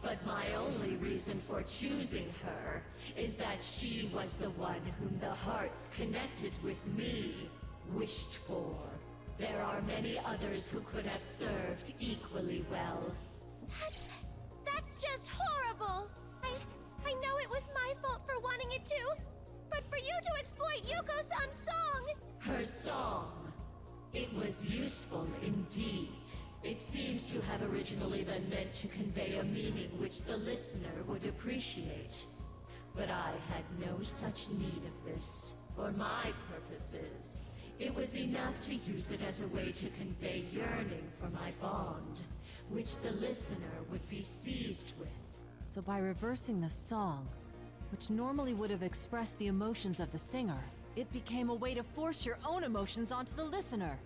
But my only reason for choosing her is that she was the one whom the hearts connected with me wished for. There are many others who could have served equally well. That's just horrible! I know it was my fault for wanting it too, but for you to exploit Yuko-san's song! Her song. It was useful indeed. It seems to have originally been meant to convey a meaning which the listener would appreciate. But I had no such need of this. For my purposes, It was enough to use it as a way to convey yearning for my bond, which the listener would be seized with. So by reversing the song, which normally would have expressed the emotions of the singer, it became a way to force your own emotions onto the listener.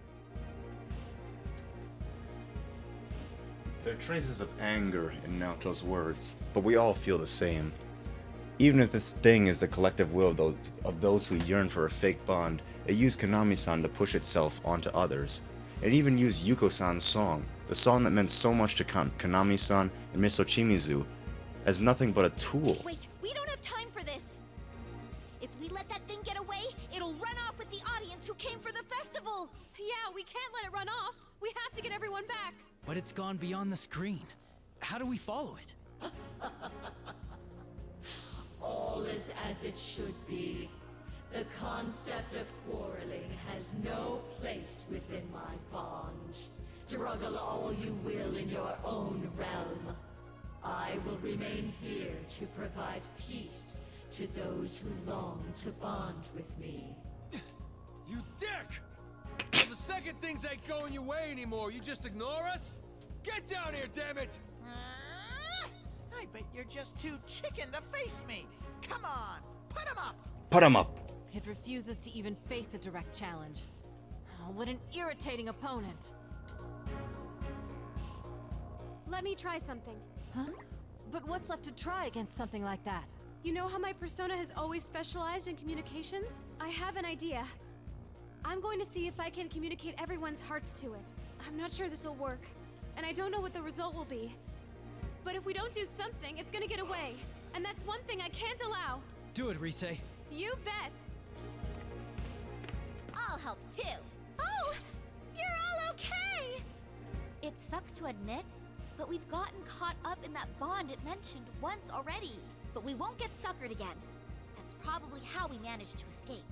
There are traces of anger in Naoto's words, but we all feel the same. Even if this thing is the collective will of those who yearn for a fake bond, it used Konami-san to push itself onto others. It even used Yuko-san's song, the song that meant so much to Konami-san and Miss Ochimizu, as nothing but a tool. Wait, we don't have time for this! If we let that thing get away, it'll run off with the audience who came for the festival! Yeah, we can't let it run off. We have to get everyone back. But it's gone beyond the screen. How do we follow it? All is as it should be. The concept of quarreling has no place within my bond. Struggle all you will in your own realm. I will remain here to provide peace to those who long to bond with me. You dick! Well, the second things ain't going your way anymore. You just ignore us? Get down here, damn it! I bet you're just too chicken to face me. Come on, put him up. Put him up! It refuses to even face a direct challenge. Oh, what an irritating opponent. Let me try something. Huh? But what's left to try against something like that? You know how my persona has always specialized in communications? I have an idea. I'm going to see if I can communicate everyone's hearts to it. I'm not sure this will work, and I don't know what the result will be. But if we don't do something, it's gonna get away. And that's one thing I can't allow. Do it, Rise. You bet. I'll help too. Oh! You're all okay! It sucks to admit, but we've gotten caught up in that bond it mentioned once already. But we won't get suckered again. That's probably how we managed to escape.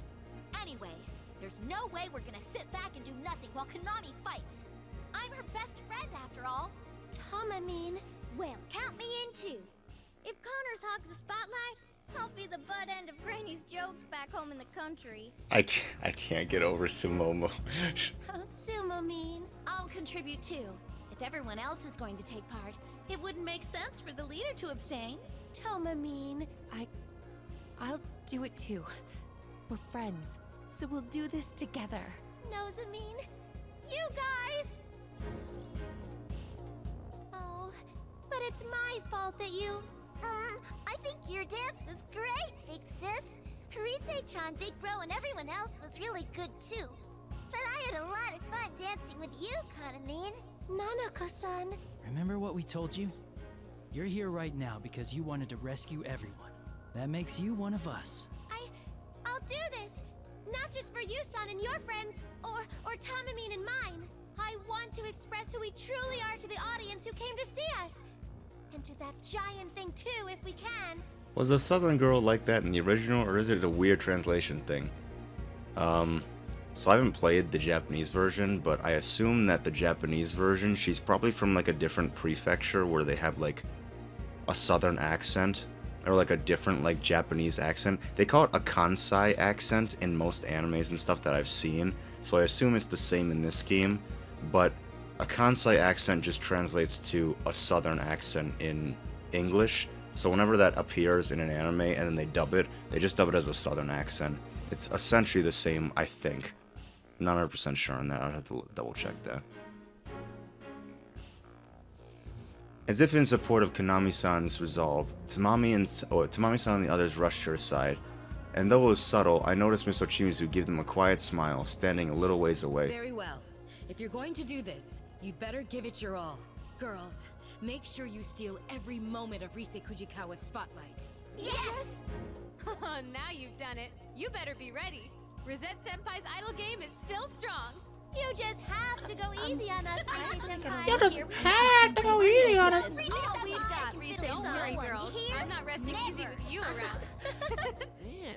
Anyway, there's no way we're gonna sit back and do nothing while Konami fights. I'm her best friend after all. Tamamine. Well, count me in too. If Connors hogs the spotlight, I'll be the butt end of Granny's jokes back home in the country. I can't get over Sumomo. Oh, Sumamine. I'll contribute too. If everyone else is going to take part, it wouldn't make sense for the leader to abstain. Tamamine. I'll do it too. We're friends, so we'll do this together. Nosamine. You guys! Oh, but it's my fault that you... I think your dance was great, big sis. Harise-chan, Big Bro, and everyone else was really good too. But I had a lot of fun dancing with you, Kanamine. Nanako-san. Remember what we told you? You're here right now because you wanted to rescue everyone. That makes you one of us. I'll do this. Not just for you, son, and your friends, or Tamamine and mine. I want to express who we truly are to the audience who came to see us. And to that giant thing too, if we can. Was the Southern girl like that in the original, or is it a weird translation thing? So I haven't played the Japanese version, but I assume that the Japanese version, she's probably from like a different prefecture where they have like a Southern accent, or like a different like Japanese accent. They call it a Kansai accent in most animes and stuff that I've seen, so I assume it's the same in this game, but a Kansai accent just translates to a Southern accent in English, so whenever that appears in an anime and then they just dub it as a Southern accent. It's essentially the same, I think. I'm not 100% sure on that, I'll have to double check that. As if in support of Konami-san's resolve, Tamami-san and the others rushed to her side, and though it was subtle, I noticed Miss Ochimizu give them a quiet smile, standing a little ways away. Very well. If you're going to do this, you'd better give it your all. Girls, make sure you steal every moment of Rise Kujikawa's spotlight. Yes! Now you've done it. You better be ready. Rosette Senpai's idol game is still strong. You just have to go easy on us, Rise-senpai. You just have to go easy on us. All we've got, Rise. Don't worry, girls. I'm not resting easy with you around. Man,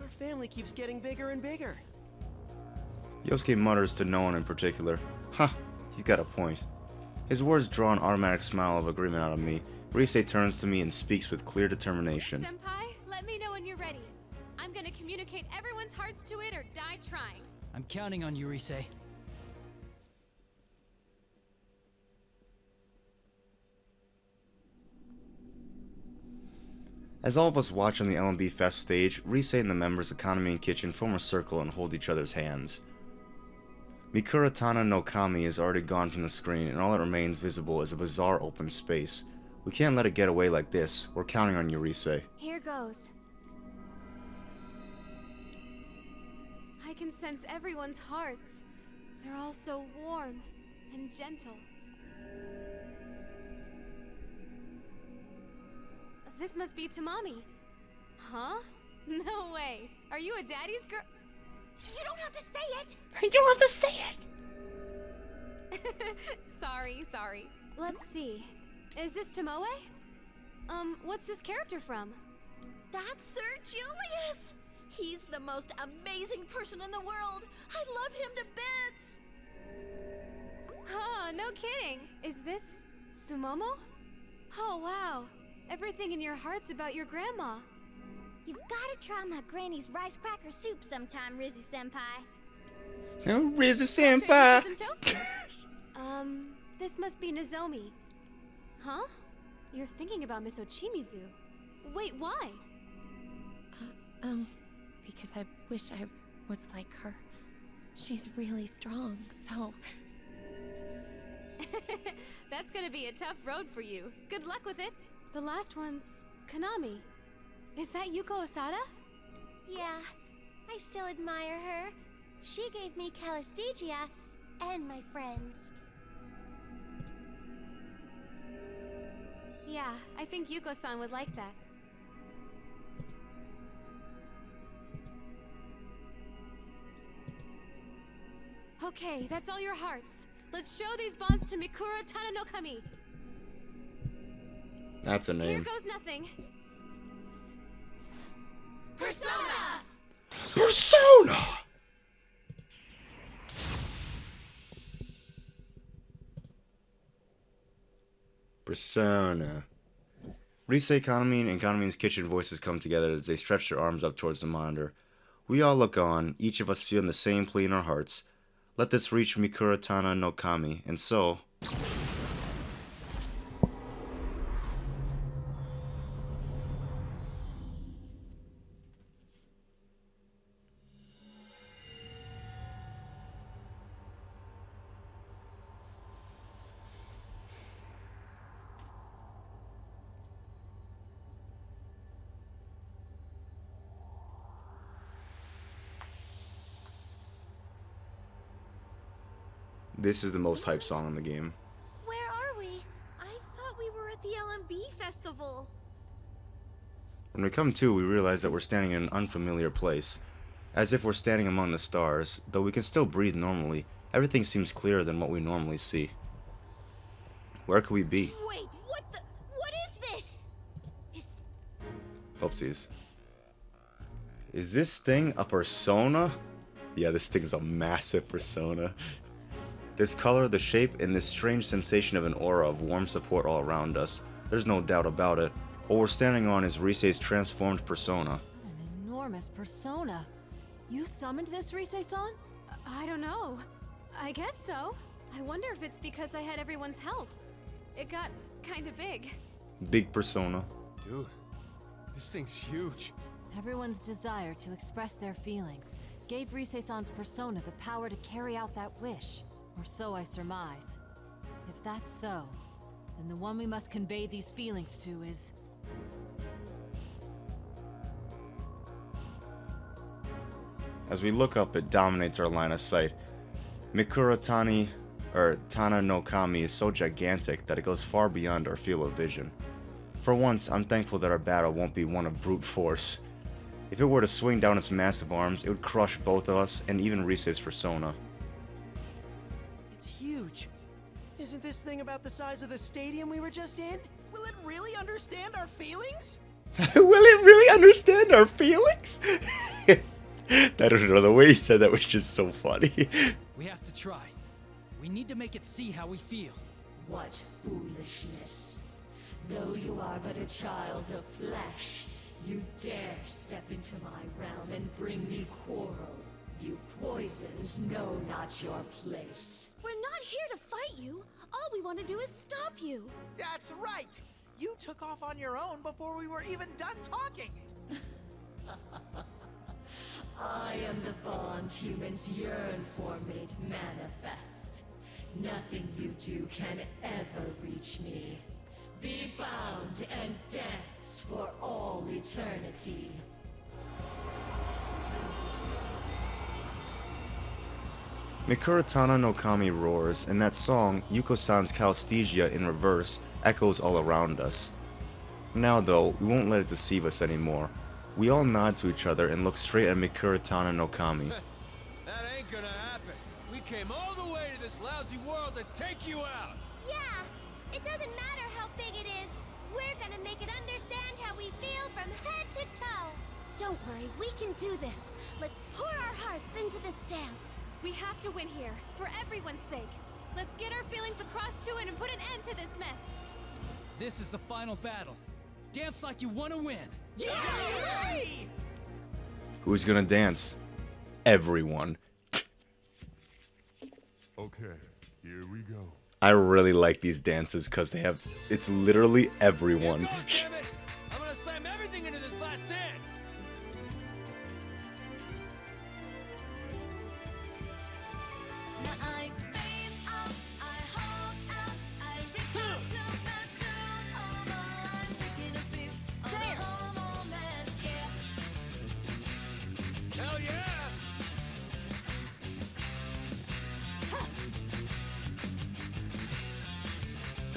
our family keeps getting bigger and bigger. Yosuke mutters to no one in particular. Huh, he's got a point. His words draw an automatic smile of agreement out of me. Rise turns to me and speaks with clear determination. Senpai, let me know when you're ready. I'm gonna communicate everyone's hearts to it or die trying. I'm counting on you, Rise. As all of us watch on the LMB Fest stage, Rise and the members of Kaname and Kitchen form a circle and hold each other's hands. Mikura Tana no Kami is already gone from the screen, and all that remains visible is a bizarre open space. We can't let it get away like this. We're counting on you, Rise. Here goes. I can sense everyone's hearts. They're all so warm and gentle. This must be Tamami. Huh? No way. Are you a daddy's girl? You don't have to say it! You don't have to say it! Sorry. Let's see. Is this Tomoe? What's this character from? That's Sir Julius! He's the most amazing person in the world! I love him to bits! Huh, no kidding. Is this Sumomo? Oh, wow. Everything in your heart's about your grandma. You've gotta try my granny's rice cracker soup sometime, Rizzy-senpai. Oh, Rizzy-senpai! This must be Nozomi. Huh? You're thinking about Miss Ochimizu. Wait, why? Because I wish I was like her. She's really strong, so... That's gonna be a tough road for you. Good luck with it. The last one's Kanami. Is that Yuko Osada? Yeah, I still admire her. She gave me Calistegia and my friends. Yeah, I think Yuko-san would like that. Okay, that's all your hearts. Let's show these bonds to Mikura Tana no Kami. That's a name. Here goes nothing. Persona! Persona! Persona. Rise, Kaname, and Kaname's Kitchen voices come together as they stretch their arms up towards the monitor. We all look on, each of us feeling the same plea in our hearts. Let this reach Mikura Tana no Kami, and so... This is the most hyped song in the game. Where are we? I thought we were at the LMB festival. When we come to, we realize that we're standing in an unfamiliar place. As if we're standing among the stars, though we can still breathe normally, everything seems clearer than what we normally see. Where could we be? Wait, what is this? Oopsies. Is this thing a persona? Yeah, this thing's a massive persona. This color, the shape, and this strange sensation of an aura of warm support all around us. There's no doubt about it. What we're standing on is Rise's transformed persona. An enormous persona. You summoned this, Rise-san? I don't know. I guess so. I wonder if it's because I had everyone's help. It got kinda big. Big persona. Dude, this thing's huge. Everyone's desire to express their feelings gave Rise-san's persona the power to carry out that wish. Or so I surmise. If that's so, then the one we must convey these feelings to is... As we look up, it dominates our line of sight. Mikura Tana no Kami is so gigantic that it goes far beyond our field of vision. For once, I'm thankful that our battle won't be one of brute force. If it were to swing down its massive arms, it would crush both of us and even Rise's persona. It's huge. Isn't this thing about the size of the stadium we were just in? Will it really understand our feelings? Will it really understand our feelings? I don't know, the way he said that was just so funny. We have to try. We need to make it see how we feel. What foolishness. Though you are but a child of flesh, you dare step into my realm and bring me quarrel. You poisons know not your place. We're not here to fight you. All we want to do is stop you. That's right! You took off on your own before we were even done talking! I am the bond humans yearn for made manifest. Nothing you do can ever reach me. Be bound and dance for all eternity. Mikuratana no Kami roars, and that song, Yuko-san's Calesthesia in reverse, echoes all around us. Now though, we won't let it deceive us anymore. We all nod to each other and look straight at Mikuratana no Kami. That ain't gonna happen. We came all the way to this lousy world to take you out. Yeah, it doesn't matter how big it is. We're gonna make it understand how we feel from head to toe. Don't worry, we can do this. Let's pour our hearts into this dance. We have to win here, for everyone's sake. Let's get our feelings across to it and put an end to this mess. This is the final battle. Dance like you want to win. Yay! Who's gonna dance? Everyone. Okay, here we go. I really like these dances because they have, it's literally everyone. Damn it! I'm gonna slam everything into this last dance. Hell yeah!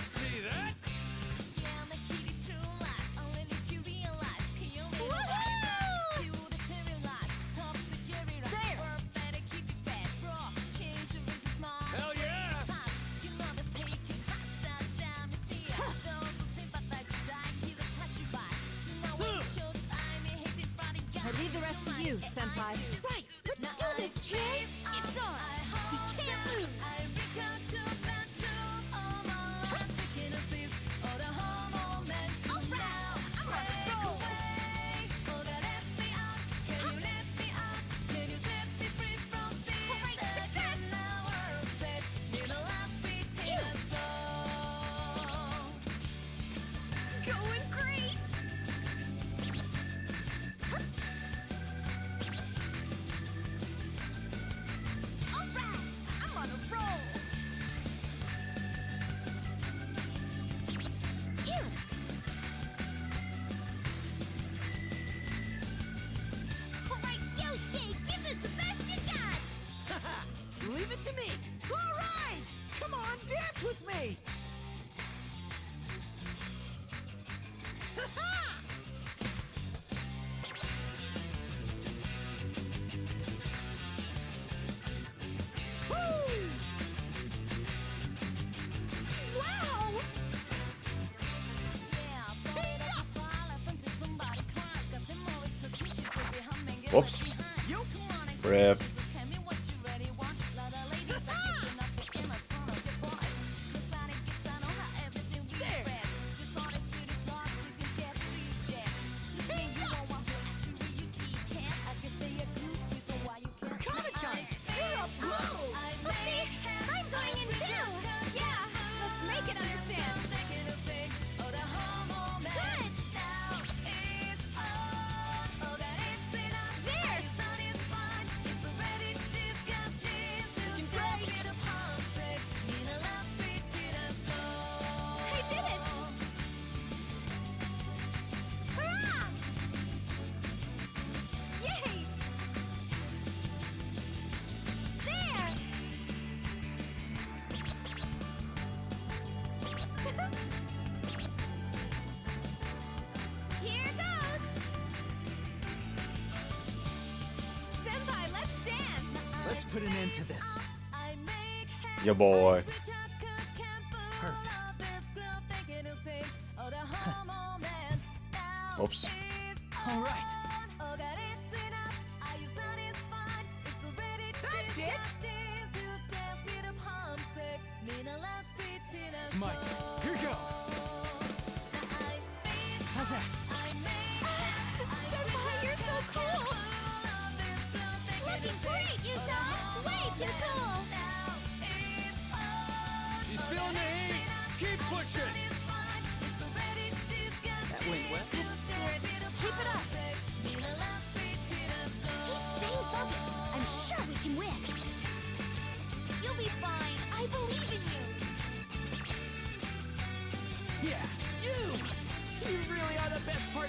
See that? Hell yeah! I leave the rest to you, Senpai. Right, let's do this, Jay. It's on. We can't lose. Going great! Alright, I'm on a roll! Here! Alright, Yosuke, give this the best you got! Leave it to me! Alright! Come on, dance with me! Wow! Whoops. Rip. Kana-chan, you're up! Whoa! See, I'm going in too! Yeah, let's make it understand. Good! There! Looking great! I did it! Hurrah! Yay! There! Here goes! Senpai, let's dance! Let's put an end to this. Ya boy. Perfect. Oops. All right. That's it! It's my turn. Here goes. How's that? Senpai, you're so cool! Looking great!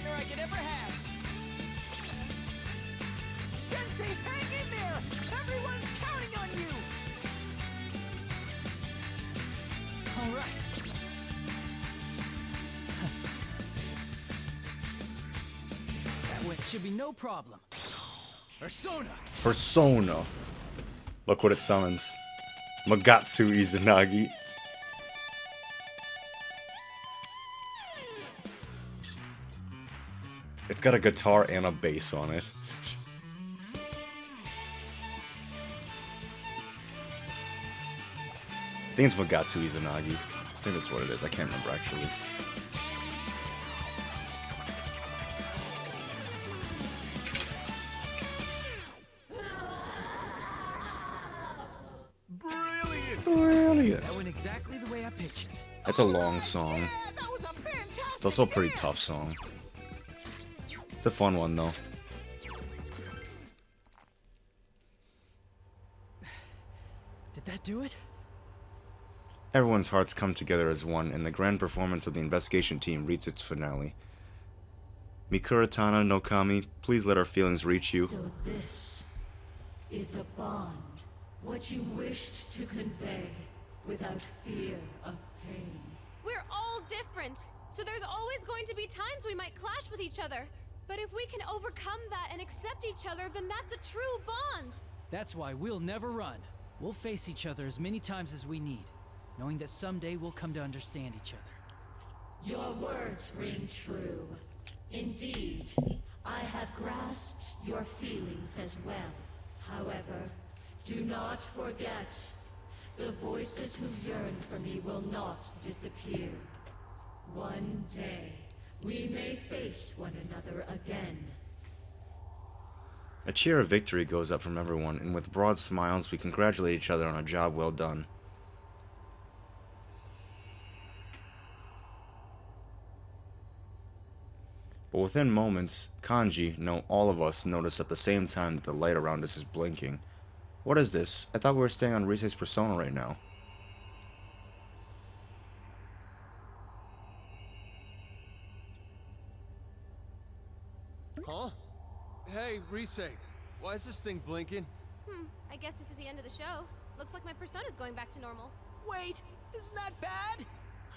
partner I could ever have. Sensei, hang in there! Everyone's counting on you! All right. That way should be no problem. Persona! Persona. Look what it summons. Magatsu Izanagi. It's got a guitar and a bass on it. I think it's Magatsu Izanagi. I think that's what it is. I can't remember actually. Brilliant. That went exactly the way I pictured. That's a long song. It's also a pretty tough song. It's a fun one though. Did that do it? Everyone's hearts come together as one, and the grand performance of the investigation team reaches its finale. Mikuratana no Kami, please let our feelings reach you. So this is a bond. What you wished to convey without fear of pain. We're all different, so there's always going to be times we might clash with each other. But if we can overcome that and accept each other, then that's a true bond. That's why we'll never run. We'll face each other as many times as we need, knowing that someday we'll come to understand each other. Your words ring true. Indeed, I have grasped your feelings as well. However, do not forget, the voices who yearn for me will not disappear. One day, we may face one another again. A cheer of victory goes up from everyone, and with broad smiles we congratulate each other on a job well done. But within moments, Kanji, no, all of us, notice at the same time that the light around us is blinking. What is this? I thought we were staying on Risei's persona right now. Huh? Hey, Risei, why is this thing blinking? I guess this is the end of the show. Looks like my persona's going back to normal. Wait, isn't that bad?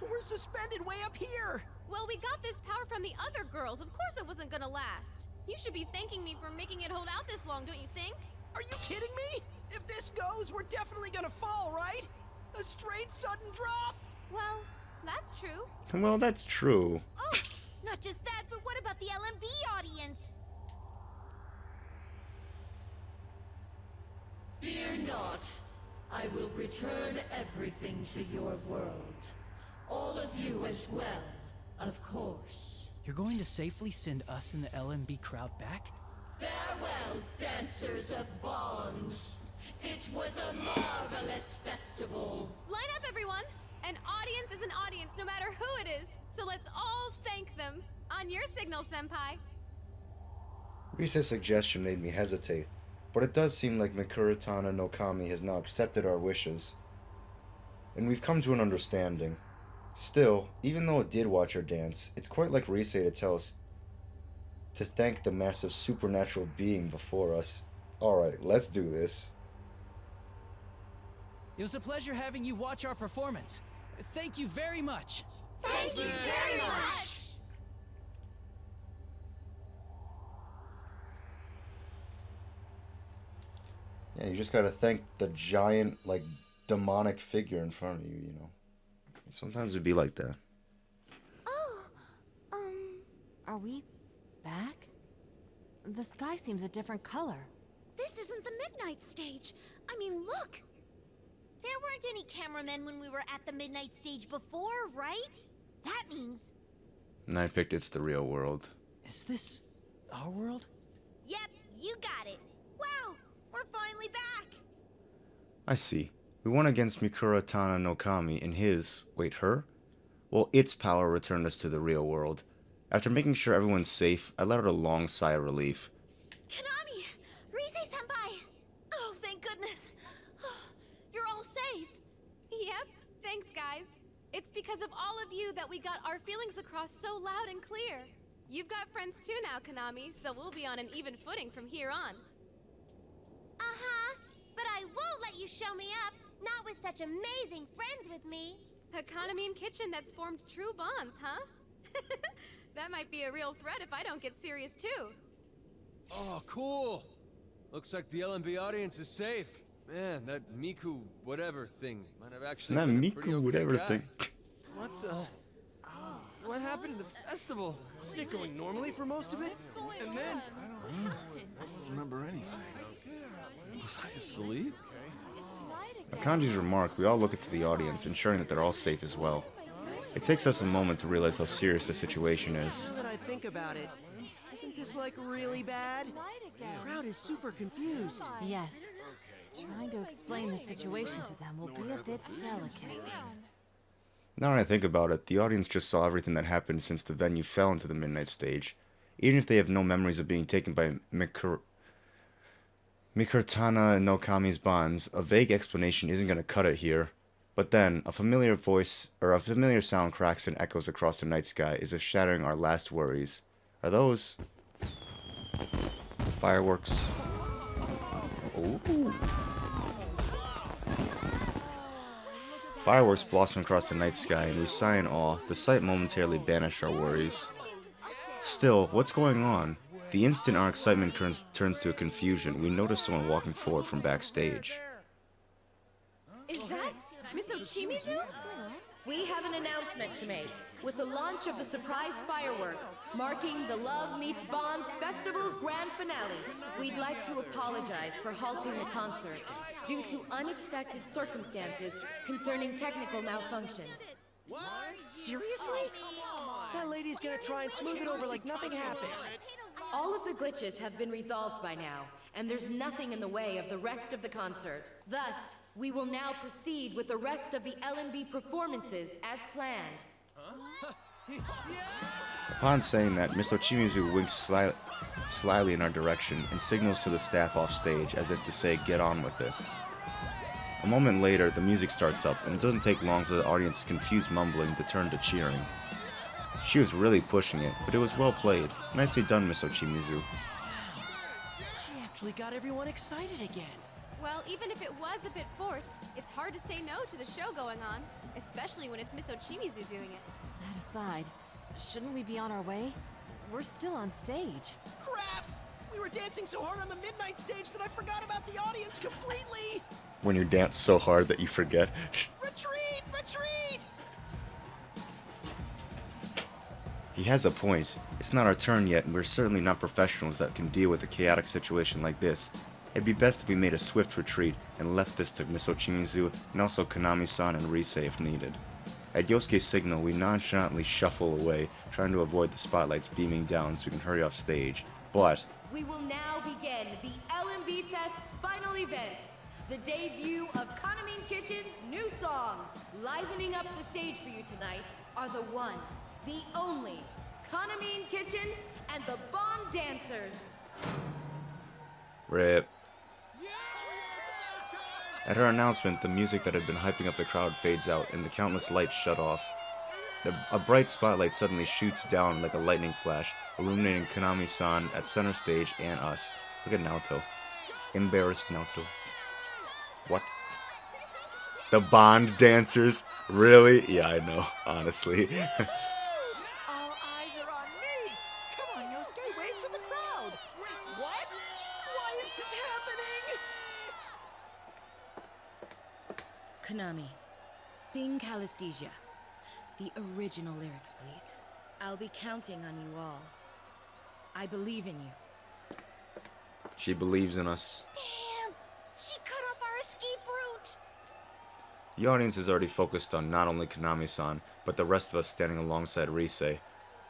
We're suspended way up here. Well, we got this power from the other girls. Of course it wasn't gonna last. You should be thanking me for making it hold out this long, don't you think? Are you kidding me? If this goes, we're definitely gonna fall, right? A straight sudden drop? Well, that's true. Well, that's true. Oh, not just that, but what about the LMB audience? Fear not. I will return everything to your world. All of you as well, of course. You're going to safely send us and the LMB crowd back? Farewell, dancers of bonds. It was a marvelous festival. Line up, everyone! An audience is an audience, no matter who it is. So let's all thank them. On your signal, Senpai. Risei's suggestion made me hesitate, but it does seem like Mikuratana no Kami has now accepted our wishes, and we've come to an understanding. Still, even though it did watch our dance, it's quite like Risei to tell us to thank the massive supernatural being before us. Alright, let's do this. It was a pleasure having you watch our performance. Thank you very much. Thank you very much! Yeah, you just gotta thank the giant, like, demonic figure in front of you, you know. Sometimes it'd be like that. Are we back? The sky seems a different color. This isn't the midnight stage. I mean, look! There weren't any cameramen when we were at the midnight stage before, right? That means... And I picked It's the Real World. Is this our world? Yep, you got it. Wow, we're finally back! I see. We won against Mikuratana no Kami and his... wait, her? Well, its power returned us to the real world. After making sure everyone's safe, I let out a long sigh of relief. Konami! Risei-senpai! Oh, thank goodness! You're all safe! Yep, thanks, guys. It's because of all of you that we got our feelings across so loud and clear. You've got friends too now, Konami, so we'll be on an even footing from here on. Uh-huh. But I won't let you show me up. Not with such amazing friends with me. A Konami kitchen that's formed true bonds, huh? That might be a real threat if I don't get serious too. Oh, cool. Looks like the LMB audience is safe. Man, that Miku whatever thing might have actually That been a pretty Miku okay whatever guy. thing. What the? What happened to the festival? Wasn't it going normally for most of it? And then... I don't remember anything. Was I asleep? At Kanji's remark, we all look into the audience, ensuring that they're all safe as well. It takes us a moment to realize how serious the situation is. Now that I think about it, isn't this like really bad? The crowd is super confused. Yes. Trying to explain the situation to them will be a bit delicate. Now that I think about it, the audience just saw everything that happened since the venue fell into the midnight stage. Even if they have no memories of being taken by Mikurtana no Kami's bonds, a vague explanation isn't going to cut it here. But then, a familiar voice, or a familiar sound cracks and echoes across the night sky as if shattering our last worries. Are those... fireworks? Ooh. Fireworks blossom across the night sky, and we sigh in awe. The sight momentarily banished our worries. Still, what's going on? The instant our excitement turns to a confusion, we notice someone walking forward from backstage. Is that Miss Ochimizu? We have an announcement to make. With the launch of the surprise fireworks, marking the Love Meets Bonds Festival's grand finale, we'd like to apologize for halting the concert due to unexpected circumstances concerning technical malfunctions. What? Seriously? That lady's gonna try and smooth it over like nothing happened. All of the glitches have been resolved by now, and there's nothing in the way of the rest of the concert. Thus, we will now proceed with the rest of the LMB performances as planned. Upon saying that, Miss Ochimizu winks slyly in our direction and signals to the staff off stage as if to say, get on with it. A moment later, the music starts up, and it doesn't take long for the audience's confused mumbling to turn to cheering. She was really pushing it, but it was well played. Nicely done, Miss Ochimizu. She actually got everyone excited again. Well, even if it was a bit forced, it's hard to say no to the show going on, especially when it's Miss Ochimizu doing it. That aside, shouldn't we be on our way? We're still on stage. Crap! We were dancing so hard on the midnight stage that I forgot about the audience completely! When you dance so hard that you forget. Retreat! Retreat! He has a point. It's not our turn yet, and we're certainly not professionals that can deal with a chaotic situation like this. It'd be best if we made a swift retreat and left this to Miss Ochimizu and also Konami-san and Rise if needed. At Yosuke's signal, we nonchalantly shuffle away, trying to avoid the spotlights beaming down so we can hurry off stage. But We will now begin the LMB Fest's final event, the debut of Kaname Kitchen's new song. Livening up the stage for you tonight are the one, the only, Kaname Kitchen and the Bond Dancers. RIP. At her announcement, the music that had been hyping up the crowd fades out and the countless lights shut off. A bright spotlight suddenly shoots down like a lightning flash, illuminating Konami-san at center stage and us. Look at Naoto. Embarrassed Naoto. What? The Bond dancers? Really? Yeah, I know, honestly. All eyes are on me! Come on, Yosuke, wave to the crowd! Wait, what? Why is this happening? Konami, sing Calisthesia. The original lyrics, please. I'll be counting on you all. I believe in you. She believes in us. Damn! She cut off our escape route! The audience is already focused on not only Konami-san, but the rest of us standing alongside Rise.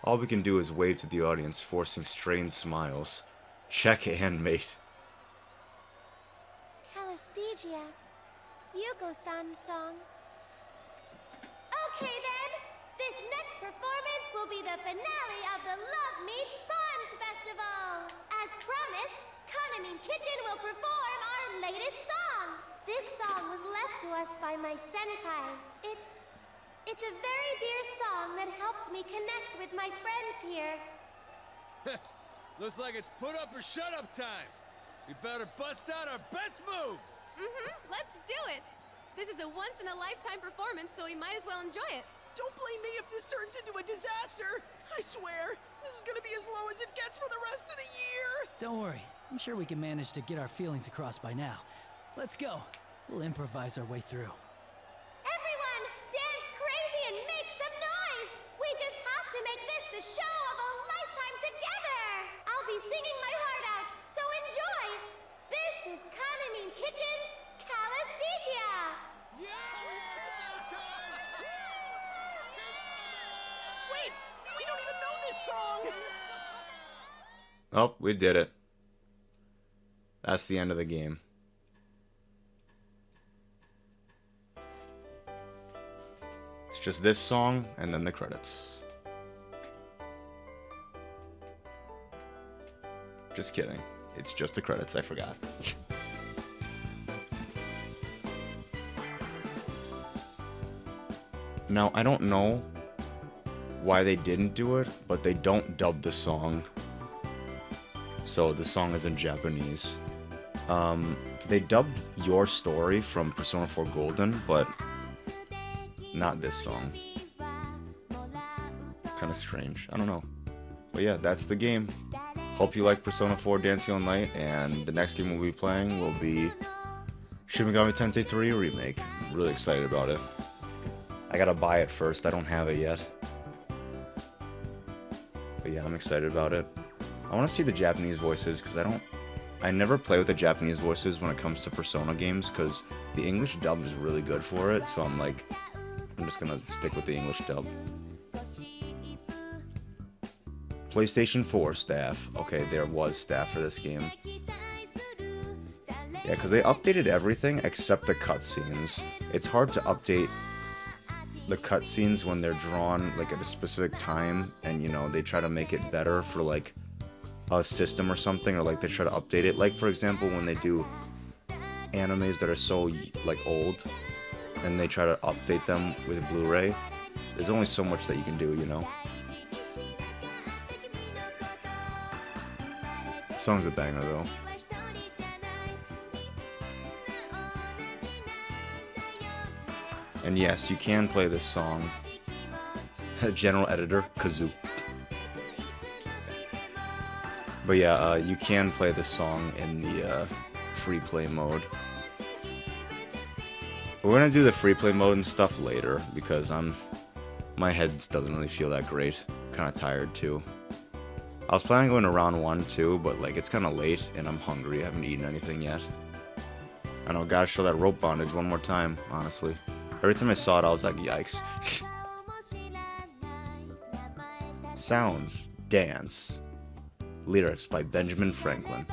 All we can do is wave to the audience, forcing strained smiles. Check and mate. Calisthegia. Yuko-san's song. Okay then, this next performance will be the finale of the Love Meets Bonds Festival. As promised, Kaname Kitchen will perform our latest song. This song was left to us by my senpai. It's a very dear song that helped me connect with my friends here. Looks like it's put up or shut up time. We better bust out our best moves. Let's do it. This is a once-in-a-lifetime performance, so we might as well enjoy it. Don't blame me if this turns into a disaster. I swear, this is gonna be as low as it gets for the rest of the year. Don't worry. I'm sure we can manage to get our feelings across by now. Let's go. We'll improvise our way through. Everyone, dance crazy and make some noise! We just have to make this the show of a lifetime together! I'll be singing my heart out, so enjoy! This is Kaname Kitchen's Calistegia! Wait, we don't even know this song! Oh, we did it. That's the end of the game. It's just this song and then the credits. Just kidding. It's just the credits, I forgot. Now, I don't know why they didn't do it, but they don't dub the song. So the song is in Japanese. They dubbed Your Story from Persona 4 Golden, but not this song. Kind of strange. I don't know. But yeah, that's the game. Hope you like Persona 4 Dancing All Night, and the next game we'll be playing will be Shin Megami Tensei 3 Remake. I'm really excited about it. I gotta buy it first. I don't have it yet. But yeah, I'm excited about it. I want to see the Japanese voices because I never play with the Japanese voices when it comes to Persona games because the English dub is really good for it. So I'm like, I'm just gonna stick with the English dub. PlayStation 4 staff. Okay, there was staff for this game. Yeah, because they updated everything except the cutscenes. It's hard to update the cutscenes when they're drawn like at a specific time, and you know they try to make it better for like a system or something, or like they try to update it. Like for example, when they do animes that are so like old, and they try to update them with Blu-ray. There's only so much that you can do, you know. The song's a banger though. And yes, you can play this song. General editor, Kazoo. But yeah, you can play this song in the free play mode. We're gonna do the free play mode and stuff later because my head doesn't really feel that great. Kind of tired too. I was planning on going to round 1 too, but like it's kind of late and I'm hungry. I haven't eaten anything yet. I know, gotta show that rope bondage one more time, honestly. Every time I saw it, I was like, yikes. Sounds, Dance. Lyrics by Benjamin Franklin.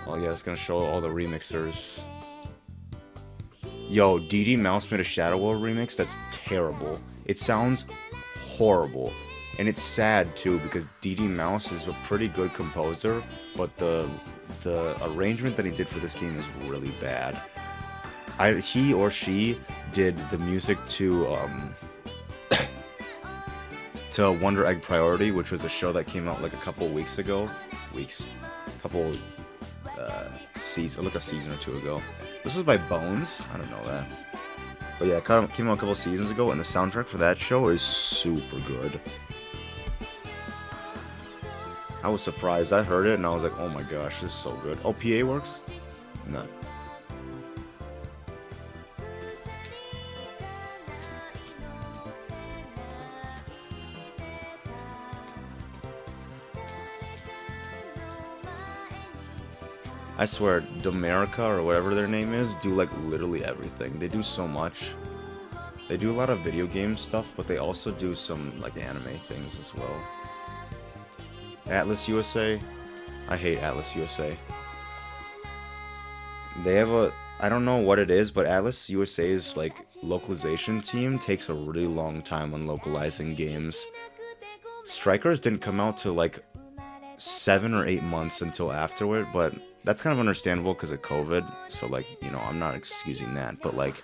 Oh yeah, it's gonna show all the remixers. Yo, DD Mouse made a Shadow World remix that's terrible. It sounds horrible. And it's sad too because DD Mouse is a pretty good composer, but the arrangement that he did for this game is really bad. He or she did the music to to Wonder Egg Priority, which was a show that came out like a couple weeks ago. Season, like a season or 2 ago. This was by Bones. I don't know that. But yeah, it came out a couple seasons ago, and the soundtrack for that show is super good. I was surprised. I heard it, and I was like, oh my gosh, this is so good. Oh, PA works? No. I swear, Domerica or whatever their name is do like literally everything. They do so much. They do a lot of video game stuff, but they also do some like anime things as well. Atlas USA. I hate Atlas USA. They have I don't know what it is, but Atlas USA's like localization team takes a really long time on localizing games. Strikers didn't come out till like 7 or 8 months until afterward, but that's kind of understandable because of COVID. So like, you know, I'm not excusing that, but like,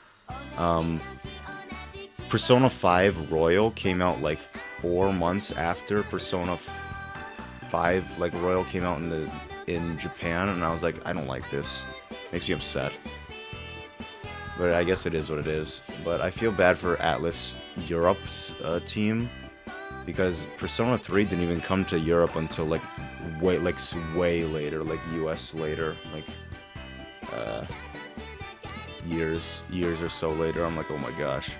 Persona 5 Royal came out like 4 months after Persona 5 like Royal came out in Japan, and I was like, I don't like this. Makes me upset. But I guess it is what it is. But I feel bad for Atlas Europe's team, because Persona 3 didn't even come to Europe until like way later, like US later, like years or so later. I'm like, oh my gosh.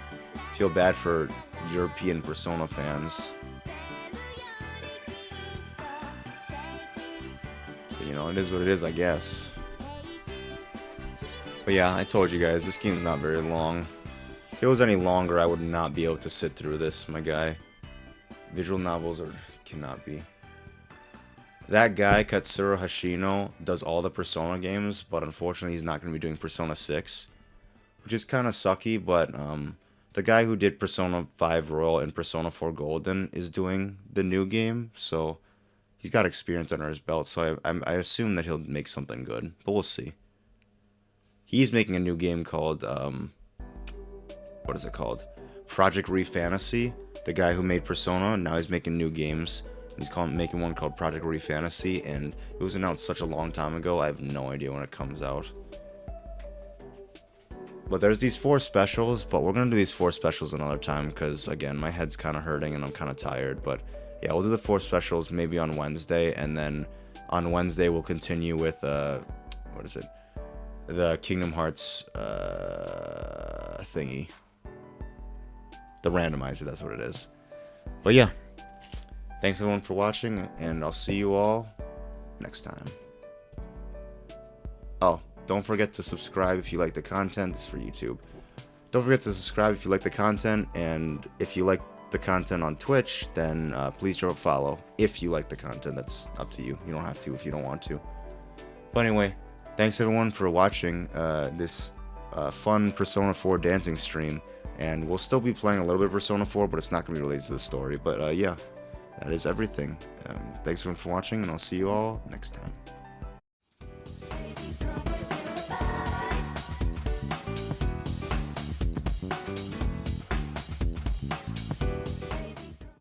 Feel bad for European Persona fans. But, you know, it is what it is, I guess. But yeah, I told you guys, this game's not very long. If it was any longer, I would not be able to sit through this, my guy. Visual novels cannot be. That guy, Katsuro Hashino, does all the Persona games, but unfortunately he's not going to be doing Persona 6. Which is kind of sucky, but the guy who did Persona 5 Royal and Persona 4 Golden is doing the new game, so he's got experience under his belt, so I assume that he'll make something good, but we'll see. He's making a new game called, what is it called? Project Refantasy. The guy who made Persona, now he's making new games. He's making one called Project Refantasy, and it was announced such a long time ago, I have no idea when it comes out. But there's these 4 specials, but we're going to do these 4 specials another time, because, again, my head's kind of hurting and I'm kind of tired. But, yeah, we'll do the 4 specials maybe on Wednesday, and then on Wednesday we'll continue with, what is it? The Kingdom Hearts thingy. The randomizer, that's what it is. But, yeah. Thanks, everyone, for watching, and I'll see you all next time. Oh. Don't forget to subscribe if you like the content. This is for YouTube. Don't forget to subscribe if you like the content, and if you like the content on Twitch, then please drop a follow. If you like the content, that's up to you. You don't have to if you don't want to. But anyway, thanks everyone for watching this fun Persona 4 dancing stream, and we'll still be playing a little bit of Persona 4, but it's not going to be related to the story. But yeah, that is everything. Thanks everyone for watching, and I'll see you all next time.